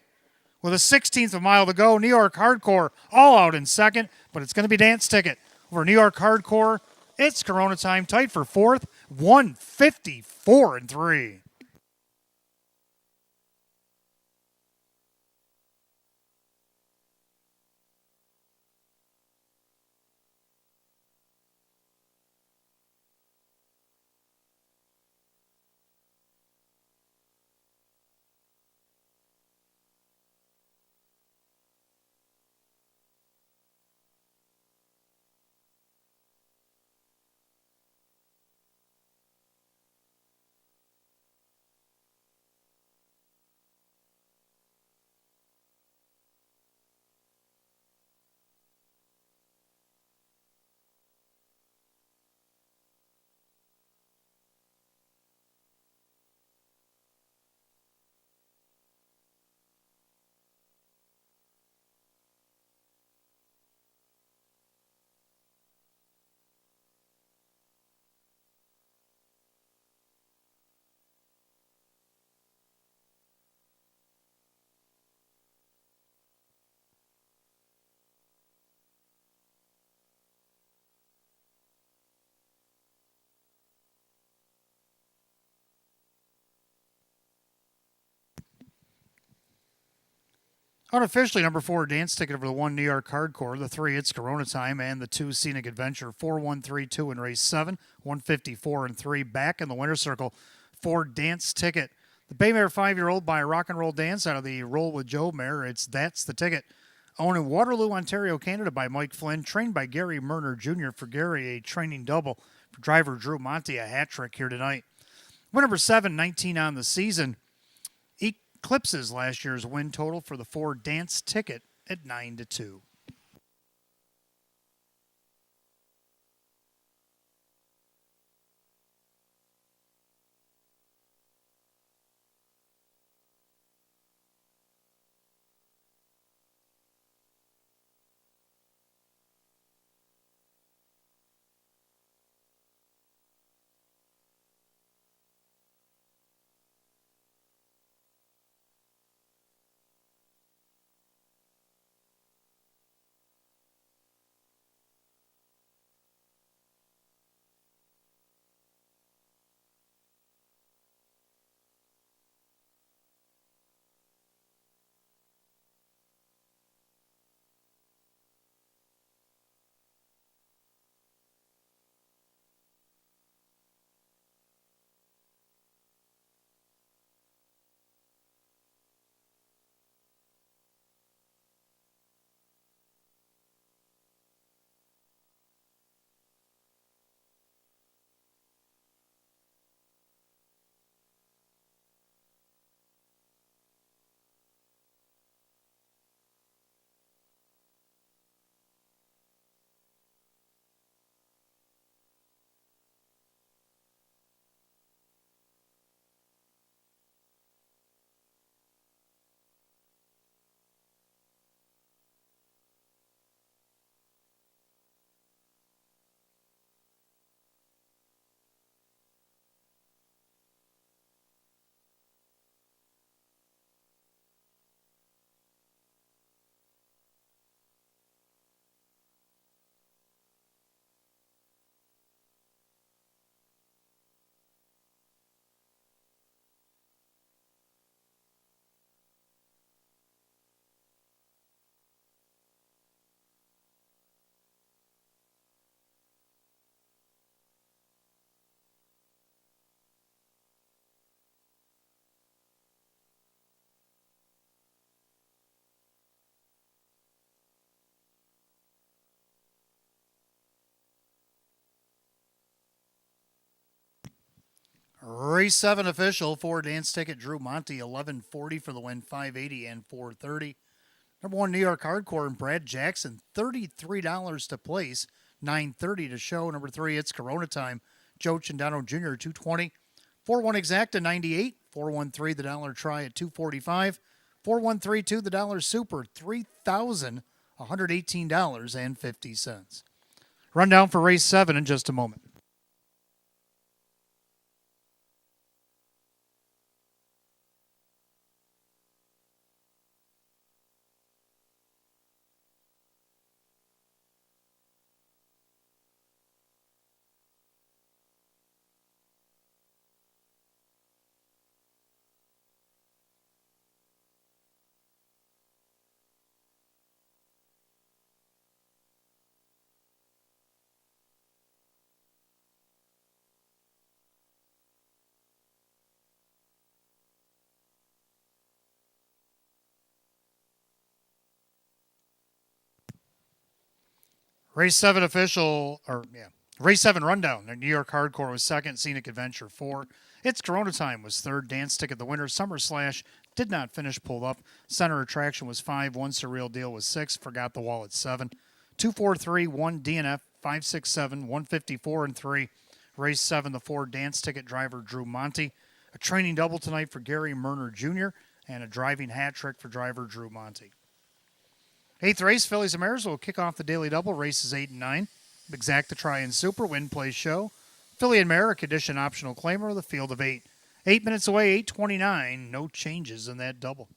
with a 16th of a mile to go. New York Hardcore all out in 2nd, but it's going to be Dance Ticket over New York Hardcore. It's Corona Time tight for 4th, 154-3. Unofficially, number 4, Dance Ticket over the 1, New York Hardcore. The 3, It's Corona Time, and the 2, Scenic Adventure. 4-1-3-2 in race 7, 154-3. Back in the winner's circle for Dance Ticket. The Baymare 5-year-old by Rock and Roll Dance out of the Roll with Joe mare. That's the Ticket. Owned in Waterloo, Ontario, Canada by Mike Flynn. Trained by Gary Murner Jr. For Gary, a training double. For driver Drew Monty, a hat trick here tonight. Win number 7, 19 on the season. Eclipses last year's win total for the 4 Dance Ticket at 9-2. Race 7 official, 4 dance ticket, Drew Monty, 1140 for the win, 580 and 430. Number 1 New York Hardcore and Brad Jackson, $33 to place, 930 to show. Number 3, it's Corona Time, Joe Chandano Jr., 220. 4-1 exacta, 98. 413 the dollar try at 245. 4132 the dollar super, $3,118.50. Rundown for race 7 in just a moment. Race 7 official, Race 7 rundown. New York Hardcore was second, Scenic Adventure 4. It's Corona Time was third, Dance Ticket the winner. Summer Slash did not finish pulled up. Center Attraction was 5, One Surreal Deal was 6, Forgot the Wall at 7. 243, 1 DNF, 567, 154 and 3. Race 7, the 4 Dance Ticket driver Drew Monty. A training double tonight for Gary Murner Jr. and a driving hat trick for driver Drew Monty. 8th race, Phillies and Mares will kick off the daily double, races 8 and 9. Exacta Try and Super, Win Play Show. Philly and Mare, a condition optional claimer, the field of 8. 8 minutes away, 8:29. No changes in that double.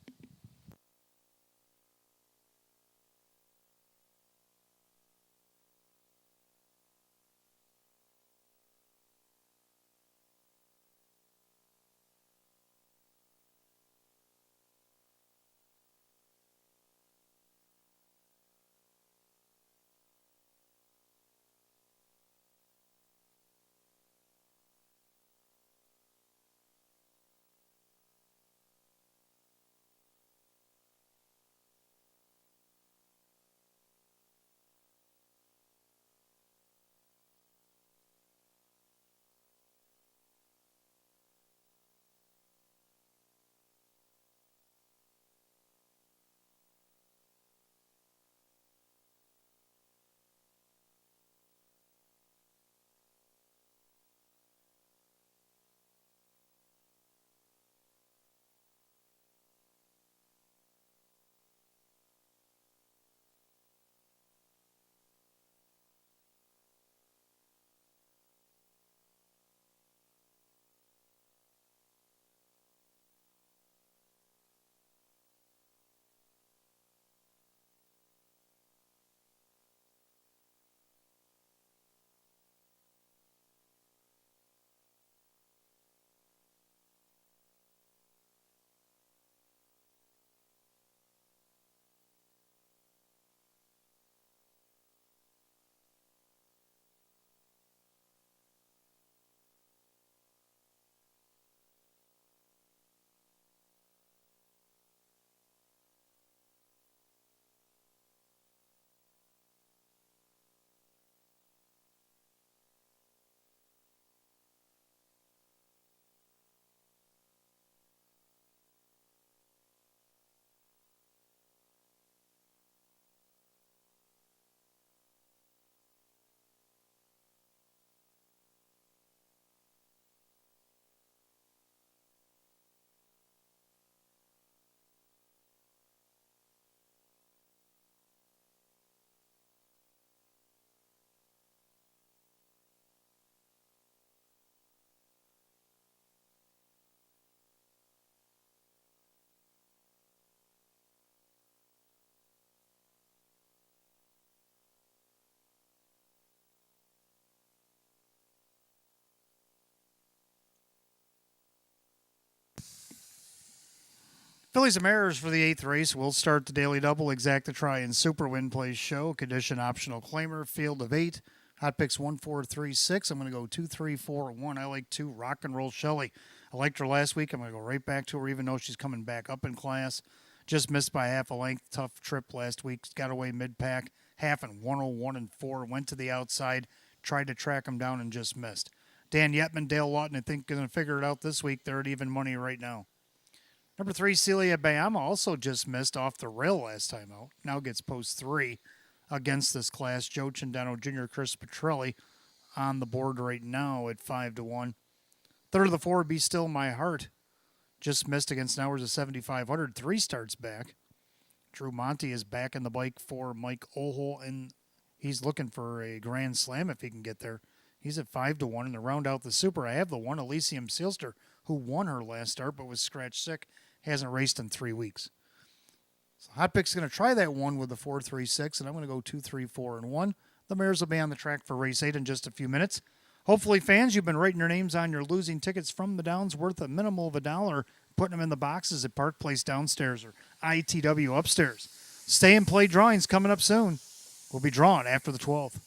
Phillies and Mares for the 8th race will start the daily double, Exacta Try and Super, Win Play Show. Condition optional claimer, field of 8. Hot picks 1, 4, 3, 6. I'm going to go 2, 3, 4, 1. I like 2, Rock and Roll Shelley. I liked her last week. I'm going to go right back to her, even though she's coming back up in class. Just missed by half a length. Tough trip last week. Got away mid-pack. Half and 101 and 4. Went to the outside. Tried to track him down and just missed. Dan Yetman, Dale Lawton, I think, going to figure it out this week. They're at even money right now. Number 3, Celia Bayama, also just missed off the rail last time out. Now gets post 3 against this class. Joe Cindano Jr., Chris Petrelli on the board right now at 5-1. Third of the 4, Be Still My Heart. Just missed against Nowers at 7,500. 3 starts back. Drew Monty is back in the bike for Mike Ohl, and he's looking for a grand slam if he can get there. He's at 5-1. And to round out the super, I have the one Elysium Sealster, who won her last start but was scratch sick. Hasn't raced in 3 weeks. So Hot Pick's going to try that one with the 4-3-6, and I'm going to go 2-3-4-1. The mares will be on the track for race 8 in just a few minutes. Hopefully, fans, you've been writing your names on your losing tickets from the Downs worth a minimal of $1, putting them in the boxes at Park Place downstairs or ITW upstairs. Stay and play drawings coming up soon. We'll be drawn after the 12th.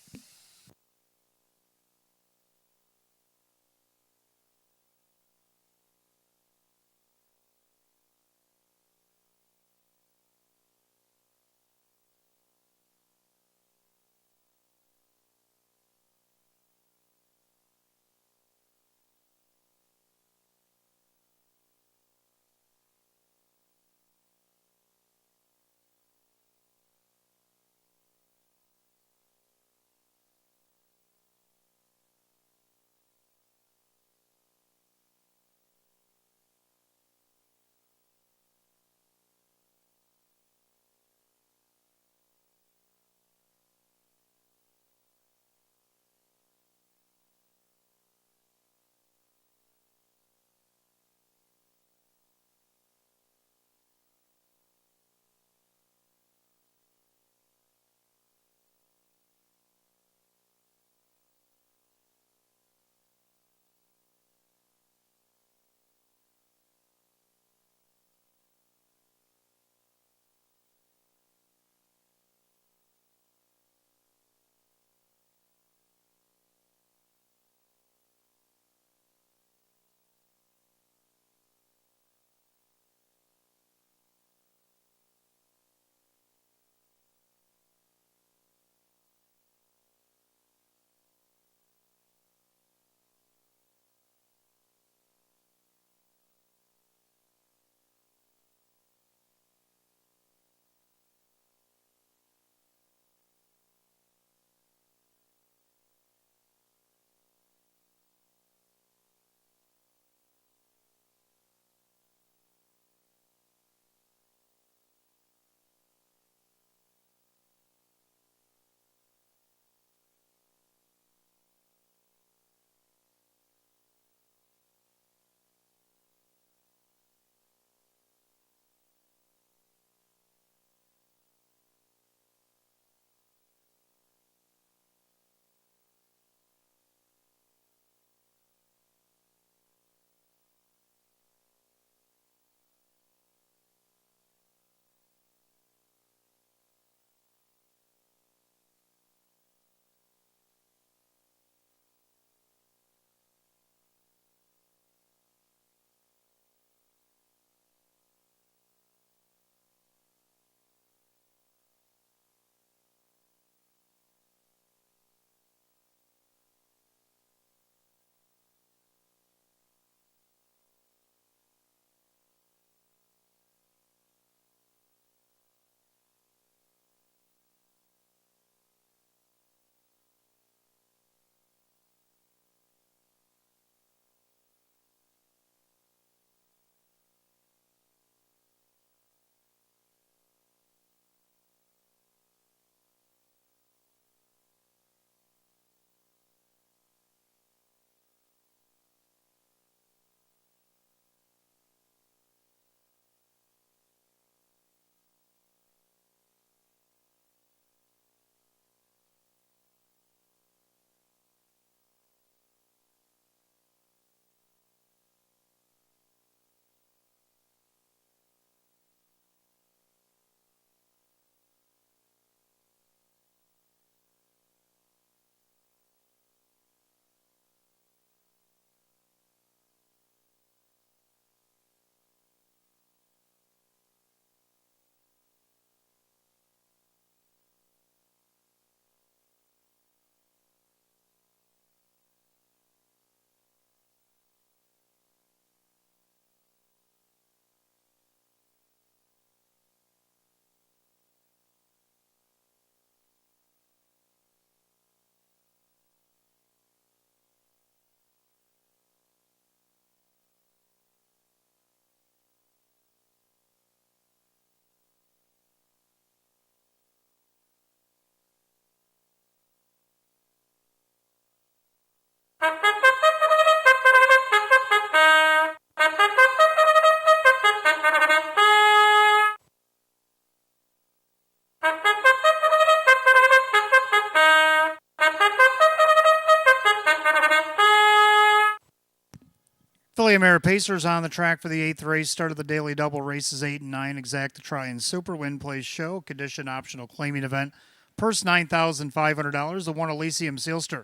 Filly and Mare Pacers on the track for the 8th race. Start of the daily double races 8 and 9. Exact to try and super win place show. Condition optional claiming event. Purse $9,500. The one Elysium Sealster.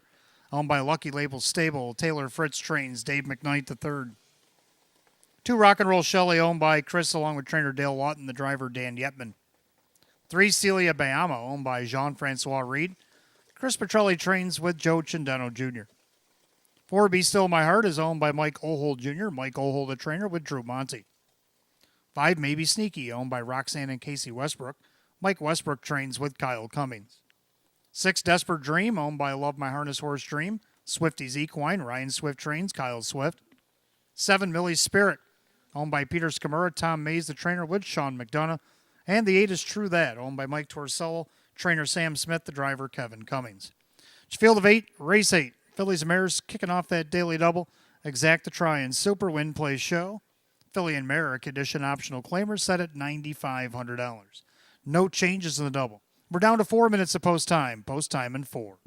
Owned by Lucky Label Stable. Taylor Fritz trains. Dave McKnight III. 2 Rock and Roll Shelley owned by Chris along with trainer Dale Lawton. The driver Dan Yetman. 3 Celia Bayama owned by Jean-Francois Reed. Chris Petrelli trains with Joe Chindano Jr. 4 Be Still My Heart is owned by Mike Ohold Jr. Mike Ohold, the trainer, with Drew Monty. 5 Maybe Sneaky, owned by Roxanne and Casey Westbrook. Mike Westbrook trains with Kyle Cummings. 6 Desperate Dream, owned by Love My Harness Horse Dream. Swifty's Equine, Ryan Swift trains, Kyle Swift. 7 Millie's Spirit, owned by Peter Skamura, Tom Mays, the trainer, with Sean McDonough. And the 8 is True That, owned by Mike Torsello, trainer Sam Smith, the driver Kevin Cummings. Field of 8, race 8. Fillies and Mares kicking off that daily double. Exact to try and super win play show. Filly and Mare, a condition optional claimer, set at $9,500. No changes in the double. We're down to 4 minutes of post time. Post time in 4.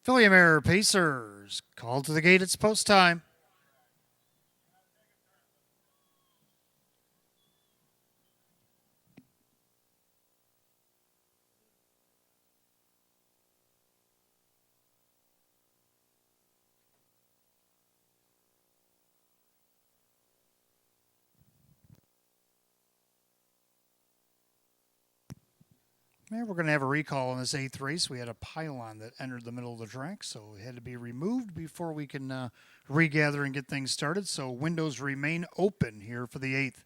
Filly and Mare Pacers called to the gate. It's post time. And we're going to have a recall in this 8th race. We had a pylon that entered the middle of the track, so it had to be removed before we can regather and get things started. So windows remain open here for the 8th.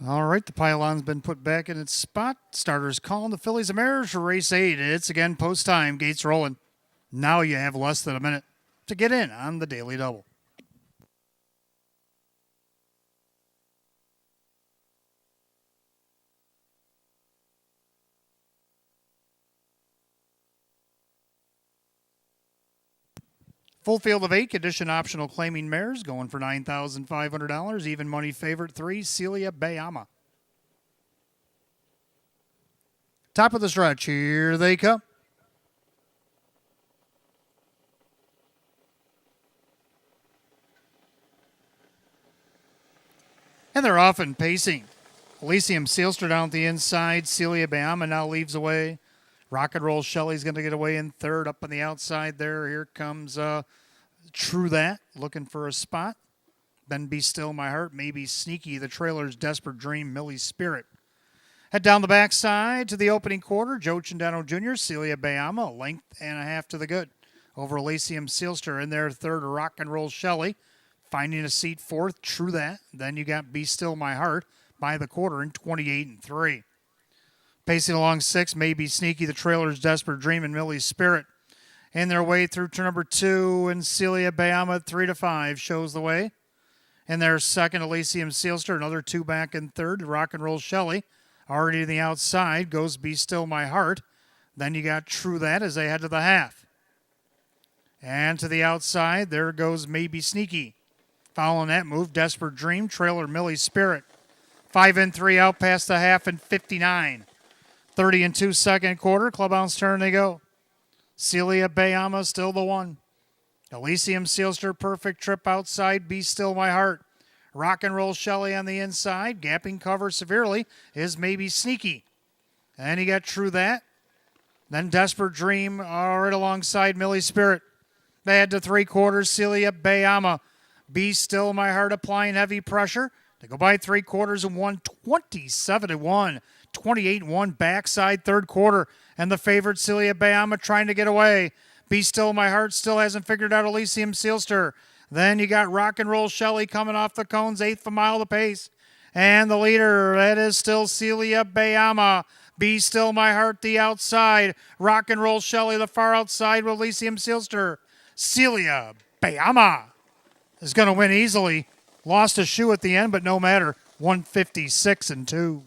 All right, the pylon's been put back in its spot. Starters calling the fillies and mares for race 8. It's again post time. Gates rolling. Now you have less than a minute to get in on the Daily Double. Full field of 8, condition optional claiming mares going for $9,500. Even money favorite 3, Celia Bayama. Top of the stretch, here they come. And they're off and pacing. Elysium Sealster down at the inside. Celia Bayama now leaves away. Rock and Roll Shelley's going to get away in third. Up on the outside there, here comes True That, looking for a spot. Then Be Still My Heart, Maybe Sneaky, the trailer's Desperate Dream, Millie's Spirit. Head down the backside to the opening quarter. Joe Chandano Jr., Celia Bayama, a length and a half to the good. Over Elysium Sealster in there, third, Rock and Roll Shelley. Finding a seat fourth, True That. Then you got Be Still My Heart by the quarter in 28-3. Pacing along 6, Maybe Sneaky, the trailer's Desperate Dream, and Millie's Spirit. In their way through turn number 2, and Celia Bayama 3-5 shows the way. In their second, Elysium Sealster, another 2 back in third, Rock and Roll Shelley. Already to the outside goes Be Still My Heart. Then you got True That as they head to the half. And to the outside, there goes Maybe Sneaky. Following that move, Desperate Dream, trailer Millie's Spirit. 5-3 out past the half and 59. 30-2 second quarter, clubhouse turn they go. Celia Bayama still the one. Elysium Sealster, perfect trip outside, Be Still My Heart. Rock and Roll Shelley on the inside, gapping cover severely is Maybe Sneaky. And you got True That. Then Desperate Dream right alongside Millie's Spirit. They head to 3 quarters, Celia Bayama. Be Still My Heart applying heavy pressure. They go by 3 quarters and 27-1. 28-1 backside third quarter. And the favorite Celia Bayama trying to get away. Be Still My Heart still hasn't figured out Elysium Sealster. Then you got Rock and Roll Shelley coming off the cones, 1/8 a mile the pace. And the leader, that is still Celia Bayama. Be Still My Heart the outside. Rock and Roll Shelley the far outside with Elysium Sealster. Celia Bayama is going to win easily. Lost a shoe at the end, but no matter. 156-2.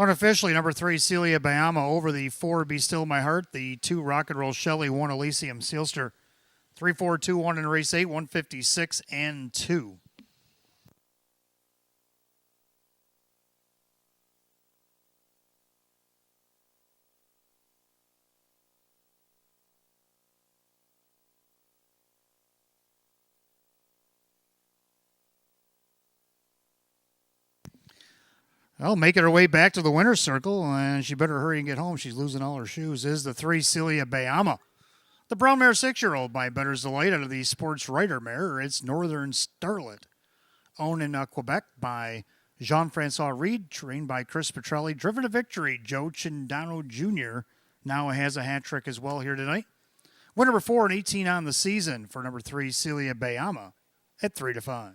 Unofficially, number 3, Celia Bayama over the 4, Be Still My Heart. The 2, Rock and Roll Shelley, 1, Elysium Sealster. 3-4-2-1 in race 8, 156-2. Well, making her way back to the winner's circle, and she better hurry and get home. She's losing all her shoes, is the 3 Celia Bayama. The brown mare 6-year-old by Better's Delight out of the Sports Writer mare. It's Northern Starlet. Owned in Quebec by Jean-Francois Reed, trained by Chris Petrelli. Driven to victory, Joe Chindano Jr. now has a hat trick as well here tonight. Win number 4 and 18 on the season for number 3 Celia Bayama at 3-5.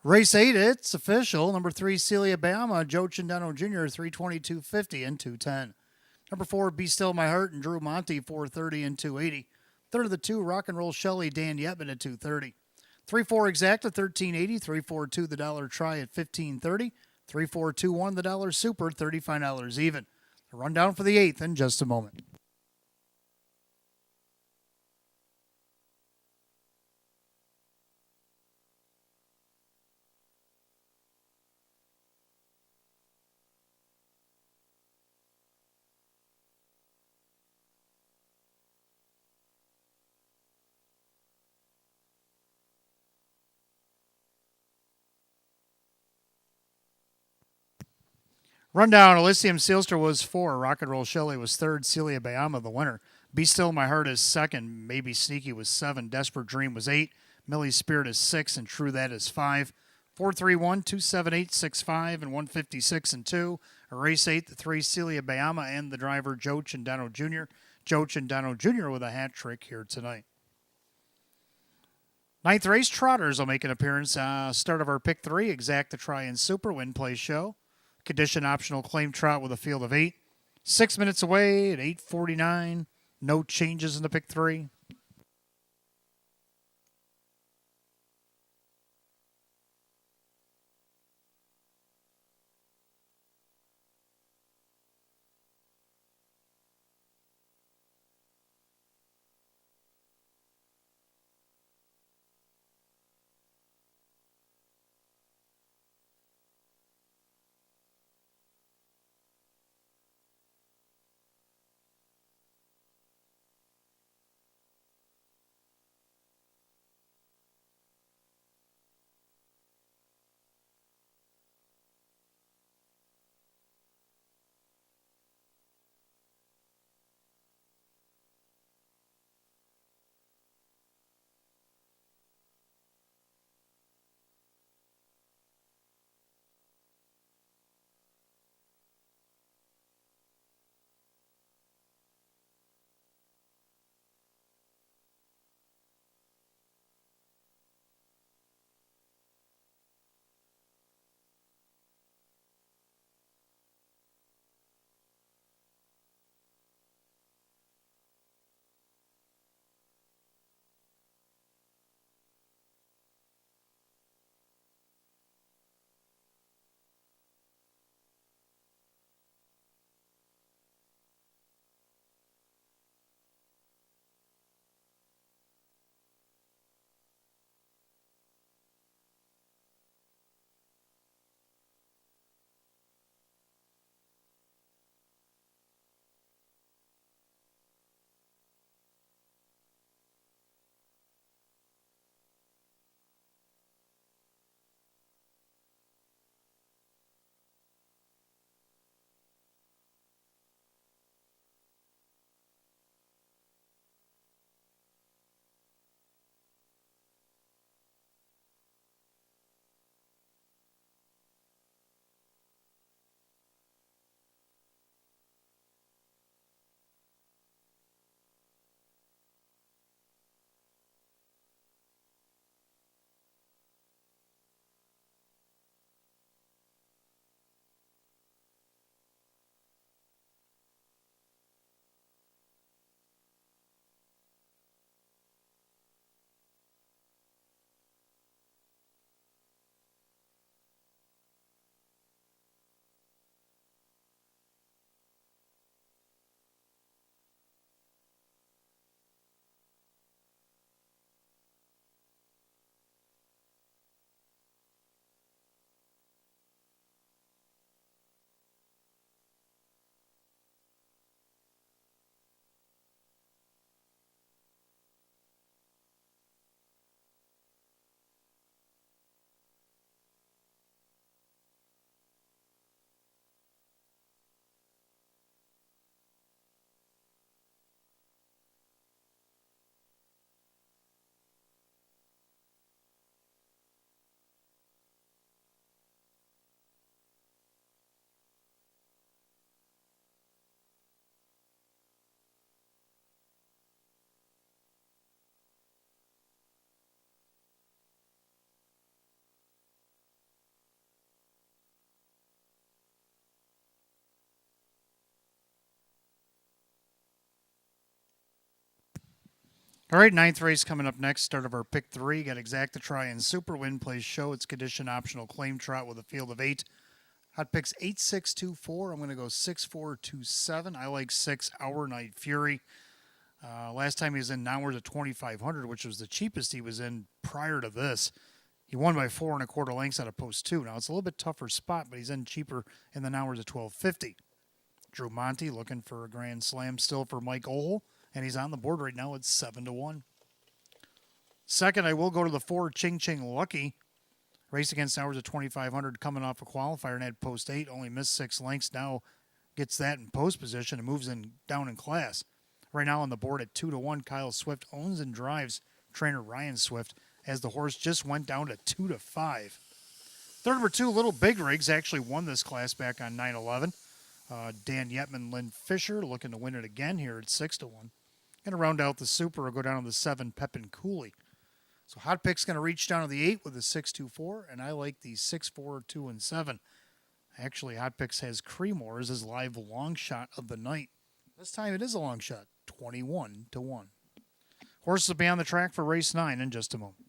Race 8, it's official. Number 3, Celia Bayama, Joe Chindano Jr., 322.50 and 210. Number 4, Be Still My Heart, and Drew Monty, 430 and 280. Third of the 2, Rock and Roll Shelley, Dan Yetman at 230. 3-4 Exacta, 1380. 3-4-2 the Dollar Try at 1530. 3-4-2-1 the Dollar Super, $35 even. A rundown for the 8th in just a moment. Rundown, Elysium Sealster was 4. Rock and Roll Shelley was 3rd. Celia Bayama, the winner. Be Still My Heart is 2nd. Maybe Sneaky was 7. Desperate Dream was 8. Millie's Spirit is 6. And True That is 5. 431, 278, 65, and 156 and 2. Race 8, the 3 Celia Bayama and the driver Joe Chindano Jr. Joe Chindano Jr. with a hat trick here tonight. 9th race, Trotters will make an appearance. Start of our pick 3, Exacta Try and Super Win Play Show. Condition optional claim trot with a field of 8. 6 minutes away at 8:49. No changes in the pick 3. All right, ninth race coming up next. Start of our pick three. Got Exacta Try and Super Win Place Show. It's condition optional claim trot with a field of 8. Hot picks 8624. I'm going to go 6427. I like 6 Hour Night Fury. Last time he was in downwards of 2,500, which was the cheapest he was in prior to this. He won by 4 1/4 lengths out of post 2. Now it's a little bit tougher spot, but he's in cheaper in the hours of 1250. Drew Monty looking for a grand slam still for Mike Ohl, and he's on the board right now at 7-1. Second, I will go to the 4 Ching Ching Lucky. Race against hours of 2,500 coming off a qualifier and had post 8. Only missed 6 lengths. Now gets that in post position and moves in down in class. Right now on the board at 2-1, Kyle Swift owns and drives trainer Ryan Swift as the horse just went down to 2-5. Third number 2, Little Big Rigs, actually won this class back on 9/11. Dan Yetman, Lynn Fisher looking to win it again here at 6-1. And to round out the super, we'll go down to the 7 Pepin Cooley. So Hot Pick's going to reach down to the 8 with a 6-2-4, and I like the 6-4, 2, and 7. Actually, Hot Picks has Creemore as his live long shot of the night. This time it is a long shot, 21-1. Horses will be on the track for race 9 in just a moment.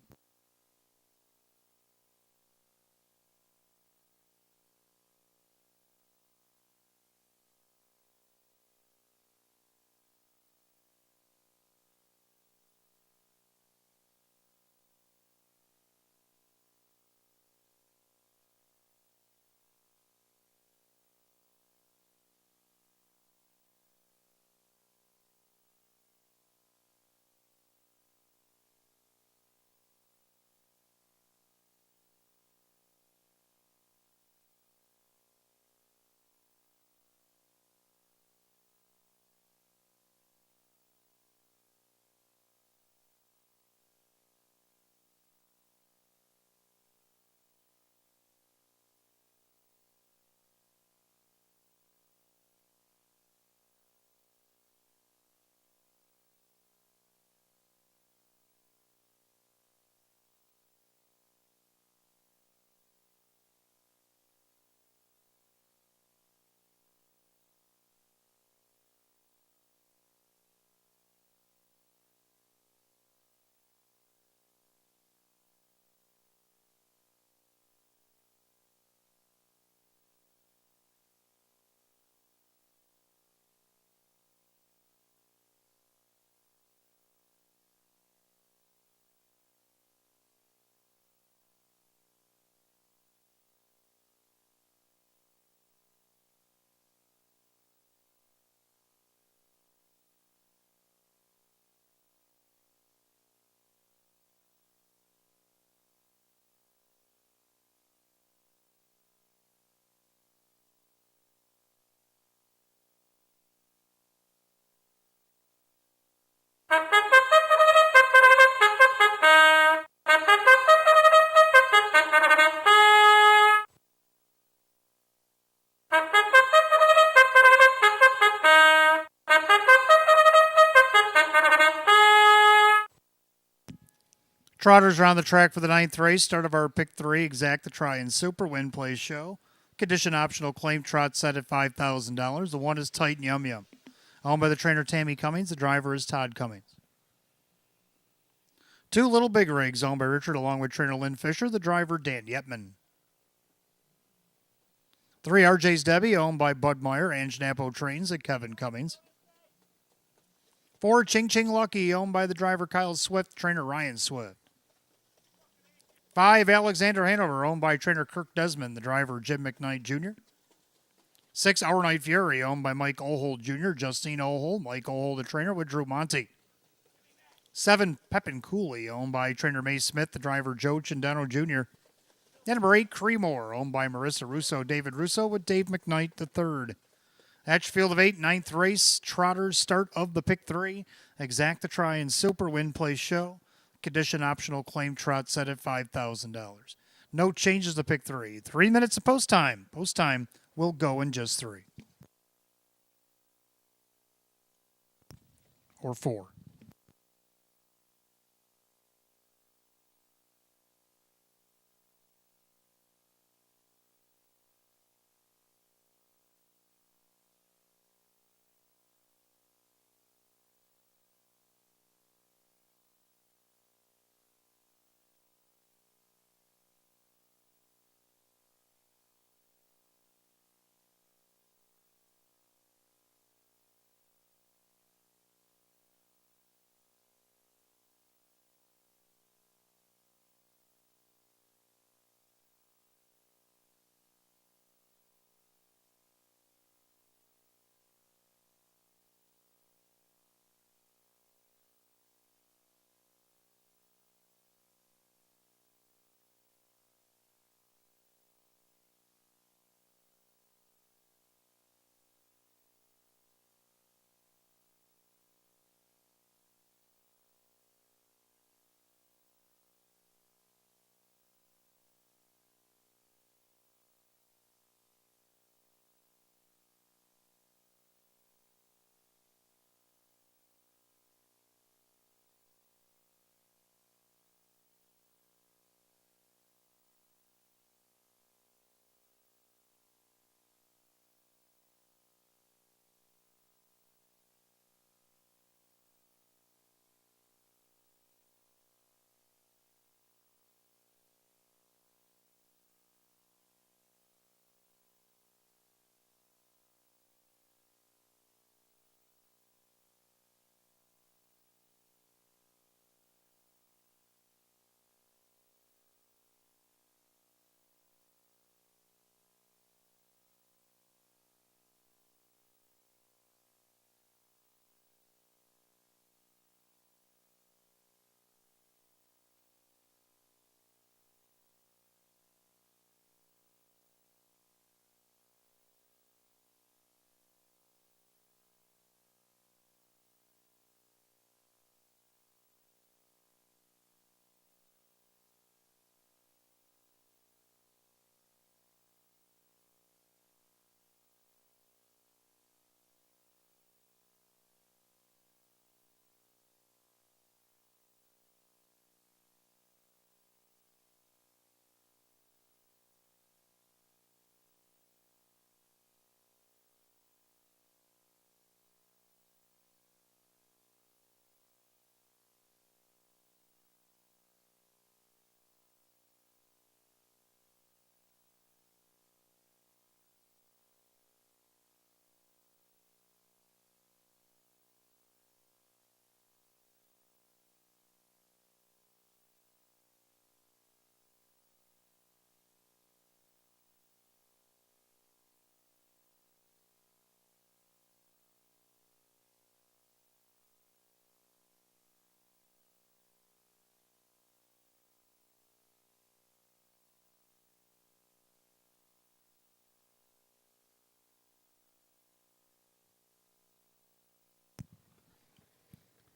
Trotters are on the track for the 9th race. Start of our pick 3, Exacta Try and Super Win Place Show. Condition optional claim trot set at $5,000. The 1 is Tight and Yum Yum. Owned by the trainer Tammy Cummings. The driver is Todd Cummings. 2 Little Big Rigs owned by Richard along with trainer Lynn Fisher. The driver Dan Yetman. 3 RJ's Debbie owned by Bud Meyer and Schnapo Trains at Kevin Cummings. 4 Ching Ching Lucky owned by the driver Kyle Swift, trainer Ryan Swift. 5 Alexander Hanover owned by trainer Kirk Desmond, the driver Jim McKnight Jr. 6 Hour Night Fury owned by Mike Ohl Jr., Justine Ohl, Mike Ohl the trainer with Drew Monty. 7 Pepin Cooley owned by trainer May Smith, the driver Joe Cindano Jr. And number 8 Creemore owned by Marissa Russo, David Russo with Dave McKnight III. That's your field of 8, 9th race, Trotters, start of the pick 3, Exacta Try and Super Win Place Show. Condition optional claim trot set at $5,000. No changes to pick 3. 3 minutes of post time. Post time will go in just 3. Or 4.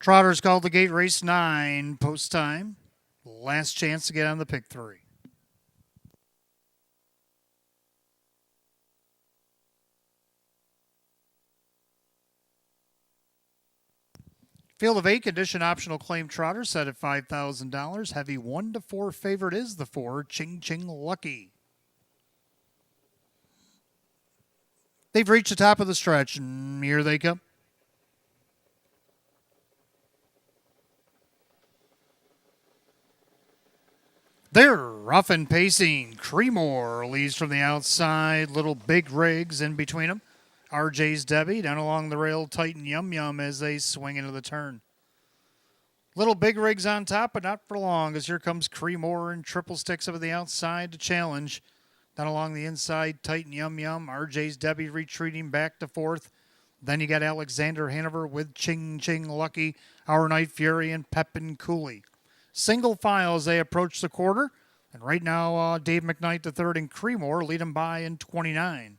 Trotters called the gate, race 9, post time. Last chance to get on the pick 3. Field of 8, condition optional claim trotter set at $5,000. Heavy 1 to 4 favorite is the 4, Ching Ching Lucky. They've reached the top of the stretch, and here they come. They're rough and pacing. Creemore leads from the outside. Little Big Rigs in between them. RJ's Debbie down along the rail. Titan Yum Yum as they swing into the turn. Little Big Rigs on top, but not for long, as here comes Creemore and Triple Sticks over the outside to challenge. Down along the inside, Titan Yum Yum. RJ's Debbie retreating back to 4th. Then you got Alexander Hanover with Ching Ching Lucky, Our Night Fury, and Pepin Cooley. Single file as they approach the quarter. And right now, Dave McKnight III and Creemore lead them by in 29.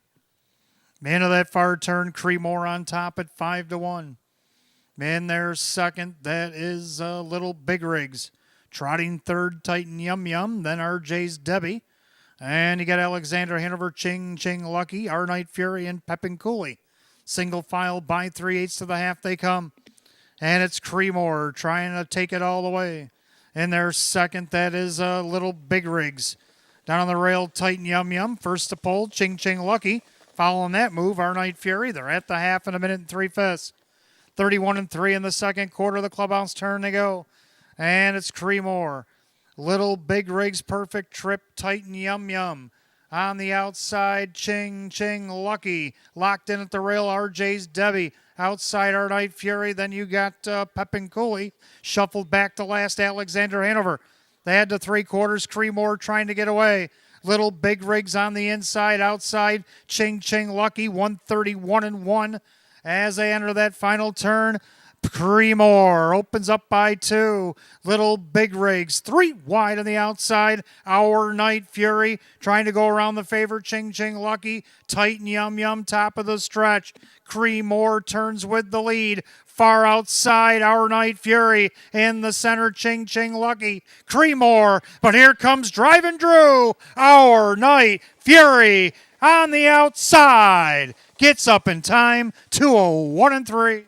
Man of that far turn, Creemore on top at 5-1. Man there second, that is Little Big Rigs. Trotting third, Titan Yum Yum, then RJ's Debbie. And you got Alexander Hanover, Ching Ching Lucky, Our Night Fury, and Pepin Cooley. Single file by 3/8 to the half they come. And it's Creemore trying to take it all the way. In their second, that is Little Big Rigs. Down on the rail, Titan Yum Yum. First to pull, Ching Ching Lucky. Following that move, Our Night Fury. They're at the half in 1:03. 31-3 in the second quarter. The clubhouse turn they go. And it's Creemore. Little Big Rigs, perfect trip. Titan Yum Yum. On the outside, Ching Ching Lucky. Locked in at the rail, RJ's Debbie. Outside, Our Night Fury. Then you got Pepin Cooley. Shuffled back to last, Alexander Hanover. They had to 3/4. Creemore trying to get away. Little Big Rigs on the inside. Outside, Ching Ching Lucky. 131-1 as they enter that final turn. Creemore opens up by 2. Little Big Rigs 3 wide on the outside. Our Night Fury trying to go around the favorite, Ching Ching Lucky. Titan Yum Yum top of the stretch. Creemore turns with the lead. Far outside, Our Night Fury. In the center, Ching Ching Lucky. Creemore, but here comes Driving Drew. Our Night Fury on the outside. Gets up in time, 2:01-3.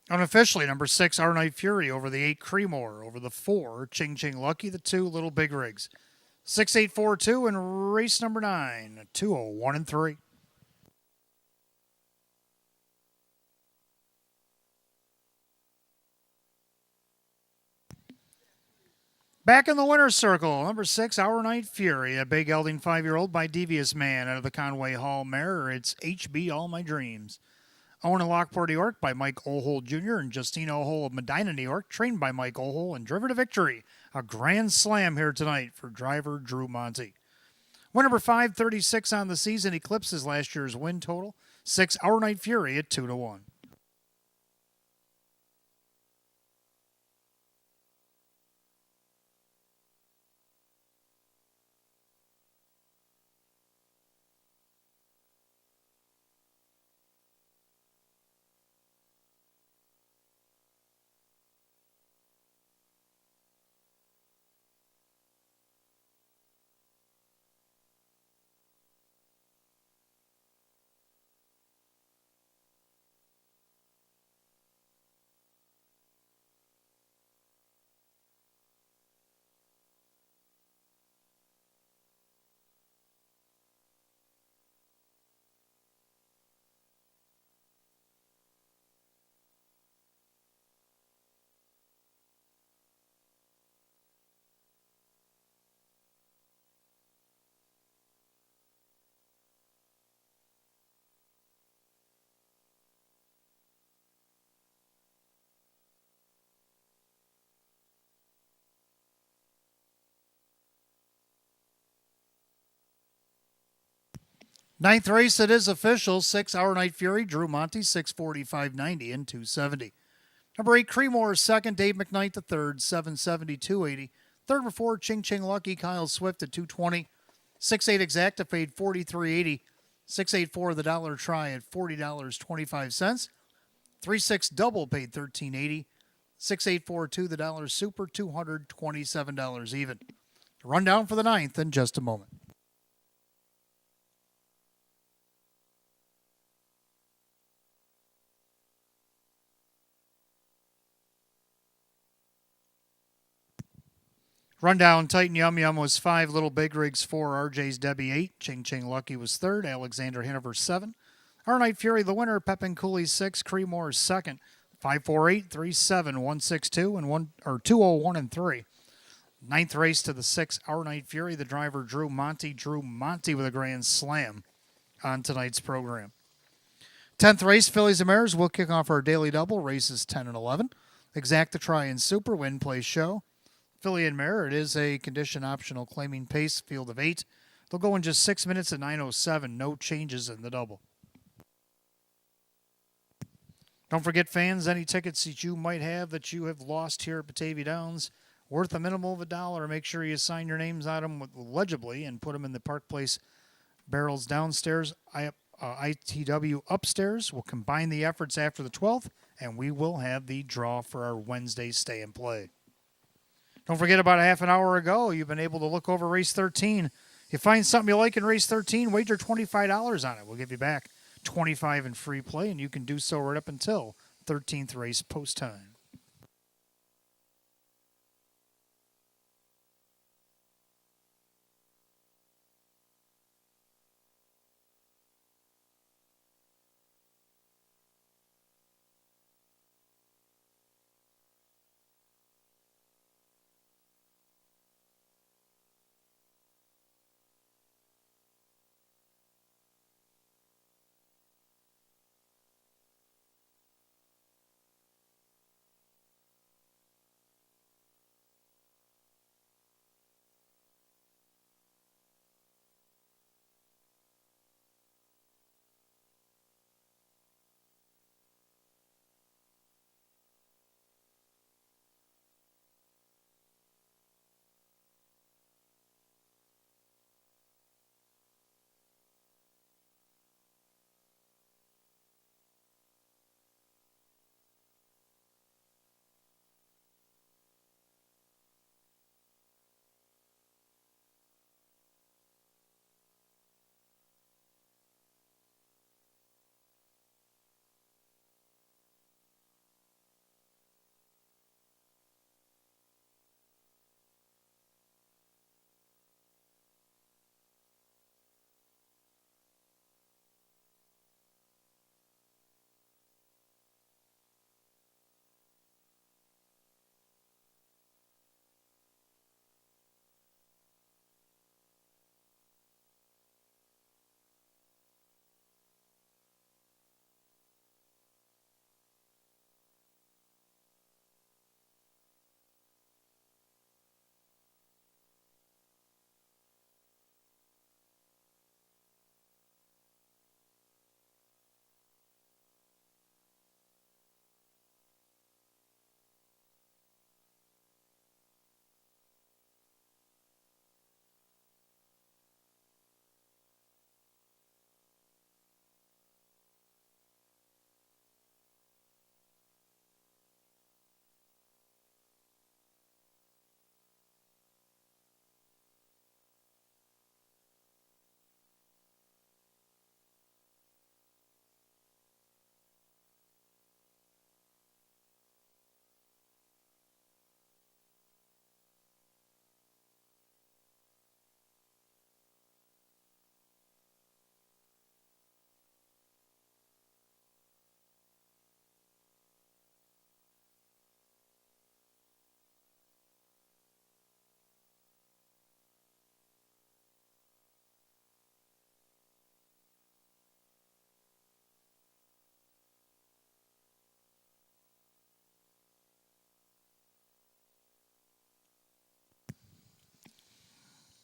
Unofficially, number 6, Our Night Fury over the 8, Creemore. Over the 4, Ching Ching Lucky. The 2, Little Big Rigs. 6-8-4-2 and race number 9, 2:01-3. Back in the winner's circle, number 6, Our Night Fury, a big gelding 5-year-old by Devious Man out of the Conway Hall mare. It's HB All My Dreams. Owned in Lockport, New York by Mike Ohold Jr. and Justine Ohold of Medina, New York, trained by Mike Ohold and driven to victory. A grand slam here tonight for driver Drew Monty. Win number 536 on the season eclipses last year's win total. 6, Our Night Fury at 2-1. Ninth race, it is official. 6 Hour Night Fury, Drew Monty, 645.90 and 270. Number 8, Creemore, second. Dave McKnight, the third, 770, 280. Third or four, Ching Ching Lucky, Kyle Swift at 220. 6-8 Exactifade, 43.80. 684 the dollar try at $40.25. 3-6 double paid $13.80. 6-8-4-2 the dollar super, $227 even. Rundown for the ninth in just a moment. Rundown, Titan Yum Yum was 5, Little Big Rigs 4, RJ's Debbie 8, Ching Ching Lucky was 3rd, Alexander Hanover 7, Our Night Fury the winner, Pepin Cooley 6, Creemore 2nd, 548, 37, 162 and 201 and 3. Ninth race to the 6 Our Night Fury, the driver Drew Monty with a grand slam on tonight's program. 10th race, Fillies and Mares, we'll kick off our daily double, races 10 and 11. Exacta Try and Super, Win Play Show. Filly and Mare, it is a condition optional claiming pace, field of 8. They'll go in just 6 minutes at 9:07. No changes in the double. Don't forget, fans, any tickets that you might have that you have lost here at Batavia Downs, worth a minimum of $1. Make sure you sign your names on them legibly and put them in the Park Place barrels downstairs. ITW upstairs. We'll combine the efforts after the 12th, and we will have the draw for our Wednesday stay and play. Don't forget, about a half an hour ago, you've been able to look over race 13. If you find something you like in race 13, wager $25 on it. We'll give you back $25 in free play, and you can do so right up until 13th race post time.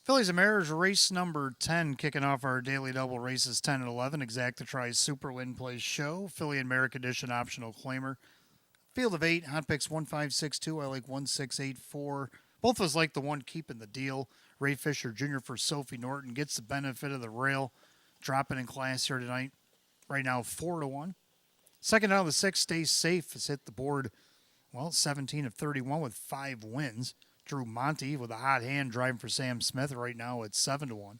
Fillies and Mares race number 10, kicking off our daily double races 10 and 11. Exacta Tries Super Win Place Show. Philly and Merrick Edition optional claimer. Field of 8, hot picks 1562. I like 1684. Both of us like the one keeping the deal. Ray Fisher Jr. for Sophie Norton gets the benefit of the rail. Dropping in class here tonight. Right now, 4 to 1. Second out of the 6 stays safe. Has hit the board, 17 of 31 with 5 wins. Drew Monty with a hot hand driving for Sam Smith right now at 7 to 1.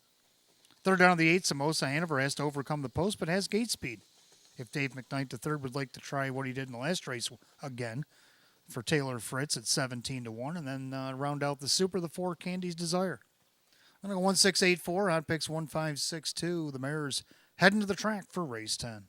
Third down of the 8, Samosa Hanover has to overcome the post but has gate speed. If Dave McKnight III would like to try what he did in the last race again for Taylor Fritz at 17 to 1, and then round out the Super, the 4 Candy's Desire. I'm going to go 1684, hot picks 1562. The Mares heading to the track for race 10.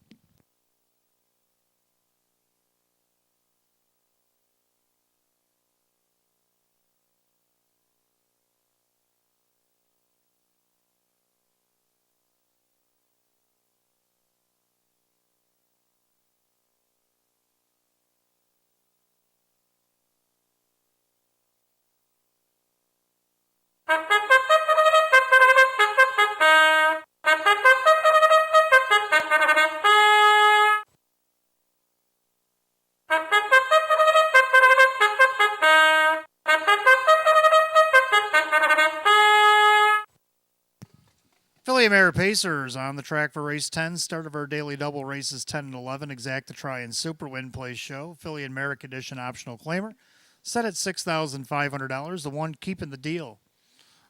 Philly Mare Pacers on the track for race 10. Start of our daily double races 10 and 11. Exacta Try and Super Win Place Show. Philly and Merrick Edition optional claimer. Set at $6,500. The one keeping the deal.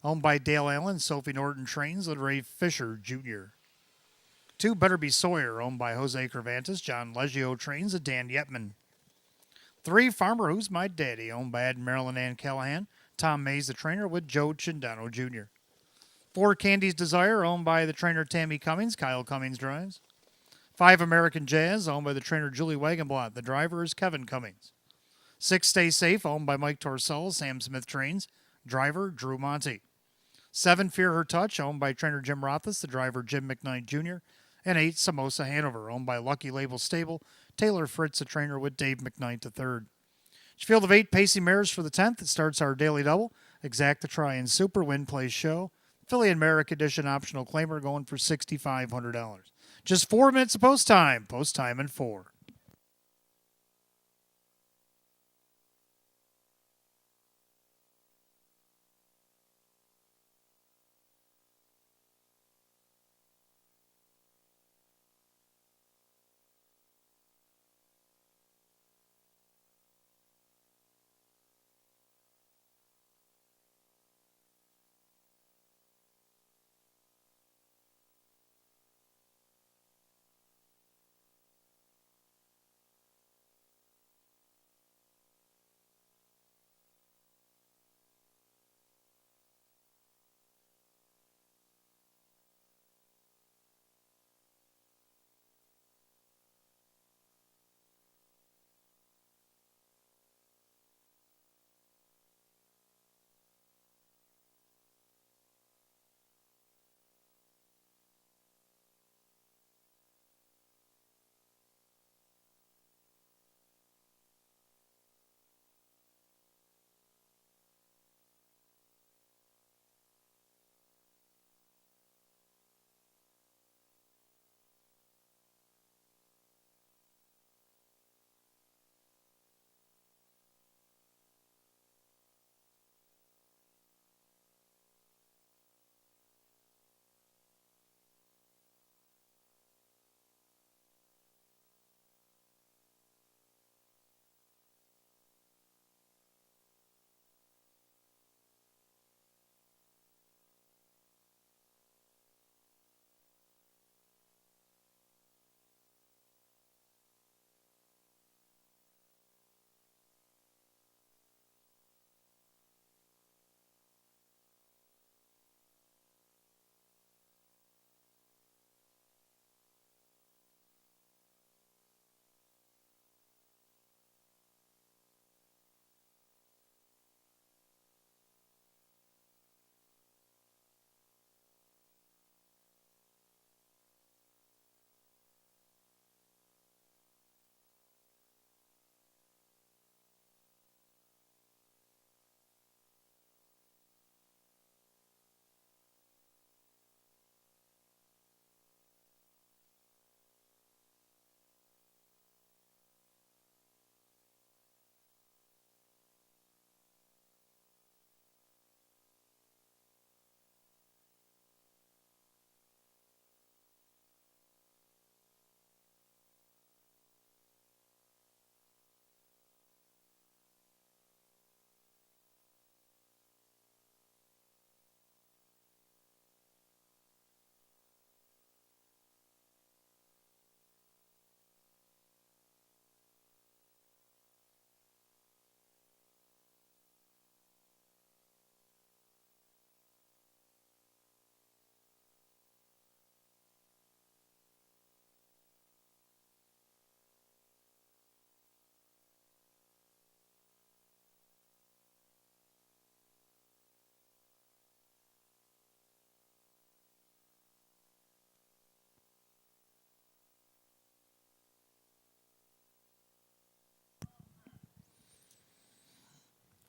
Owned by Dale Allen, Sophie Norton Trains, and Ray Fisher Jr. 2 Better Be Sawyer, owned by Jose Cervantes, John Leggio Trains, and Dan Yetman. 3 Farmer Who's My Daddy, owned by Ed Marilyn Ann Callahan, Tom Mays the trainer with Joe Chindano Jr. 4 Candy's Desire, owned by the trainer Tammy Cummings, Kyle Cummings drives. 5 American Jazz, owned by the trainer Julie Wagenblatt. The driver is Kevin Cummings. 6 Stay Safe, owned by Mike Torcell, Sam Smith trains. Driver Drew Monty. 7 Fear Her Touch, owned by trainer Jim Rothus. The driver Jim McKnight Jr. And 8 Samosa Hanover, owned by Lucky Label Stable. Taylor Fritz, the trainer with Dave McKnight III. Field of 8 Pacey Mares for the 10th. It starts our daily double. Exacta Try and Super Win Place Show. Philly and Merrick Edition optional claimer going for $6,500. Just 4 minutes of post time. Post time in 4.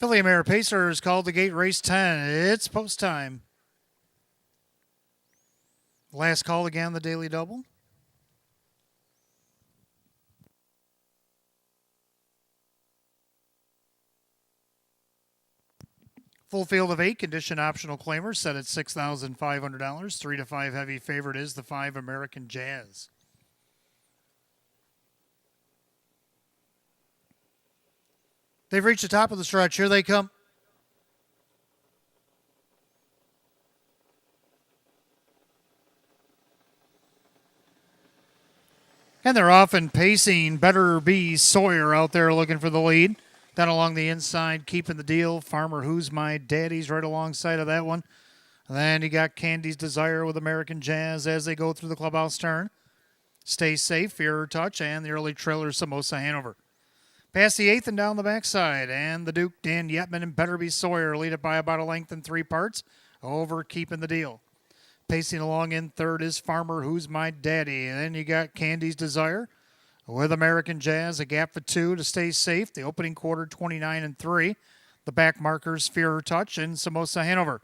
Philly Mare Pacers called the gate race 10. It's post time. Last call again, the daily double. Full field of 8, condition optional claimers set at $6,500. 3 to 5 heavy favorite is the 5 American Jazz. They've reached the top of the stretch. Here they come. And they're often pacing. Better be Sawyer out there looking for the lead. Down along the inside, keeping the deal. Farmer Who's My Daddy's right alongside of that one. And then you got Candy's Desire with American Jazz as they go through the clubhouse turn. Stay Safe, Fear or Touch, and the early trailer Samosa Hanover. Past the 8th and down the backside, and the Duke, Dan Yetman, and Better Be Sawyer lead it by about a length in 3 parts. Over keeping the deal. Pacing along in 3rd is Farmer Who's My Daddy. And then you got Candy's Desire with American Jazz, a gap for 2 to Stay Safe. The opening quarter, 29 and 3. The back markers, Fear or Touch, and Samosa Hanover.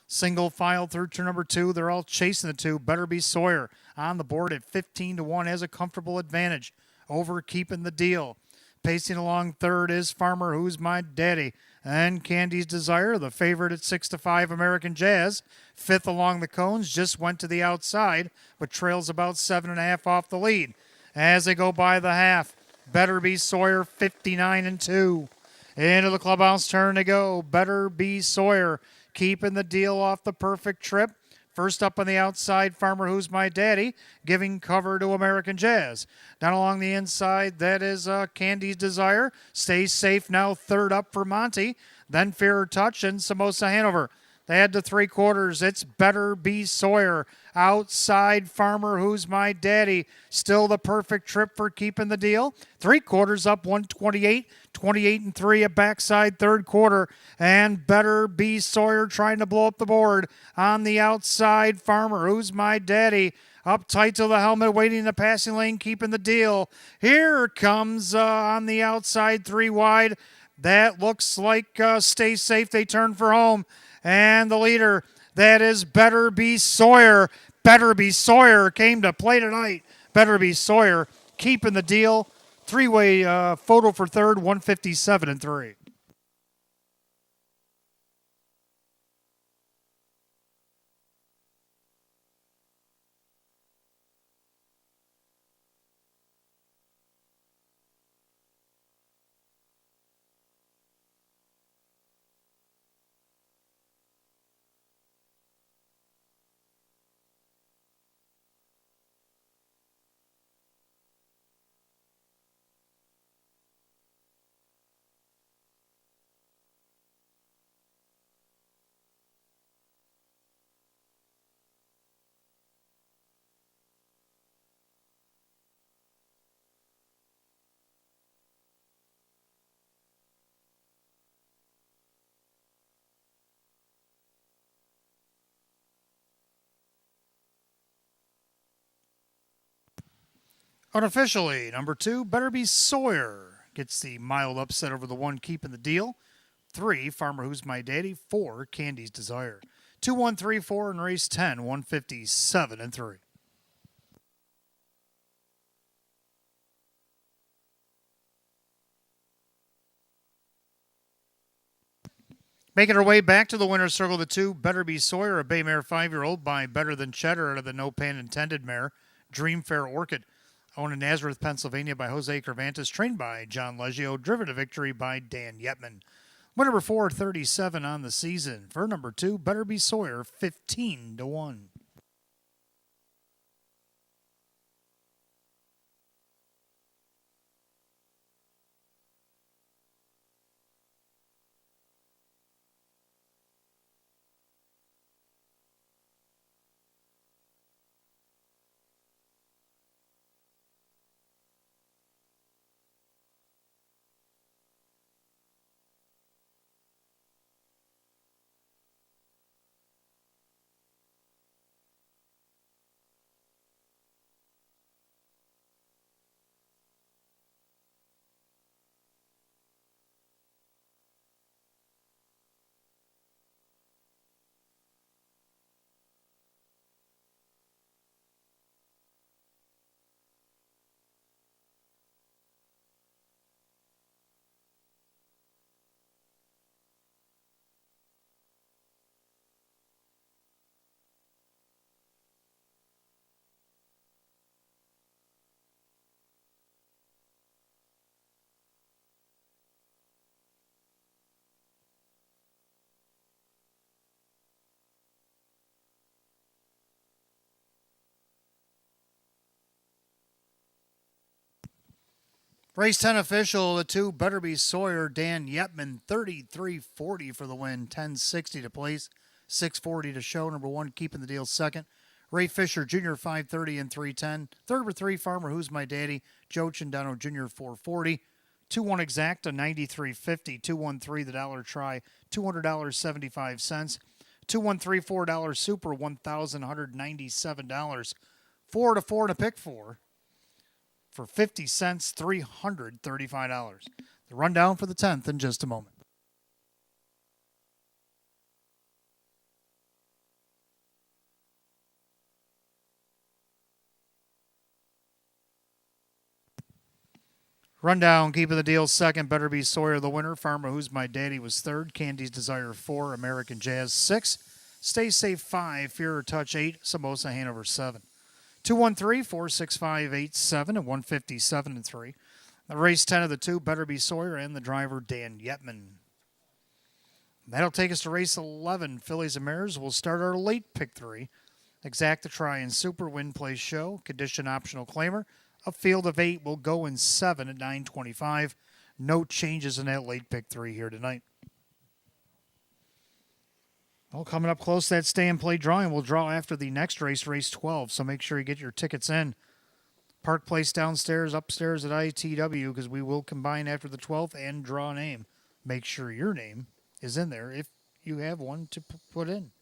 Single file through turn number 2. They're all chasing the 2. Better Be Sawyer on the board at 15 to 1 has a comfortable advantage over keeping the deal. Pacing along 3rd is Farmer Who's My Daddy. And Candy's Desire, the favorite at 6 to 5 American Jazz. 5th along the cones, just went to the outside, but trails about 7.5 off the lead. As they go by the half, Better Be Sawyer 59 and 2. Into the clubhouse turn to go. Better Be Sawyer keeping the deal off the perfect trip. First up on the outside, Farmer Who's My Daddy, giving cover to American Jazz. Down along the inside, that is Candy's Desire. Stay Safe now 3rd up for Monty. Then Fear or Touch and Samosa Hanover. They head to 3 quarters. It's Better Be Sawyer. Outside, Farmer Who's My Daddy. Still the perfect trip for keeping the deal. 3 quarters up, 128. 28 and 3 at backside 3rd quarter. And Better Be Sawyer trying to blow up the board. On the outside, Farmer Who's My Daddy. Up tight to the helmet, waiting in the passing lane, keeping the deal. Here comes on the outside, 3 wide. That looks like Stay Safe. They turn for home. And the leader, that is Better Be Sawyer. Better Be Sawyer came to play tonight. Better Be Sawyer keeping the deal. 3-way photo for 3rd, 157 and 3. Unofficially, number 2, Better Be Sawyer gets the mild upset over the 1 keeping the deal. 3, Farmer Who's My Daddy. 4, Candy's Desire. 2, 1, 3, 4 in race 10, 157 and 3. Making her way back to the winner's circle, the 2, Better Be Sawyer, a bay mare 5-year-old by Better Than Cheddar out of the No Pan Intended mare, Dream Fair Orchid. Owned in Nazareth, Pennsylvania by Jose Cervantes, trained by John Leggio, driven to victory by Dan Yetman. Win number 437 on the season. For number 2, Better Be Sawyer, 15 to 1. Race 10 official, the 2, Better Be Sawyer, Dan Yetman, 33.40 for the win, 10.60 to place, 6.40 to show. Number 1, keeping the deal second. Ray Fisher Jr., 5.30 and 3.10. Third number 3, Farmer Who's My Daddy, Joe Chindano Jr., 4.40. 2-1 exacta, 93.50. 2-1-3, the dollar try, $200.75. 2-1-3, $4 super, $1,197. 4-4 and a pick 4. For 50 cents, $335. The rundown for the 10th in just a moment. Rundown, keeping the deal second, Better Be Sawyer the winner. Farmer Who's My Daddy was third. Candy's Desire 4. American Jazz 6. Stay Safe 5. Fear or Touch 8. Samosa Hanover 7. 2-1-3, 4-6-5, 8-7, and 157 and 3. The race 10 of the 2, Better Be Sawyer, and the driver, Dan Yetman. That'll take us to race 11, Fillies and Mares. We'll start our late pick 3. Exacta try and super win place show. Condition optional claimer. A field of 8 will go in 7 at 9:25. No changes in that late pick 3 here tonight. Well, coming up close to that stay and play drawing, we'll draw after the next race, race 12. So make sure you get your tickets in. Park Place downstairs, upstairs at ITW, because we will combine after the 12th and draw a name. Make sure your name is in there if you have one to put in.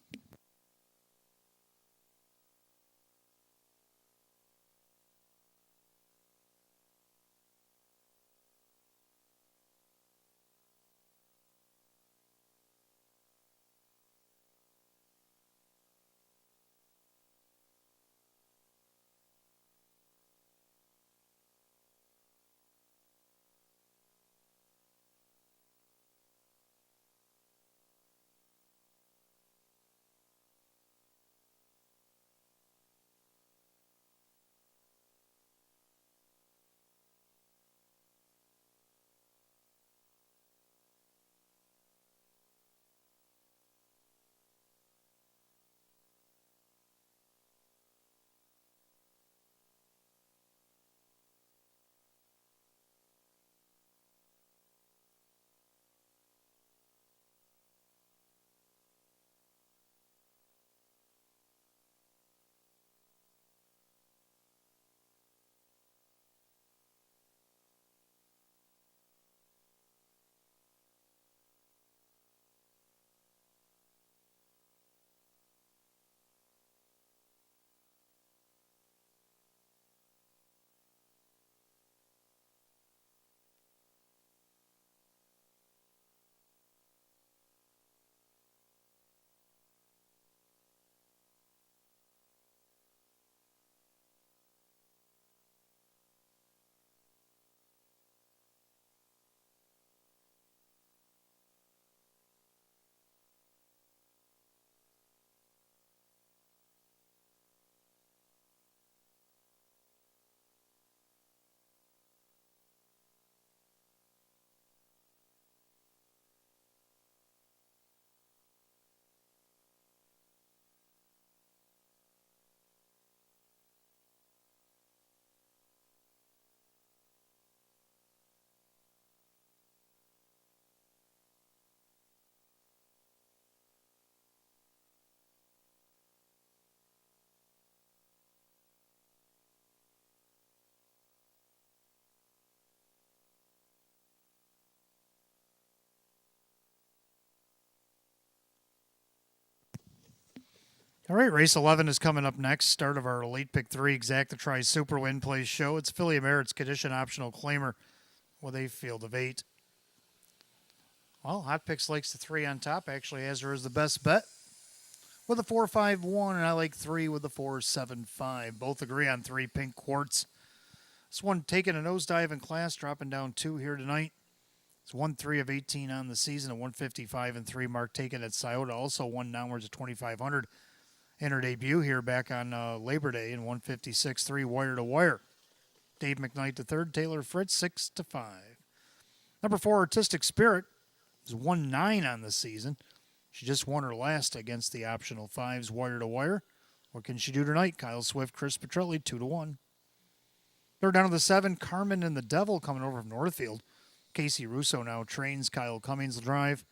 All right, race 11 is coming up next. Start of our late pick 3 exacta try super win place show. It's Philly Merritt's condition optional claimer with a field of 8. Well, Hot Picks likes the 3 on top. Actually, has her as the best bet with a 4-5-1, and I like 3 with the 4-7-5. Both agree on 3 pink quartz. This one taking a nosedive in class, dropping down 2 here tonight. It's 1-3 of 18 on the season, a 155 and 3 mark taken at Scioto. Also won downwards of 2,500 in her debut here back on Labor Day in 156-3 wire to wire. Dave McKnight the third, Taylor Fritz 6-5. Number 4, Artistic Spirit is 1-9 on the season. She just won her last against the optional 5s wire to wire. What can she do tonight? Kyle Swift, Chris Petrelli 2-1. They're down to the 7, Carmen and the Devil coming over from Northfield. Casey Russo now trains. Kyle Cummings will drive.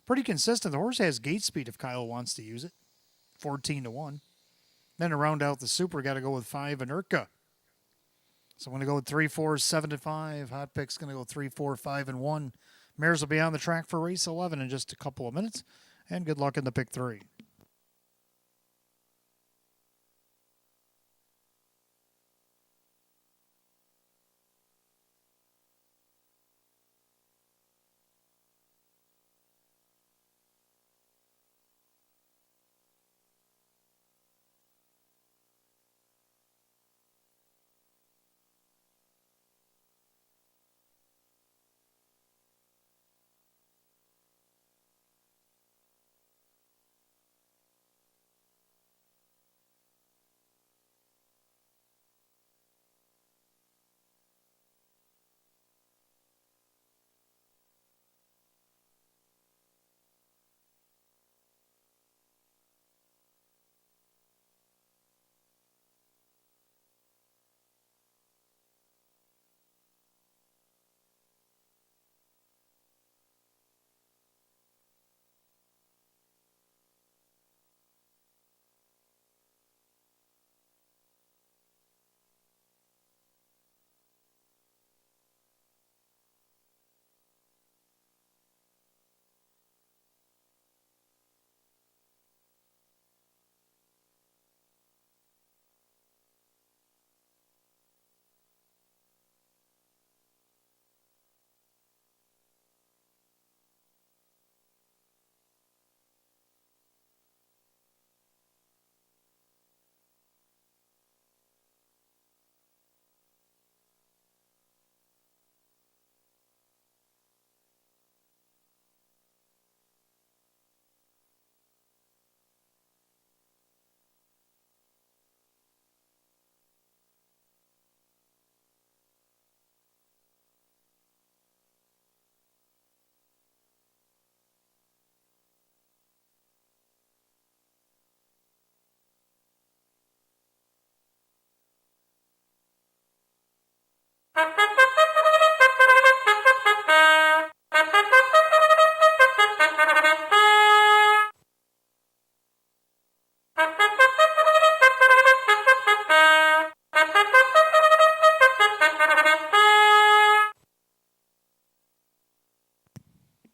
Pretty consistent. The horse has gate speed if Kyle wants to use it. 14-1. Then to round out the super, got to go with 5, Anurka. So I'm going to go with 3, 4, 7-5. Hot Pick's going to go 3, 4, 5, and 1. Mares will be on the track for race 11 in just a couple of minutes. And good luck in the pick 3.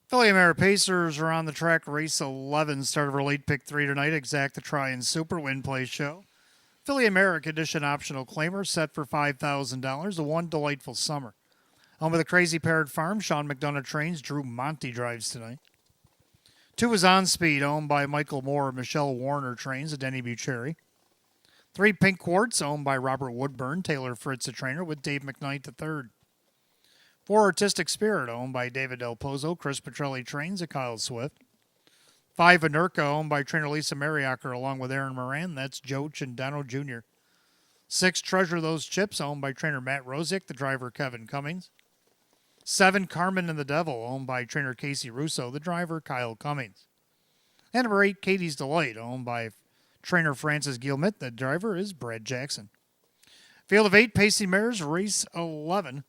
Philly Mare Pacers are on the track. Race 11 started for late pick 3 tonight. Exact the try and super win play show. Philly America Edition optional claimer set for $5,000. A one delightful summer. Home of the Crazy Parrot Farm. Sean McDonough trains. Drew Monty drives tonight. 2 is On Speed, owned by Michael Moore. Michelle Warner trains. Denny Bucherry. 3 Pink Quartz, owned by Robert Woodburn. Taylor Fritz, a trainer, with Dave McKnight III. 4 Artistic Spirit, owned by David Del Pozo. Chris Petrelli trains. Kyle Swift. 5 Anurka, owned by trainer Lisa Mariacker, along with Aaron Moran. That's Joe Chindano Jr. 6 Treasure Those Chips, owned by trainer Matt Rosick, the driver Kevin Cummings. 7 Carmen and the Devil, owned by trainer Casey Russo, the driver Kyle Cummings. And number 8 Katie's Delight, owned by trainer Francis Gilmit, the driver is Brad Jackson. Field of 8 Pacing Mares, race 11.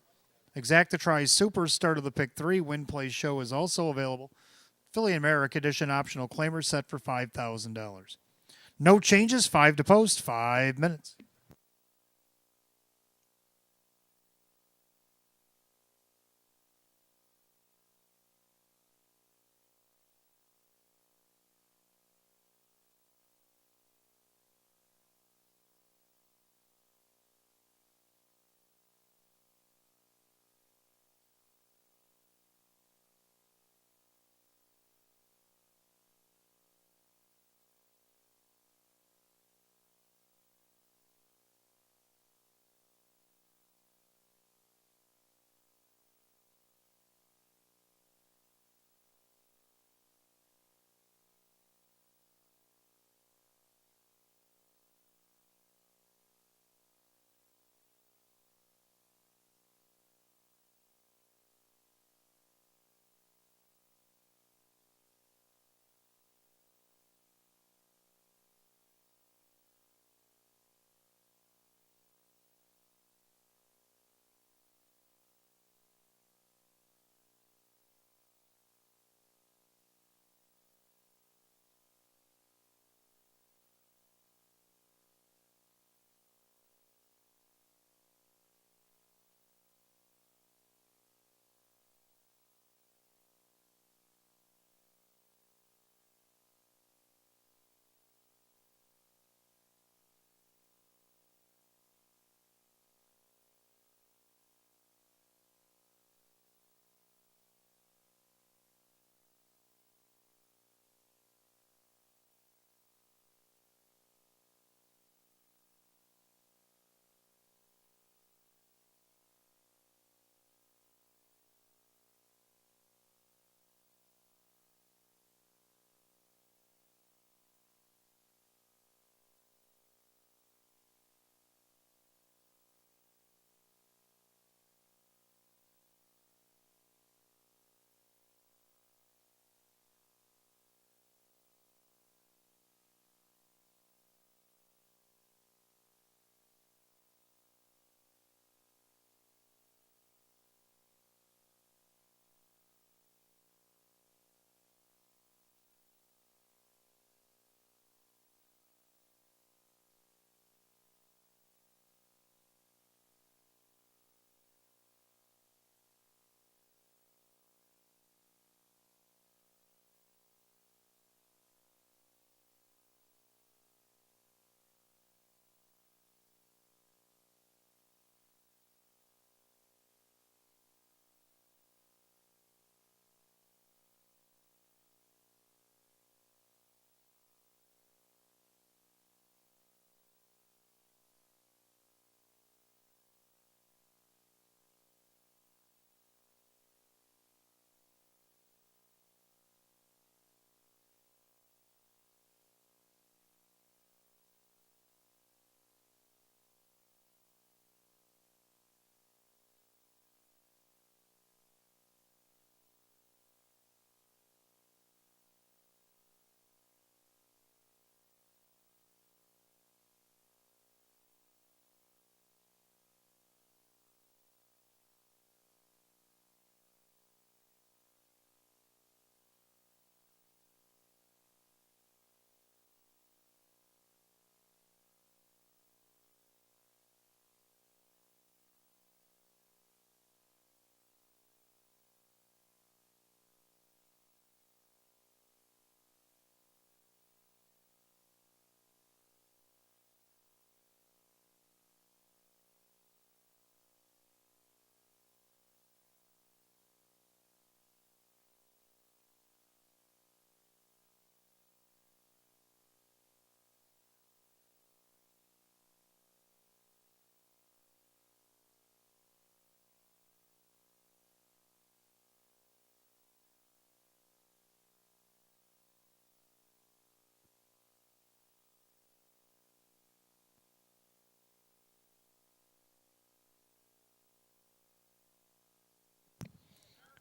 Exacta Tries Super start of the pick 3. Win Play Show is also available. Philly America Edition optional claimer set for $5,000. No changes, 5 to post, 5 minutes.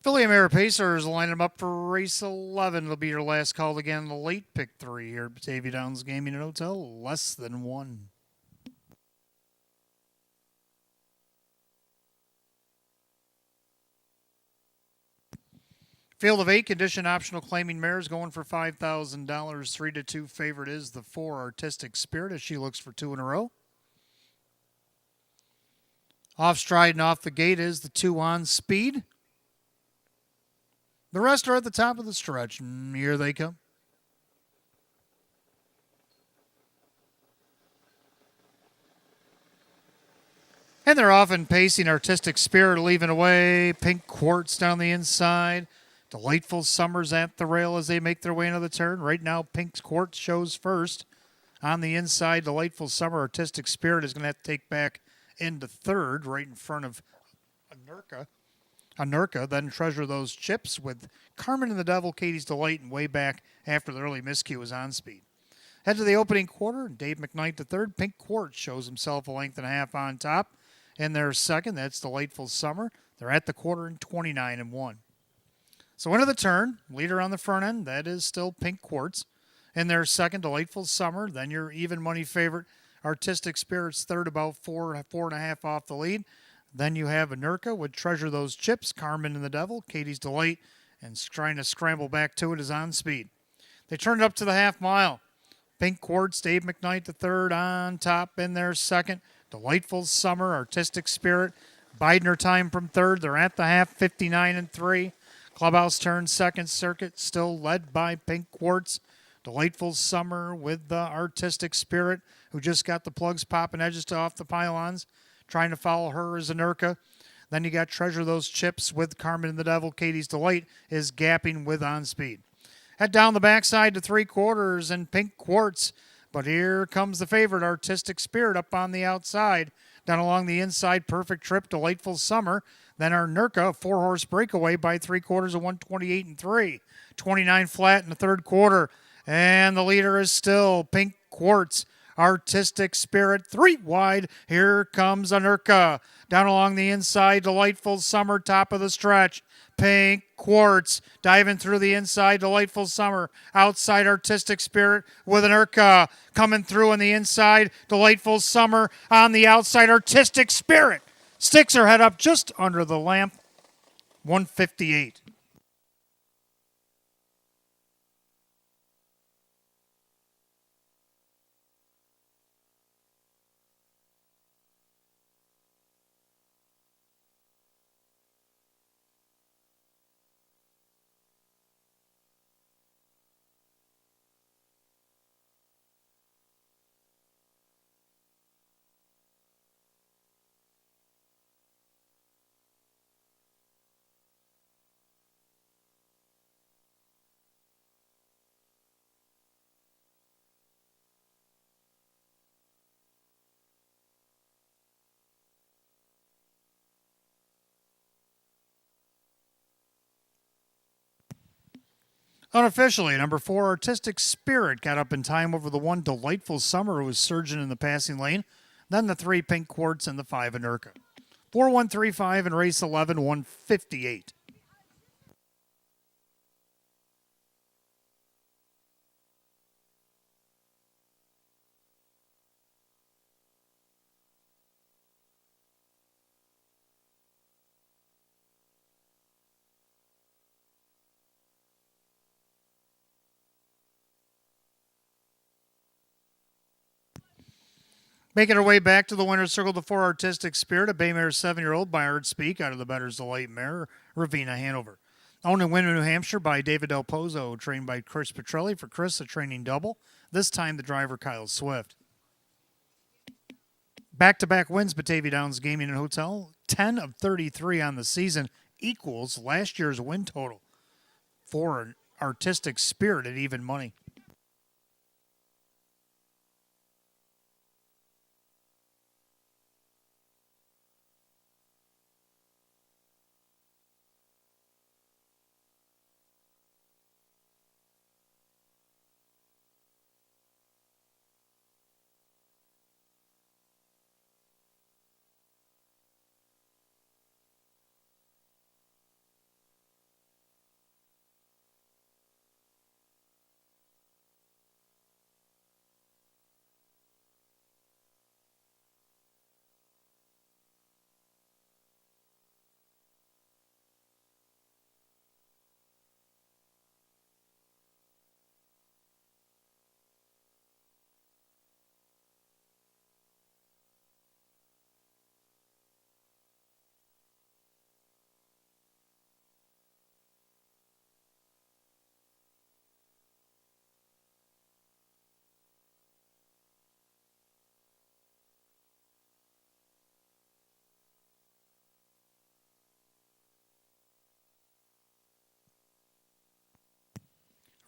Philly Mare Pacers line them up for race 11. It'll be your last call again. The late pick 3 here at Batavia Downs Gaming and Hotel. Less than 1. Field of 8, condition optional claiming mares going for $5,000. 3 to 2 favorite is the 4 Artistic Spirit as she looks for 2 in a row. Off stride and off the gate is the 2 On Speed. The rest are at the top of the stretch, and here they come. And they're often pacing Artistic Spirit, leaving away. Pink Quartz down the inside. Delightful Summers at the rail as they make their way into the turn. Right now, Pink Quartz shows first. On the inside, Delightful Summer, Artistic Spirit is going to have to take back into third, right in front of Anurka. Then Treasure Those Chips with Carmen and the Devil, Katie's Delight, and way back after the early miscue was On Speed. Head to the opening quarter. Dave McKnight the third. Pink Quartz shows himself a length and a half on top. In their second, that's Delightful Summer. They're at the quarter in 29 and 1. So into the turn, leader on the front end, that is still Pink Quartz. In their second, Delightful Summer. Then your even money favorite, Artistic Spirits, third, about four and a half off the lead. Then you have Anurka with Treasure Those Chips, Carmen and the Devil, Katie's Delight, and trying to scramble back to it is On Speed. They turn it up to the half mile. Pink Quartz, Dave McKnight the third on top in their second. Delightful Summer, Artistic Spirit, biding her time from third. They're at the half, 59 and 3. Clubhouse turn second circuit, still led by Pink Quartz. Delightful Summer with the Artistic Spirit, who just got the plugs popping edges to off the pylons. Trying to follow her is Anurka. Then you got Treasure Those Chips with Carmen and the Devil. Katie's Delight is gapping with On Speed. Head down the backside to 3/4 and Pink Quartz. But here comes the favorite, Artistic Spirit, up on the outside. Down along the inside, Perfect Trip, Delightful Summer. Then our Nurka, 4-horse breakaway by 3/4 of 128 and 3. 29 flat in the third quarter. And the leader is still Pink Quartz. Artistic Spirit, 3 wide. Here comes Anurka. Down along the inside, Delightful Summer, top of the stretch. Pink Quartz diving through the inside, Delightful Summer. Outside, Artistic Spirit with Anurka. Coming through on the inside, Delightful Summer. On the outside, Artistic Spirit. Sticks her head up just under the lamp. 158. Unofficially, number 4, Artistic Spirit, got up in time over the 1, Delightful Summer, who was surging in the passing lane. Then the 3, Pink Quartz, and the 5, Anurka. 4-1-3-5 in race 11, 158. Making her way back to the winner's circle, the 4 Artistic Spirit, a Baymare 7-year-old by Art Speak out of the Better's Delight mare, Ravina Hanover. Owned and win in New Hampshire by David Del Pozo, trained by Chris Petrelli. For Chris, a training double. This time the driver, Kyle Swift. Back-to-back wins, Batavia Downs Gaming and Hotel. 10 of 33 on the season equals last year's win total for an Artistic Spirit at even money.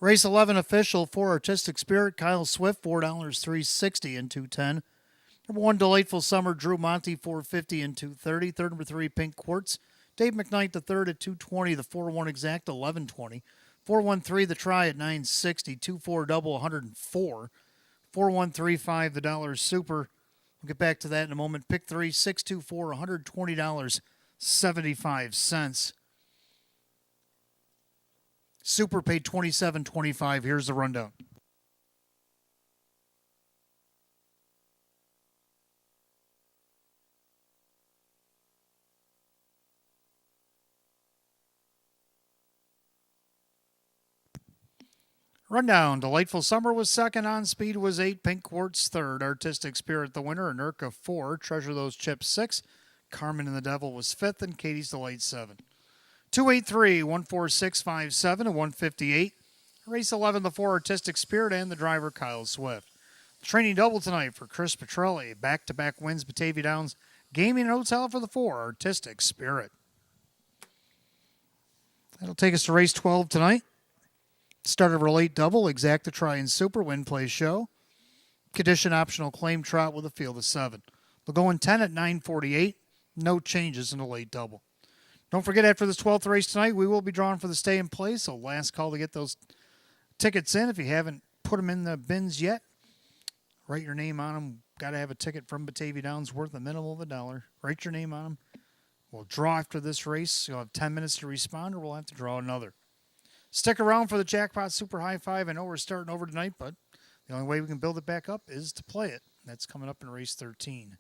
Race 11 official for Artistic Spirit, Kyle Swift, $4, 360 and 210. Number 1, Delightful Summer, Drew Monty, 450 and 230. Third, number 3, Pink Quartz, Dave McKnight, the third at 220. The 4-1 exact, 1120. 413, the try at 960. 2-4 double, 104. 4135, the dollar super. We'll get back to that in a moment. Pick 3, 624, $120.75. Super paid $27.25. Here's the rundown. Rundown. Delightful Summer was second. On Speed was 8. Pink Quartz third. Artistic Spirit the winner. Anerka 4. Treasure Those Chips 6. Carmen and the Devil was 5th. And Katie's Delight 7. 283, 14657 and 158. Race 11, the 4 Artistic Spirit and the driver Kyle Swift. The training double tonight for Chris Petrelli. Back-to-back wins, Batavia Downs Gaming and Hotel for the 4 Artistic Spirit. That'll take us to race 12 tonight. Start of our late double, Exacta Try and Super, Win Play Show. Condition optional claim trot with a field of 7. They'll go in 10 at 948. No changes in the late double. Don't forget, after this 12th race tonight, we will be drawing for the stay in play, so last call to get those tickets in. If you haven't put them in the bins yet, write your name on them. Got to have a ticket from Batavia Downs worth a minimum of $1. Write your name on them. We'll draw after this race. You'll have 10 minutes to respond, or we'll have to draw another. Stick around for the Jackpot Super High Five. I know we're starting over tonight, but the only way we can build it back up is to play it. That's coming up in race 13.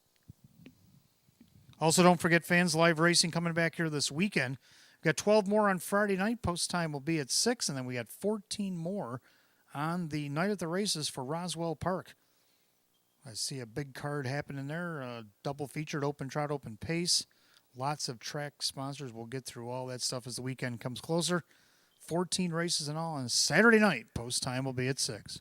Also, don't forget, fans, live racing coming back here this weekend. We've got 12 more on Friday night. Post time will be at 6, and then we got 14 more on the night at the races for Roswell Park. I see a big card happening there. Double featured, open trot, open pace. Lots of track sponsors. We'll get through all that stuff as the weekend comes closer. 14 races in all on Saturday night. Post time will be at 6.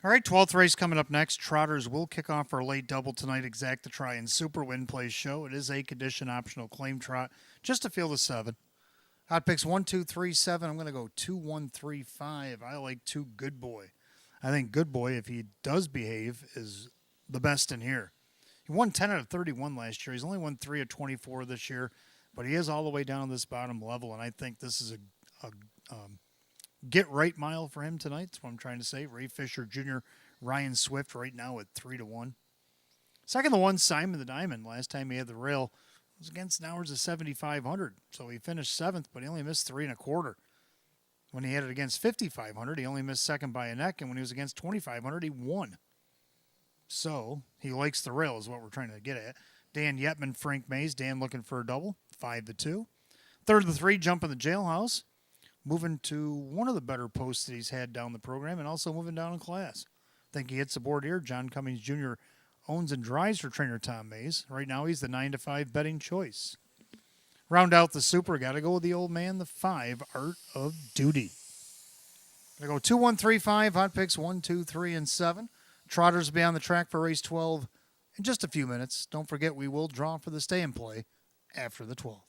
All right, 12th race coming up next. Trotters will kick off our late double tonight. Exacta Try and Super Win Play Show. It is a condition optional claim trot. Just a field of 7. Hot picks 1, 2, 3, 7. I'm going to go 2, 1, 3, 5. I like 2 Good Boy. I think Good Boy, if he does behave, is the best in here. He won 10 out of 31 last year. He's only won 3 of 24 this year, but he is all the way down to this bottom level, and I think this is a get right mile for him tonight. That's what I'm trying to say. Ray Fisher Jr., Ryan Swift right now at 3-1. Second, the 1, Simon the Diamond. Last time he had the rail, was against an hours of 7,500. So he finished seventh, but he only missed 3.25. When he had it against 5,500, he only missed second by a neck, and when he was against 2,500, he won. So he likes the rail is what we're trying to get at. Dan Yetman, Frank Mays. Dan looking for a double, 5-2. Third of the three, Jump in the Jailhouse. Moving to one of the better posts that he's had down the program and also moving down in class. I think he hits the board here. John Cummings Jr. owns and drives for trainer Tom Mays. Right now he's the 9-5 betting choice. Round out the super. Got to go with the old man, the 5, Art of Duty. Got to go 2, 1, 3, 5. Hot picks 1, 2, 3, and 7. Trotters will be on the track for race 12 in just a few minutes. Don't forget we will draw for the stay and play after the 12th.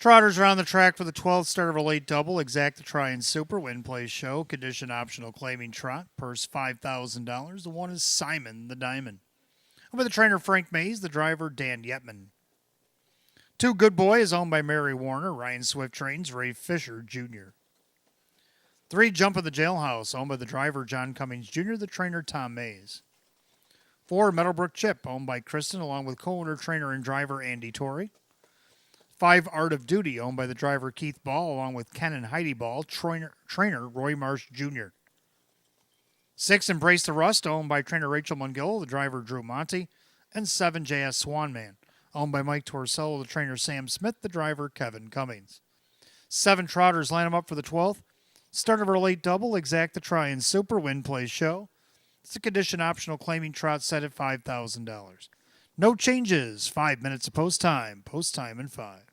Trotters are on the track for the 12th start of a late double. Exact the try and super. Win, play, show. Condition optional claiming trot. Purse $5,000. The one is Simon the Diamond. Over the trainer Frank Mays, the driver Dan Yetman. 2 Good Boy is owned by Mary Warner. Ryan Swift trains Ray Fisher Jr. 3 Jump of the Jailhouse, owned by the driver John Cummings Jr., the trainer Tom Mays. 4 Meadowbrook Chip, owned by Kristen, along with co-owner, trainer, and driver Andy Torrey. 5 Art of Duty, owned by the driver Keith Ball, along with Ken and Heidi Ball, trainer Roy Marsh Jr. 6 Embrace the Rust, owned by trainer Rachel Mungill, the driver Drew Monty. And 7 JS Swanman, owned by Mike Torsello, the trainer Sam Smith, the driver Kevin Cummings. 7 Trotters line them up for the 12th. Start of our late double, exact the try and super. Win, play, show. It's a condition optional claiming trot set at $5,000. No changes. 5 minutes of post time. Post time in 5.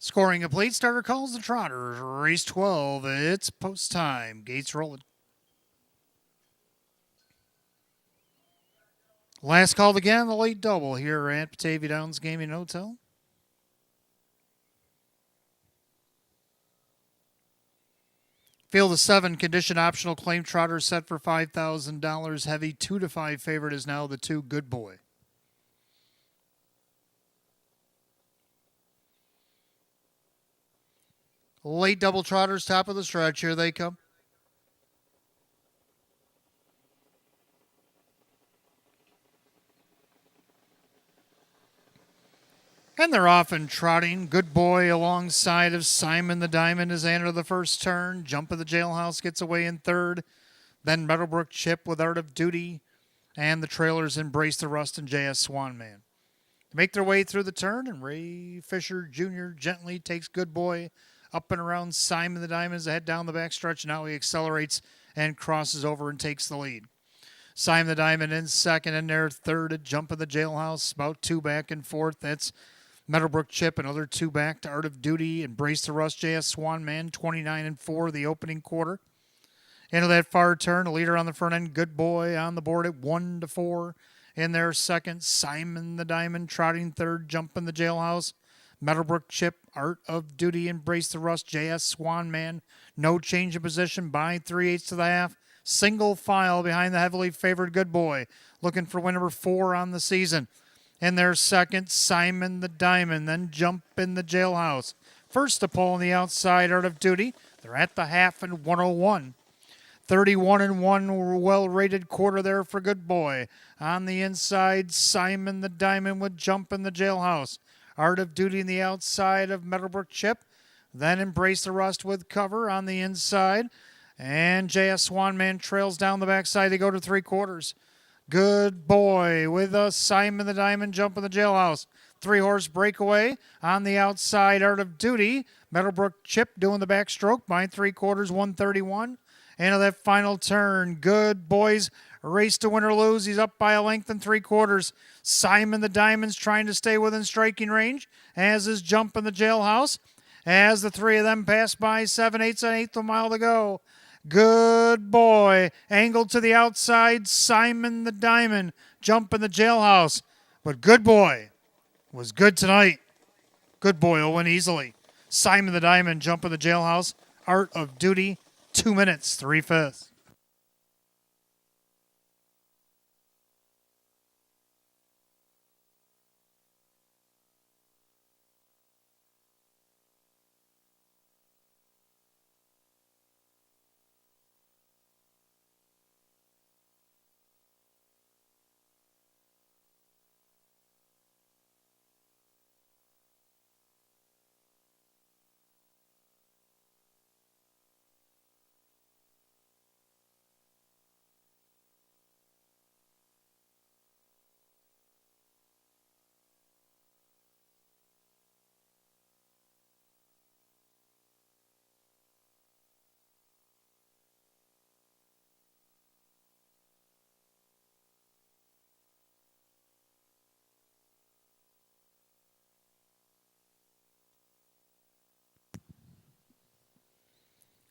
Scoring complete. Starter calls the Trotters. Race 12. It's post time. Gates rolling. Last called again, the late double here at Batavia Downs Gaming Hotel. Field of 7, condition optional claim trotter set for $5,000. Heavy 2-5 favorite is now the 2 Good Boy. Late double trotters, top of the stretch. Here they come. And they're off and trotting. Good Boy alongside of Simon the Diamond as they enter the first turn. Jump of the Jailhouse gets away in third. Then Meadowbrook Chip with Art of Duty. And the trailers Embrace the Rust and J.S. Swanman. They make their way through the turn, and Ray Fisher Jr. gently takes Good Boy up and around Simon the Diamond as they head down the backstretch. Now he accelerates and crosses over and takes the lead. Simon the Diamond in second, and there third at Jump of the Jailhouse. About 2 back and forth. That's Meadowbrook Chip, another 2 back to Art of Duty. Embrace the Rust, J.S. Swanman, 29-4 the opening quarter. Into that far turn, a leader on the front end, Good Boy on the board at 1-4. In their second, Simon the Diamond trotting third, Jump in the Jailhouse. Meadowbrook Chip, Art of Duty, Embrace the Rust, J.S. Swanman. No change of position by 3/8 to the half. Single file behind the heavily favored Good Boy. Looking for win number 4 on the season. In their second, Simon the Diamond, then Jump in the Jailhouse. First to pull on the outside, Art of Duty. They're at the half and 101. 31-1 well-rated quarter there for Good Boy. On the inside, Simon the Diamond would Jump in the Jailhouse. Art of Duty in the outside of Meadowbrook Chip. Then Embrace the Rust with cover on the inside. And J.S. Swanman trails down the backside to go to 3/4. Good Boy with a Simon the Diamond, Jump in the Jailhouse. 3-horse breakaway on the outside, Art of Duty. Meadowbrook Chip doing the backstroke by 3/4, 131. Into that final turn, Good Boy's race to win or lose. He's up by a length and 3/4. Simon the Diamond's trying to stay within striking range, as is Jump in the Jailhouse. As the three of them pass by 7/8 and 1/8 of a mile to go. Good Boy angled to the outside. Simon the Diamond, Jump in the Jailhouse. But Good Boy was good tonight. Good Boy will win easily. Simon the Diamond, Jump in the Jailhouse. Art of Duty, 2 minutes, 3/5.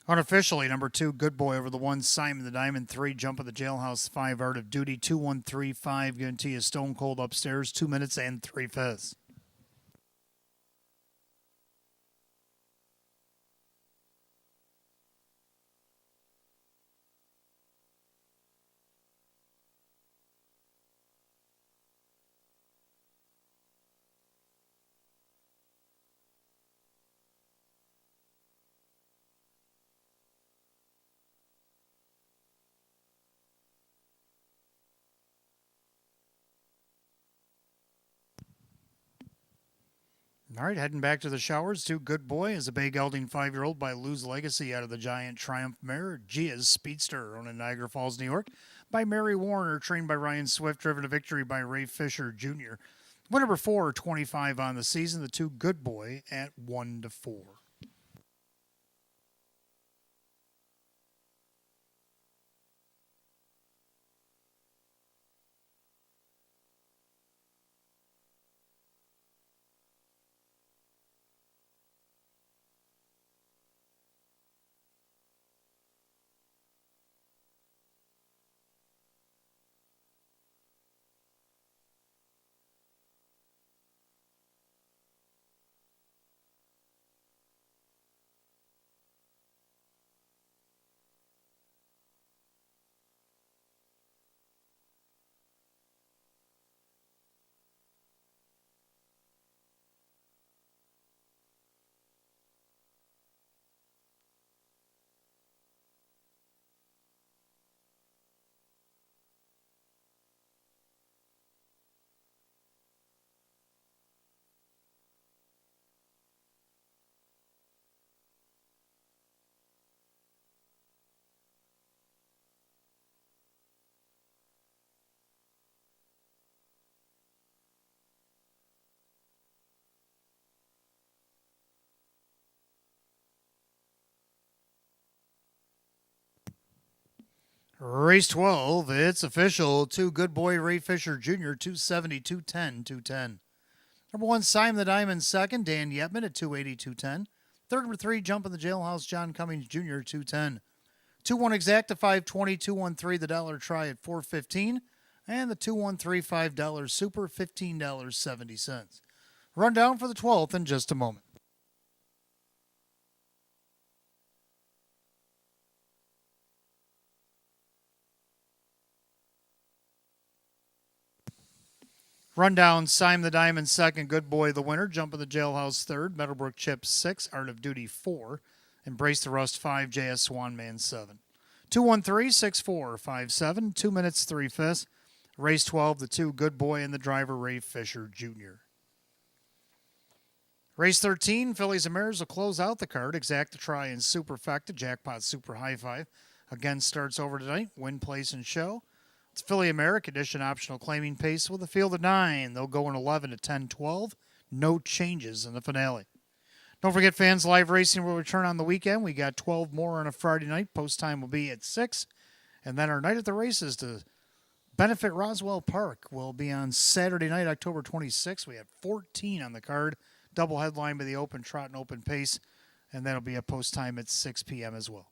Unofficially, number 2, Good Boy over the 1, Simon the Diamond. 3, Jump of the Jailhouse. 5, Art of Duty. 2-1-3-5. Guarantee is Stone Cold Upstairs. 2 minutes and 3/5. All right, heading back to the showers. 2, Good Boy is a Bay Gelding 5-year-old by Lou's Legacy out of the Giant Triumph mare. Gia's Speedster, owned in Niagara Falls, New York, by Mary Warner, trained by Ryan Swift, driven to victory by Ray Fisher Jr. Win number 4, 25 on the season. The 2, Good Boy at 1-4. Race 12, it's official. 2 Good Boy Ray Fisher Jr., 270, 210, 210. Number 1, Simon the Diamond, second. Dan Yetman at 280, 210. Third, number 3, Jump in the Jailhouse, John Cummings Jr., 210. 2-1 Exacta, 520, 213, the dollar try at 415. And the 213 $5 Super, $15.70. Rundown for the 12th in just a moment. Rundown, Simon the Diamond second, Good Boy the winner, Jump in the Jailhouse third, Meadowbrook Chip 6, Art of Duty 4, Embrace the Rust 5, JS Swan Man 7. 213 64 57, 2 minutes 3 fifths. Race 12, the 2 Good Boy and the driver Ray Fisher Jr. Race 13, Phillies and Mares will close out the card. Exacta Try and Superfecta, Jackpot Super High Five. Again starts over tonight, win, place, and show. It's Philly America Edition optional claiming pace with a field of 9. They'll go in 11 to 10, 12. No changes in the finale. Don't forget, fans, live racing will return on the weekend. We got 12 more on a Friday night. Post time will be at 6. And then our night at the races to benefit Roswell Park will be on Saturday night, October 26th. We have 14 on the card. Double headline by the Open Trot and Open Pace. And that'll be a post time at 6 p.m. as well.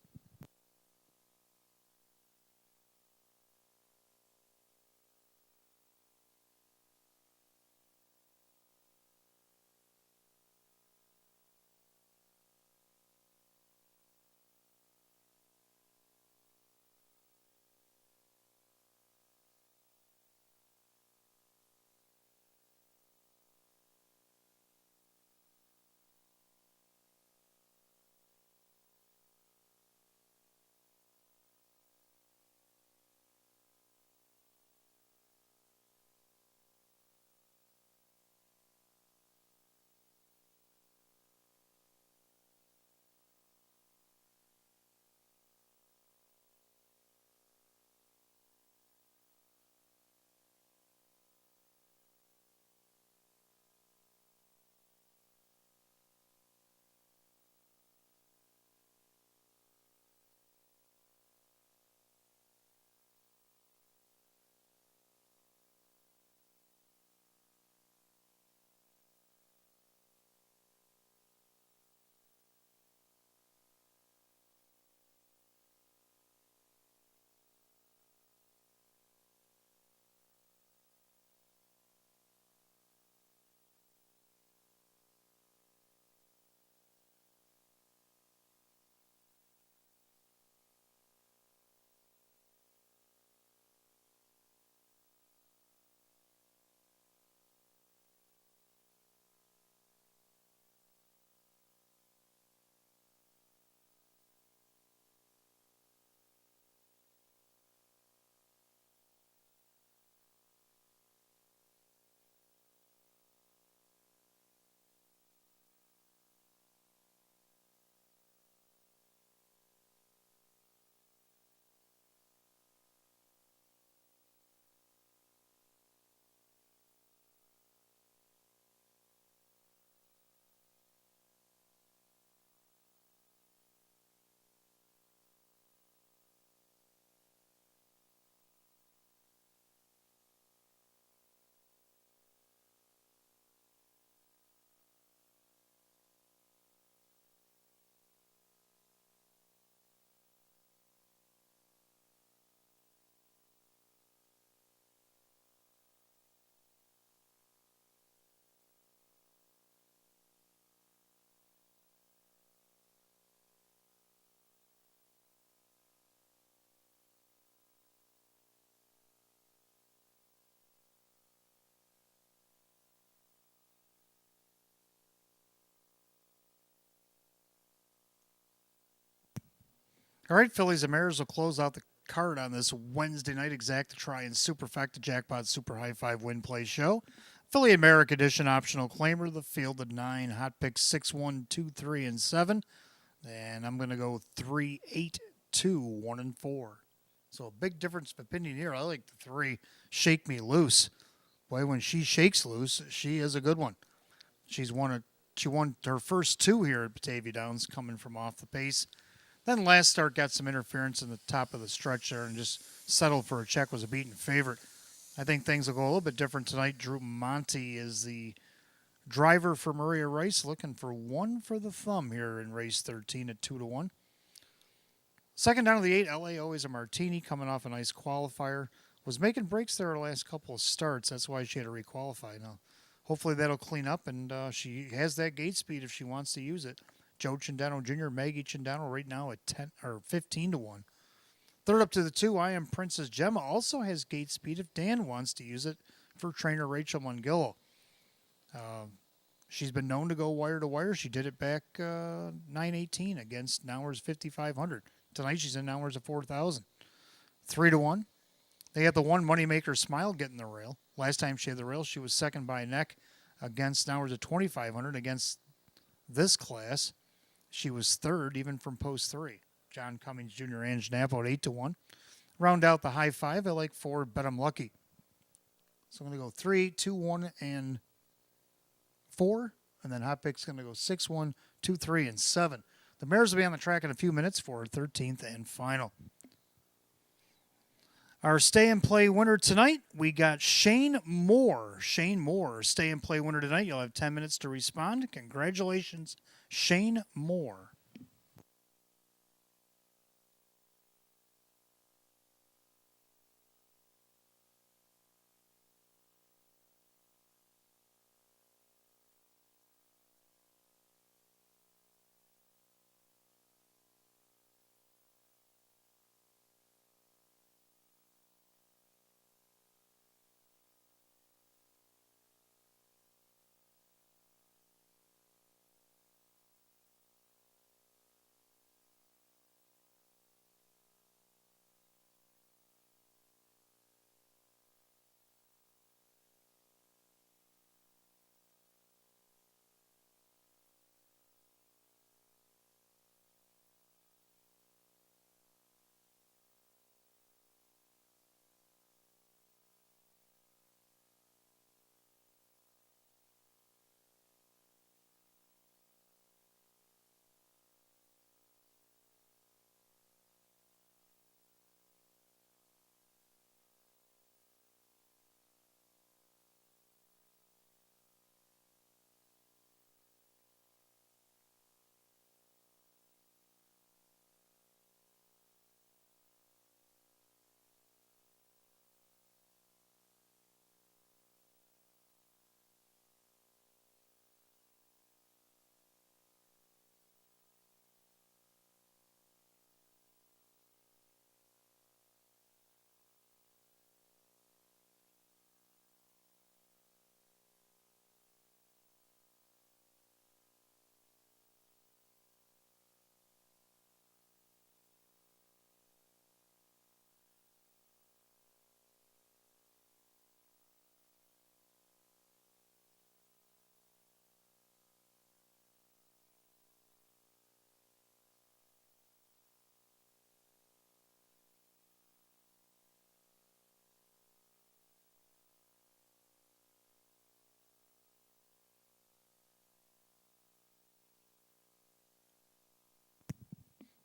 All right, Phillies and Mares will close out the card on this Wednesday night. Exacta Try and Superfecta Jackpot Super High Five Win Play Show. Philly America Edition optional claimer, the field of 9. Hot picks 6, 1, 2, 3, and 7. And I'm going to go 3, 8, 2, 1, and 4. So a big difference of opinion here. I like the 3, Shake Me Loose. Boy, when she shakes loose, she is a good one. She won her first 2 here at Batavia Downs, coming from off the pace. Then last start got some interference in the top of the stretch there and just settled for a check, was a beaten favorite. I think things will go a little bit different tonight. Drew Monty is the driver for Maria Rice, looking for one for the thumb here in race 13 at 2-1. Second down to the 8, LA always a Martini coming off a nice qualifier. Was making breaks there her last couple of starts. That's why she had to requalify. Now, hopefully that'll clean up, and she has that gate speed if she wants to use it. Joe Chindano Jr., Maggie Chindano right now at 10 or 15-1. Third up to the 2, I Am Princess Gemma also has gate speed if Dan wants to use it for trainer Rachel Mungillo. She's been known to go wire to wire. She did it back 918 against Nauer's 5500. Tonight she's in Nauer's at 4000. 3-1. They had the one Moneymaker Smile getting the rail. Last time she had the rail, she was second by a neck against Nauer's at 2500. Against this class, she was third even from post 3. John Cummings Jr. and Navo at 8-1. Round out the high 5. I like 4, Bet I'm Lucky. So I'm going to go 3, 2, 1, and 4. And then Hot Pick's going to go 6, 1, 2, 3, and 7. The mares will be on the track in a few minutes for our 13th and final. Our stay and play winner tonight, we got Shane Moore. Shane Moore, stay and play winner tonight. You'll have 10 minutes to respond. Congratulations, Shane Moore.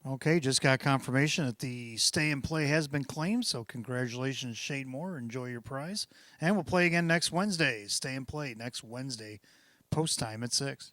Okay, just got confirmation that the stay and play has been claimed, so congratulations, Shane Moore. Enjoy your prize. And we'll play again next Wednesday. Stay and play next Wednesday, post time at 6.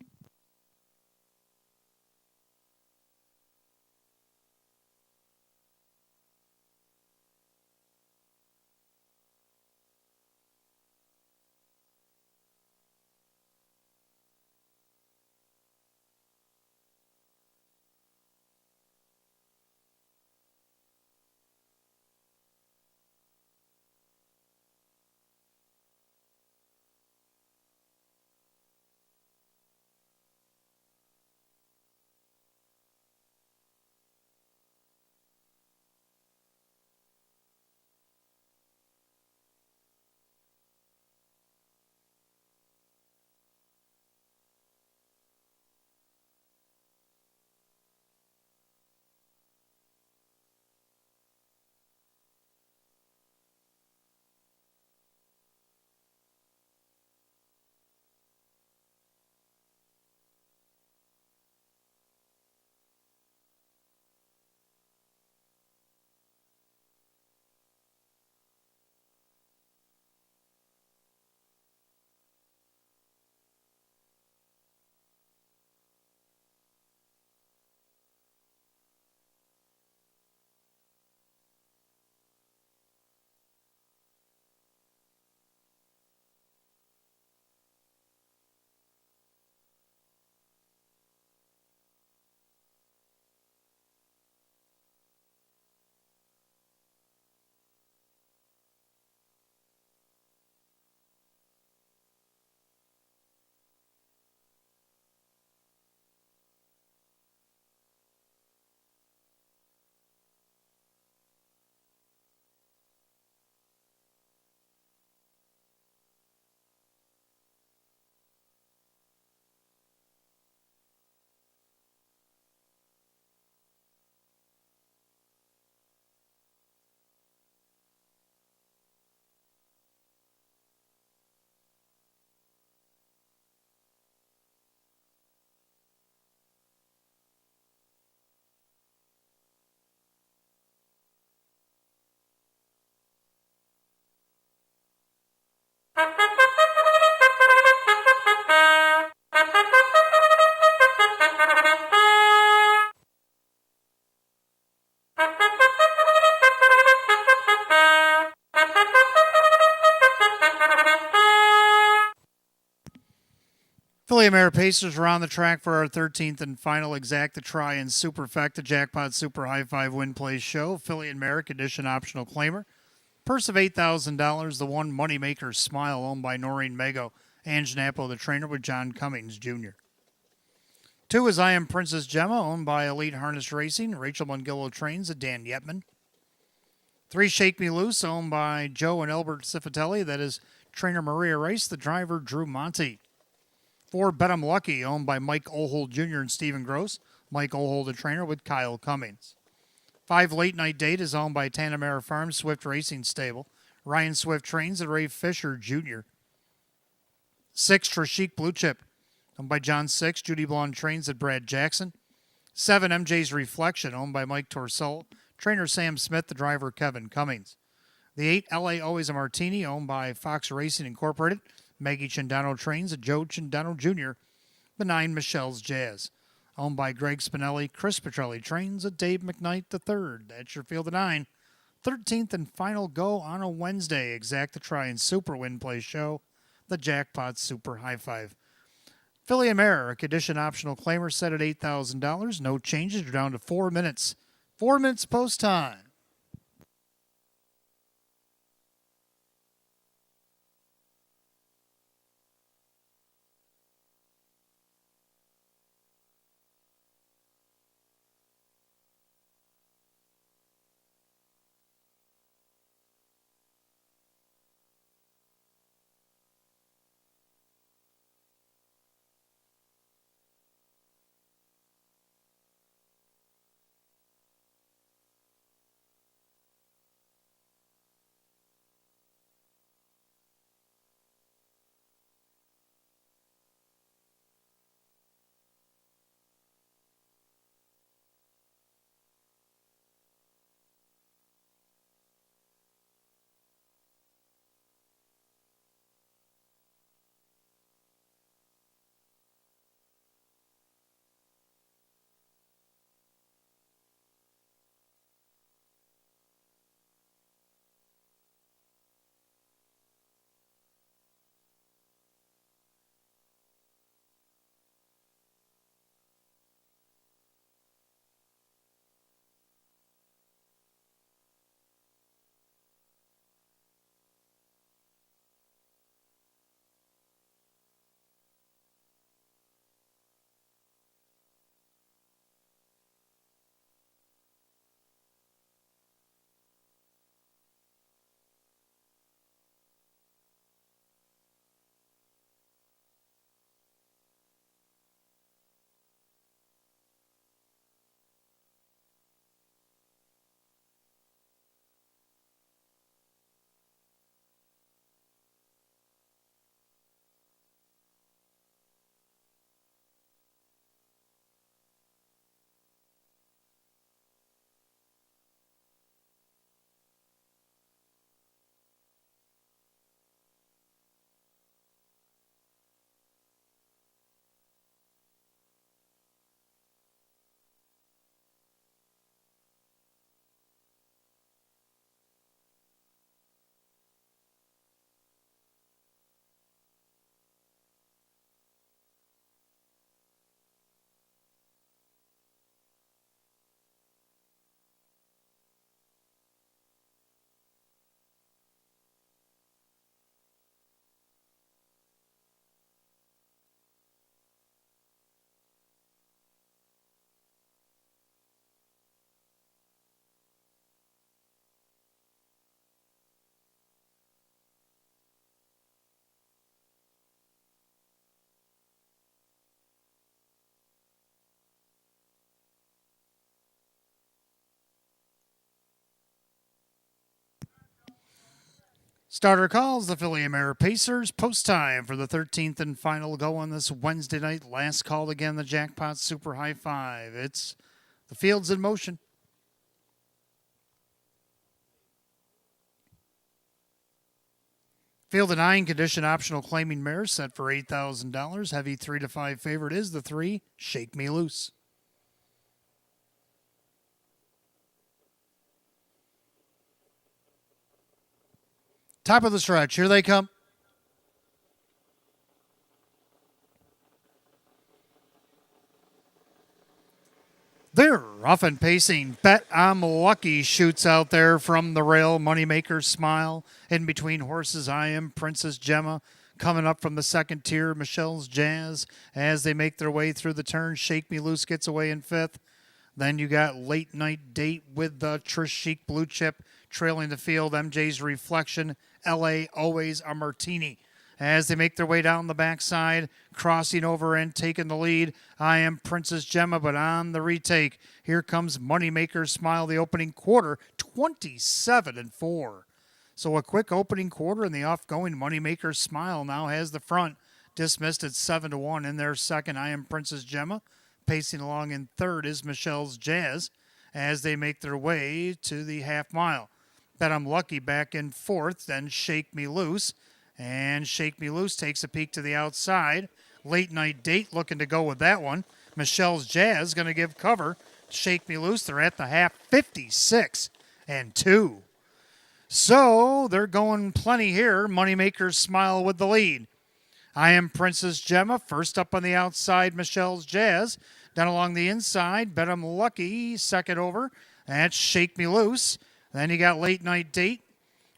Philly Mare Pacers are on the track for our 13th and final Exacta Try and Superfecta Jackpot Super High Five Win Play Show. Philly and Merrick Edition Optional Claimer. Purse of $8,000. The one Moneymaker Smile owned by Noreen Mago. Ange Napo, the trainer, with John Cummings Jr. 2 is I Am Princess Gemma, owned by Elite Harness Racing. Rachel Mungillo trains at Dan Yetman. 3 Shake Me Loose, owned by Joe and Albert Cifatelli. That is trainer Maria Rice, the driver Drew Monty. 4 Bet 'em Lucky, owned by Mike Ohold Jr. and Stephen Gross. Mike Ohold, the trainer, with Kyle Cummings. 5 Late Night Date is owned by Tanamera Farms Swift Racing Stable. Ryan Swift trains at Ray Fisher Jr. 6 Trashik Blue Chip, owned by John Six. Judy Blonde trains at Brad Jackson. 7 MJ's Reflection, owned by Mike Torsell. Trainer Sam Smith, the driver Kevin Cummings. The 8 LA Always a Martini, owned by Fox Racing Incorporated. Maggie Chindano trains at Joe Chindano Jr. The 9 Michelle's Jazz, owned by Greg Spinelli. Chris Petrelli trains at Dave McKnight III. That's your field of 9. 13th and final go on a Wednesday. Exacta Try and Super Win Play Show. The Jackpot Super High Five. Philly and Merrick Edition Optional Claimer set at $8,000. No changes. You're down to 4 minutes. 4 minutes post time. Starter calls, the Philly and Merrick Pacers. Post time for the 13th and final go on this Wednesday night. Last call again, the Jackpot Super High Five. It's the field's in motion. Field of 9 condition optional claiming mare set for $8,000. Heavy 3 to 5 favorite is the 3, Shake Me Loose. Top of the stretch. Here they come. They're rough and pacing. Bet I'm Lucky shoots out there from the rail. Moneymaker Smile. In between horses, I Am Princess Gemma. Coming up from the second tier, Michelle's Jazz. As they make their way through the turn, Shake Me Loose gets away in fifth. Then you got Late Night Date with the Trish Chic Blue Chip trailing the field. MJ's Reflection. LA Always a Martini. As they make their way down the backside, crossing over and taking the lead, I Am Princess Gemma, but on the retake, here comes Moneymaker Smile, the opening quarter, 27-4. So a quick opening quarter, and the off-going Moneymaker Smile now has the front, dismissed at 7-1 in their second. I Am Princess Gemma, pacing along in third is Michelle's Jazz, as they make their way to the half mile. Bet I'm Lucky back in fourth, then Shake Me Loose. And Shake Me Loose takes a peek to the outside. Late Night Date looking to go with that one. Michelle's Jazz going to give cover. Shake Me Loose, they're at the half, 56-2. So they're going plenty here. Moneymaker Smile with the lead. I Am Princess Gemma, first up on the outside, Michelle's Jazz. Down along the inside, Bet I'm Lucky, second over. That's Shake Me Loose. Then you got Late Night Date.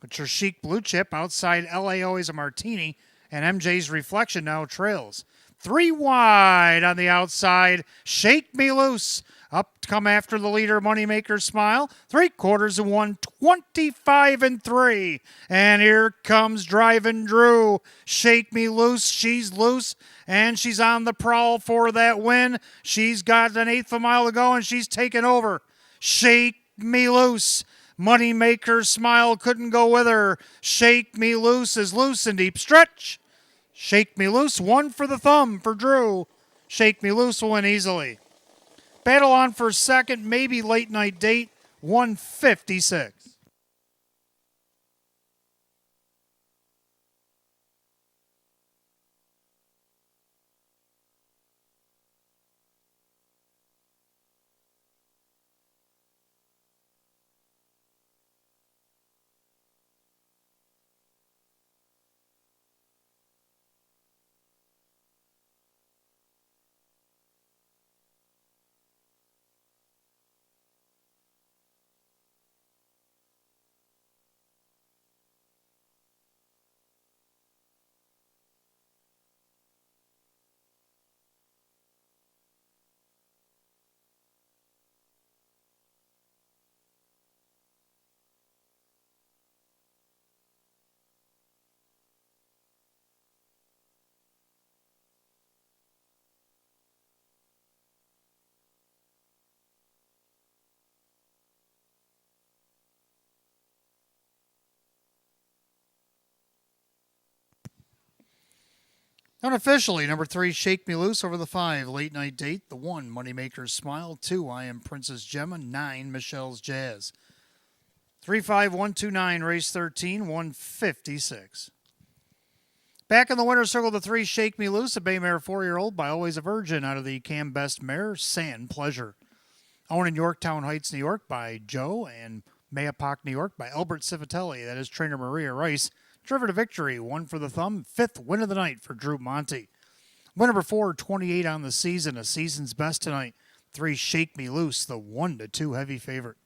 Trish Chic Blue Chip outside LA Always a Martini, and MJ's Reflection now trails. 3 wide on the outside, Shake Me Loose. Up to come after the leader, Moneymaker Smile. 3/4 25-3. And here comes Driving Drew. Shake Me Loose, she's loose, and she's on the prowl for that win. She's got an eighth of a mile to go, and she's taken over. Shake Me Loose. Moneymaker Smile couldn't go with her. Shake Me Loose is loose in deep stretch. Shake Me Loose, one for the thumb for Drew. Shake Me Loose will win easily. Battle on for second, maybe Late Night Date, 156. Unofficially, number 3, Shake Me Loose over the 5, Late Night Date. The 1, Moneymaker Smile. 2, I Am Princess Gemma. 9, Michelle's Jazz. 35129, race 13, 156. Back in the winner's circle, the 3, Shake Me Loose, a bay mare 4-year-old by Always a Virgin out of the Cam Best mare, Sand Pleasure. Owned in Yorktown Heights, New York by Joe, and Mayapack, New York by Albert Civitelli. That is trainer Maria Rice. Driven to victory, 1 for the thumb, 5th win of the night for Drew Monty. Win number 4, 28 on the season, a season's best tonight. 3, Shake Me Loose, the 1-2 heavy favorite.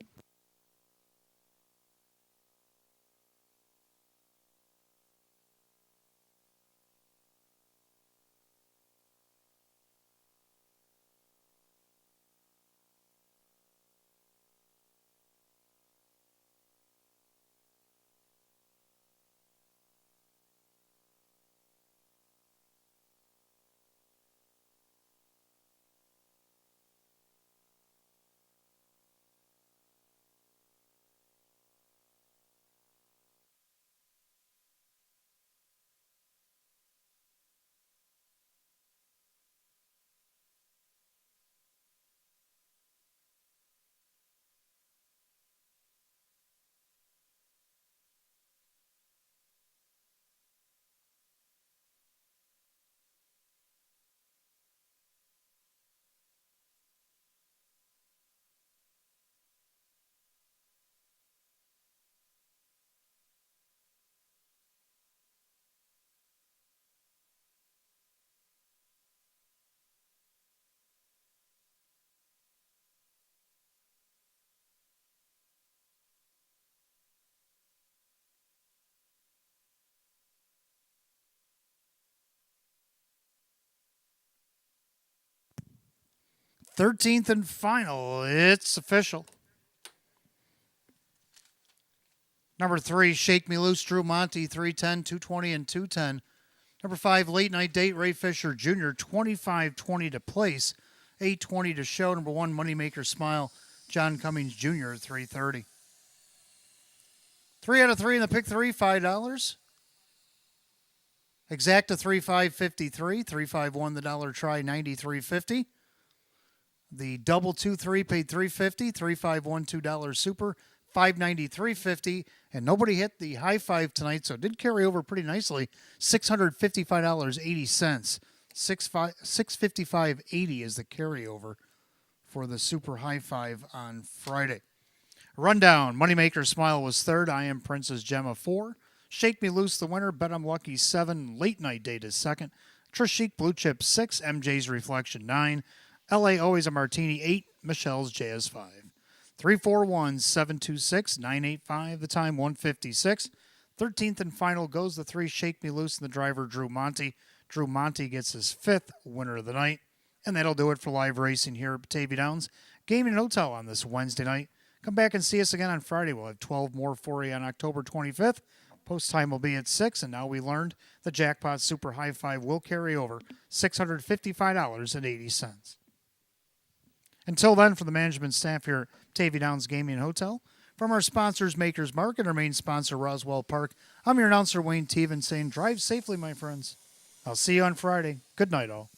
13th and final. It's official. Number 3, Shake Me Loose, Drew Monty, 310, 220, and 210. Number 5, Late Night Date, Ray Fisher Jr., 25-20 to place, 820 to show. Number 1, Moneymaker Smile, John Cummings Jr., 330. 3 out of 3 in the pick 3, $5. Exacta 3553, 351 the dollar try, 93.50. The double 2-3 paid $350, 351 $2 super, $593.50, and nobody hit the high five tonight, so it did carry over pretty nicely. $655.80. 655.80 is the carryover for the super high five on Friday. Rundown: Moneymaker Smile was 3rd. I Am Princess Gemma 4. Shake Me Loose the winner. Bet I'm Lucky 7. Late Night Date is 2nd. Trish Chic Blue Chip 6. MJ's Reflection 9. LA Always a Martini 8. Michelle's Jazz 5. 341-726-985. The time 156. 13th and final goes the 3, Shake Me Loose, and the driver Drew Monty. Drew Monty gets his 5th winner of the night. And that'll do it for live racing here at Batavia Downs Gaming and Hotel on this Wednesday night. Come back and see us again on Friday. We'll have 12 more for you on October 25th. Post time will be at 6, and now we learned the Jackpot Super High Five will carry over $655.80. Until then, for the management staff here at Batavia Downs Gaming and Hotel, from our sponsors, Makers Mark, and our main sponsor, Roswell Park, I'm your announcer, Wayne Teven, saying drive safely, my friends. I'll see you on Friday. Good night, all.